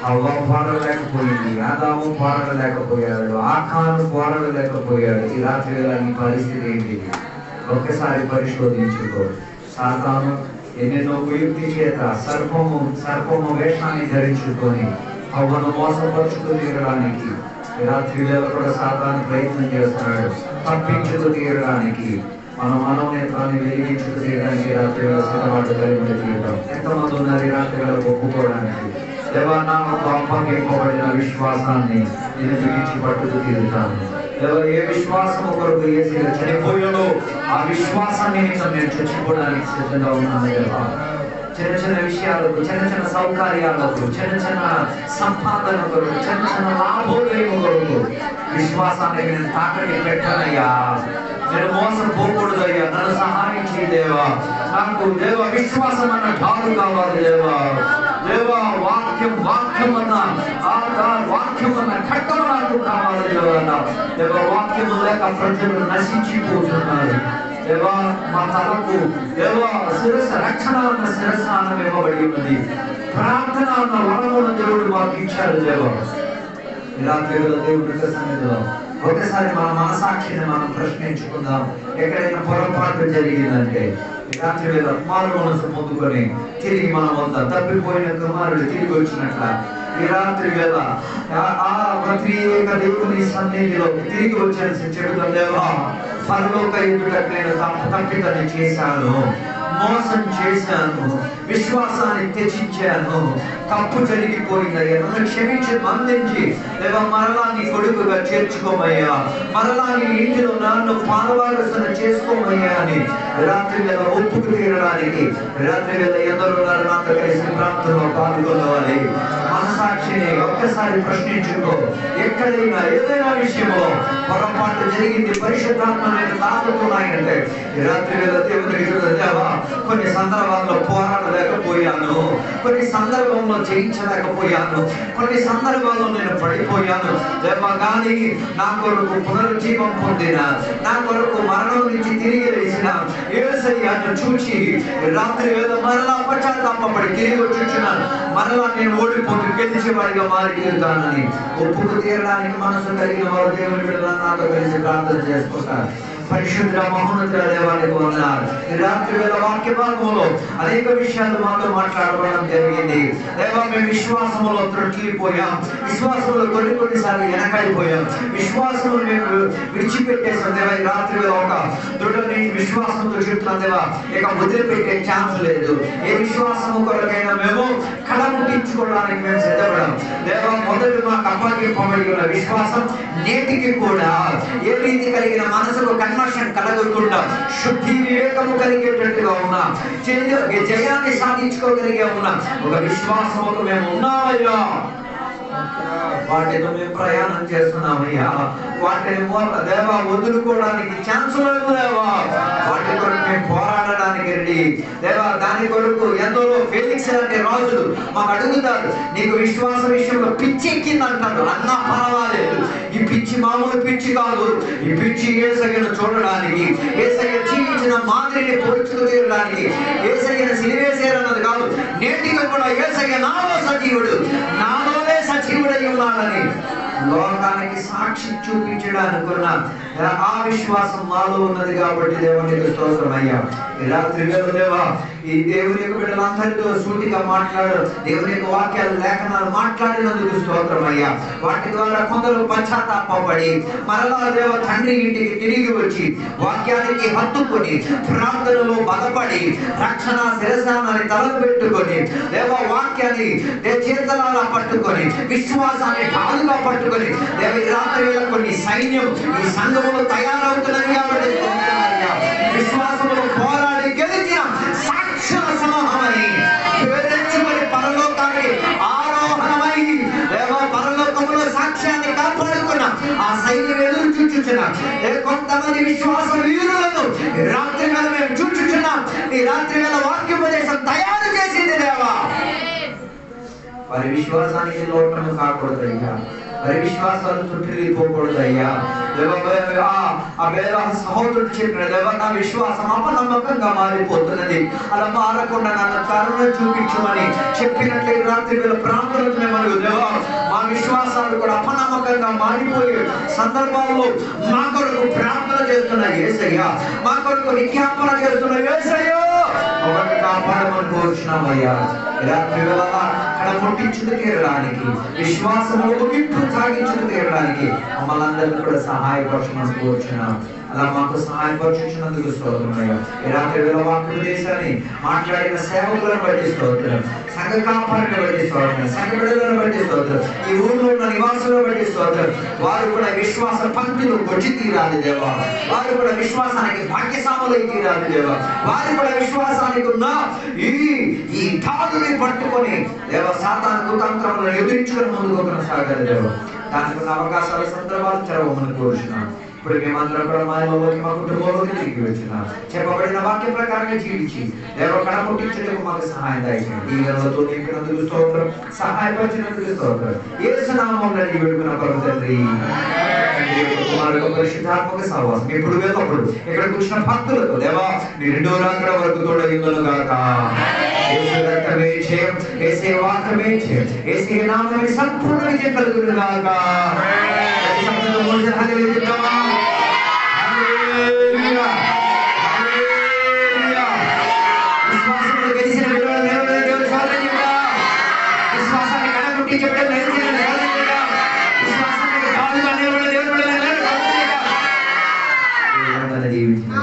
[SPEAKER 3] హవ్వ పోరాడలేకపోయింది, ఆదాము పోరాడలేకపోయాడు, ఆఖాను పోరాడలేకపోయాడు. ఈ రాత్రి ఈ పరిస్థితి ఏంటి? ఒక్కసారి పరిశోధించుకో. సాతాను ఎన్నెన్నో కుయుక్తి చేత సర్పము వేషాన్ని ధరించుకొని హవ్వను మోసపరుచుకు తీరడానికి ఈ రాత్రి వేళ కూడా సాతాను ప్రయత్నం చేస్తున్నాడు. తప్పించుకు తీరడానికి మనోనేత్రాన్ని వెలిగించుకు తీయడానికి రాత్రి వేళ సిద్ధపాటు కలిగి తీయడం. ఎంతమంది ఉన్నారు ఈ రాత్రి వేళ ఒప్పుకోవడానికి? దేవానామకు అప్పగింపబడిన విశ్వాసాన్ని నేను బిగించి పట్టుకు తీరుతాను. ఏ విశ్వాసము కొరకు యేసు చనిపోయాడో ఆ విశ్వాసాన్ని నేను చచ్చిపోవడానికి సిద్ధంగా ఉన్నాను. దేవా, చిన్న చిన్న విషయాలకు, చిన్న చిన్న సౌకర్యాలకు, చిన్న చిన్న సంపాదన కొరకు, చిన్న చిన్న లాభోదయం కొరకు విశ్వాసాన్ని నేను తాకటి పెట్టనయ్యా. నేను మోసపోకూడదు అయ్యా. నన్ను సహాయం చేయి దేవా. నాకు దేవ విశ్వాసం అన్న ఢాలు కావాలి దేవా. దేవా వాక్యం అన్న ఖడ్గం నాకు కావాలి దేవా. దేవ వాక్యము లేక ప్రజలు నశించిపోతున్నారు దేవా. మా తలకు దేవా శిరస్సు రక్షణ అన్న శిరస్నానం ఇవ్వబడి ఉన్నది. ప్రార్థన అన్న వరమును దేవుడు మాకు ఇచ్చారు దేవా. రాత్రి దేవుడి సన్నిధిలో ఒకసారి మన మనసాక్షిని మనం ప్రశ్నించుకుందాం. ఎక్కడైనా పొరపాటు జరిగిందంటే రాత్రి వేళ మారు మనసు పొందుకొని తిరిగి మన వద్ద తప్పిపోయిన కుమారుడు తిరిగి వచ్చినట్ల ఈ రాత్రి వేళ ఆ ప్రత్యేక దేవుని సన్నిధిలో తిరిగి వచ్చేసి చెబుతాం. దేవా, పరలోక ఎదుటకు నేను తప్పిదని చేశాను, మోసం చేశాను, విశ్వాసాన్ని త్యజించాను, తప్పు జరిగిపోయిందయ్యా. నన్ను క్షమించి మందించి లేదా మరలా నీ కొడుకుగా చేర్చుకోమయ్యా. మరలా నీ ఇంటిలో నన్ను పాలవారసన చేసుకోమయ్యా అని రాత్రి వేళ ఒప్పుకు తీరడానికి రాత్రి వేళ ఎందరో నాతో కలిసి ప్రాంతంలో పాల్గొనవాలి. మనసాక్షిని ఒక్కసారి ప్రశ్నించుకో. ఎక్కడైనా ఏదైనా విషయంలో పొరపాటు జరిగింది, పరిశుద్ధాత్మ నేను తాకుతున్నాయంటే రాత్రి వేళ దేవుడికి దేవా, కొన్ని సందర్భాల్లో పోరాడలేకపోయాను, కొన్ని సందర్భంలో జయించలేకపోయాను, కొన్ని సందర్భాల్లో నేను పడిపోయాను దేవా. కానీ నా కొరకు పునరుజ్జీవం పొందిన, నా కొరకు మరణం నుంచి తిరిగి లేచిన యేసయ్యను చూచి రాత్రి వేళ మరలా పశ్చాత్తాపపడి తిరిగి వచ్చుచున్నాను. మరలా నేను ఓడిపోతూ గెలిచేవాడిగా మారి తీరుతానని ఒప్పుకు తీరడానికి మనసు కలిగిన వారు దేవుని బిడ్డలను నాతో కలిసి ప్రార్థన చేసుకుంటారు. పరిశుద్ధ మహోన్నత దేవానికి ఉన్నారు. ఈ రాత్రి వేళ వాక్య భాగంలో అనేక విషయాలు మాతో మాట్లాడడం జరిగింది. దేవా, మేము విశ్వాసంలో త్రొట్టిపోయాం, విశ్వాసంలో కొన్నిసార్లు వెనకాడిపోయాం, విశ్వాసంలో మేము విడిచిపెట్టేసాం దేవా. ఈ రాత్రి వేళ ఒక దృఢని విశ్వాసంతో చెప్తున్నాం దేవా, ఇక వదిలిపెట్టే ఛాన్స్ లేదు. ఏ విశ్వాసము కొరకైనా మేము కళముట్టించుకోవడానికి మేము సిద్ధపడాం దేవా. మొదటి మాకు అప్పగింపబడి ఉన్న విశ్వాసం నేటికి కూడా ఏ రీతి కలిగిన మనసుకు కన్వర్షన్ కలగకుండా శుద్ధి వివేకము కలిగేటట్టుగా ఉన్నా, జయాన్ని సాధించుకోగలిగే ఉన్నా ఒక విశ్వాసముతో మేము ఉన్నామయ్యా. వాటితో మేము ప్రయాణం చేస్తున్నామయ్యా. వాటిని దేవా వదులుకోవడానికి ఛాన్స్ లేదు దేవా. వాటి కొరకు మేము పోరాడడానికి రెడీ దేవా. దాని కొరకు ఎందరో ఫెలిక్స్ లాంటి రాజులు మాకు అడుగుతారు, నీకు విశ్వాస విషయంలో పిచ్చి ఎక్కిందంటారు. అన్నా పర్వాలేదు, ఈ పిచ్చి మామూలు పిచ్చి కాదు. ఈ పిచ్చి యేసయ్యను చూడడానికి, యేసయ్య జీవించిన మాదిరిని పోల్చుకు తీరడానికి, యేసయ్యను సిలివేసేరన్నది కాదు. నేటిగా కూడా యేసయ్య నాలో సజీవుడు, నాలోనే సజీవుడై ఉన్నాడని లోకానికి సాక్షి చూపించడానుకున్న ఆ విశ్వాసం మాలో ఉన్నది కాబట్టి దేవునికి స్తోత్రం అయ్యా. ఈ రాత్రి వేళ దేవా, ఈ దేవుని యొక్క బిడ్డలందరితో సూటిగా మాట్లాడు, దేవుని యొక్క వాక్యాలు లేఖనాలు మాట్లాడినందుకు స్తోత్రం అయ్యా. వాటి ద్వారా కొందరు పశ్చాత్తాపడి మరలా దేవ తండ్రి ఇంటికి తిరిగి వచ్చి వాక్యానికి హత్తుకొని ప్రార్థనలో బలపడి రక్షణ శిరసాన్ని తలకు పెట్టుకొని దేవ వాక్యాన్ని చేతలాగా పట్టుకొని విశ్వాసాన్ని ఢాలుగా పట్టుకొని దేవ ఈ రాత్రి వేళ కొన్ని సైన్యం ఈ సంఘములో తయారవుతున్నది కాబట్టి విశ్వాసములో పోరాడి గెలిచిన సాక్షుల సమూహమని పేరెచ్చుకొని పరలోకానికి ఆరోహణమై దేవ పరలోకములో సాక్ష్యాన్ని కాపాడుకున్న ఆ సైన్యం ఎదురు చూచుచున్నాం. కొంతమంది విశ్వాస వీరులను రాత్రి వేళ మేము చూచుచున్నాం. ఈ రాత్రి వేళ వాక్యోపదేశం తయారు చేసింది దేవా. వారి విశ్వాసానికి లోటము కాకూడదయ్యా, వారి విశ్వాసాలు చుట్టుపోకూడదయ్యా. సహోదరుడు చెప్పిన దేవ నా విశ్వాసం అపనమ్మకంగా మారిపోతున్నది, అలా మారకుండా నన్ను కరుణ చూపించమని చెప్పినట్లే రాత్రి వేళ ప్రార్థనలు మరియు దేవ మా విశ్వాసాలు కూడా అపనమ్మకంగా మారిపోయే సందర్భాల్లో మా కొరకు ప్రార్థన చేస్తున్న యేసయ్యా, మా కొరకు విజ్ఞాపన చేస్తున్న యేసయ్యా ఒకటి కాపాడమని కోరుచున్నామయ్యా. రాత్రి వేళ అక్కడ ముట్టించుకు తీరడానికి విశ్వాసము ముగింపు సాగించుకు తీరడానికి మమ్మల్ని అందరినీ కూడా సహాయపరచమని కోరుచున్నాం. అలా మాకు సహాయపరచుకున్నందుకు స్తోత్రమయ్యా. ఈ రాత్రి వేళ వాక్యోపదేశాన్ని మాట్లాడిన సేవకులను బట్టి స్తోత్రం, సంఘ కాపాడిని బట్టి స్తోత్రం, సంఘ బిడ్డలను బట్టి స్తోత్రం, ఈ ఊళ్ళో ఉన్న నివాసులను బట్టి స్తోత్రం. వారు కూడా విశ్వాస పంక్తులు వచ్చి తీరాలి దేవా, వారు కూడా విశ్వాసానికి భాగ్యసాములై తీరాలి దేవా, వారు కూడా విశ్వాసానికి ఉన్న ఈ ఠాదుని పట్టుకొని దేవ సాతాను కుతంత్రములను ఎదురించుకుని ముందుకు కొనసాగాలి దేవ. దానికి ఉన్న అవకాశాల సందర్భాలు తెరవమని కోరుచున్నాను. ఇప్పుడు మేమందరం కూడా మాయలోకి మా కుటుంబంలోకి తిరిగి వచ్చినాం. చెప్పబడిన వాక్య ప్రకారంగా జీవించి దేవ కడ పుట్టించడానికి మాకు సహాయం దాయించండి. ఈ నెలతో నింపినందుకు స్తోత్రం, సహాయపరిచినందుకు స్తోత్రం. యేసు నామమున వేడుకున్న పరమ తండ్రి, కుమారుడు పరిశుద్ధాత్మక సహవాసం ఇప్పుడు వెళ్ళప్పుడు ఇక్కడ కూర్చున్న భక్తులతో దేవా నీ రెండో రాత్రి వరకు తోడగిందును గాక. యేసు రక్తమే జయం, యేసు వాక్యమే జయం, యేసు నామమే సంపూర్ణ విజయం కలుగును గాక. విశ్వాసంలో గెలిచిన విశ్వాసాన్ని కడగొట్టించబడిన విశ్వాసానికి కాదుగా నిలబడిన దేవుడు జీవించిన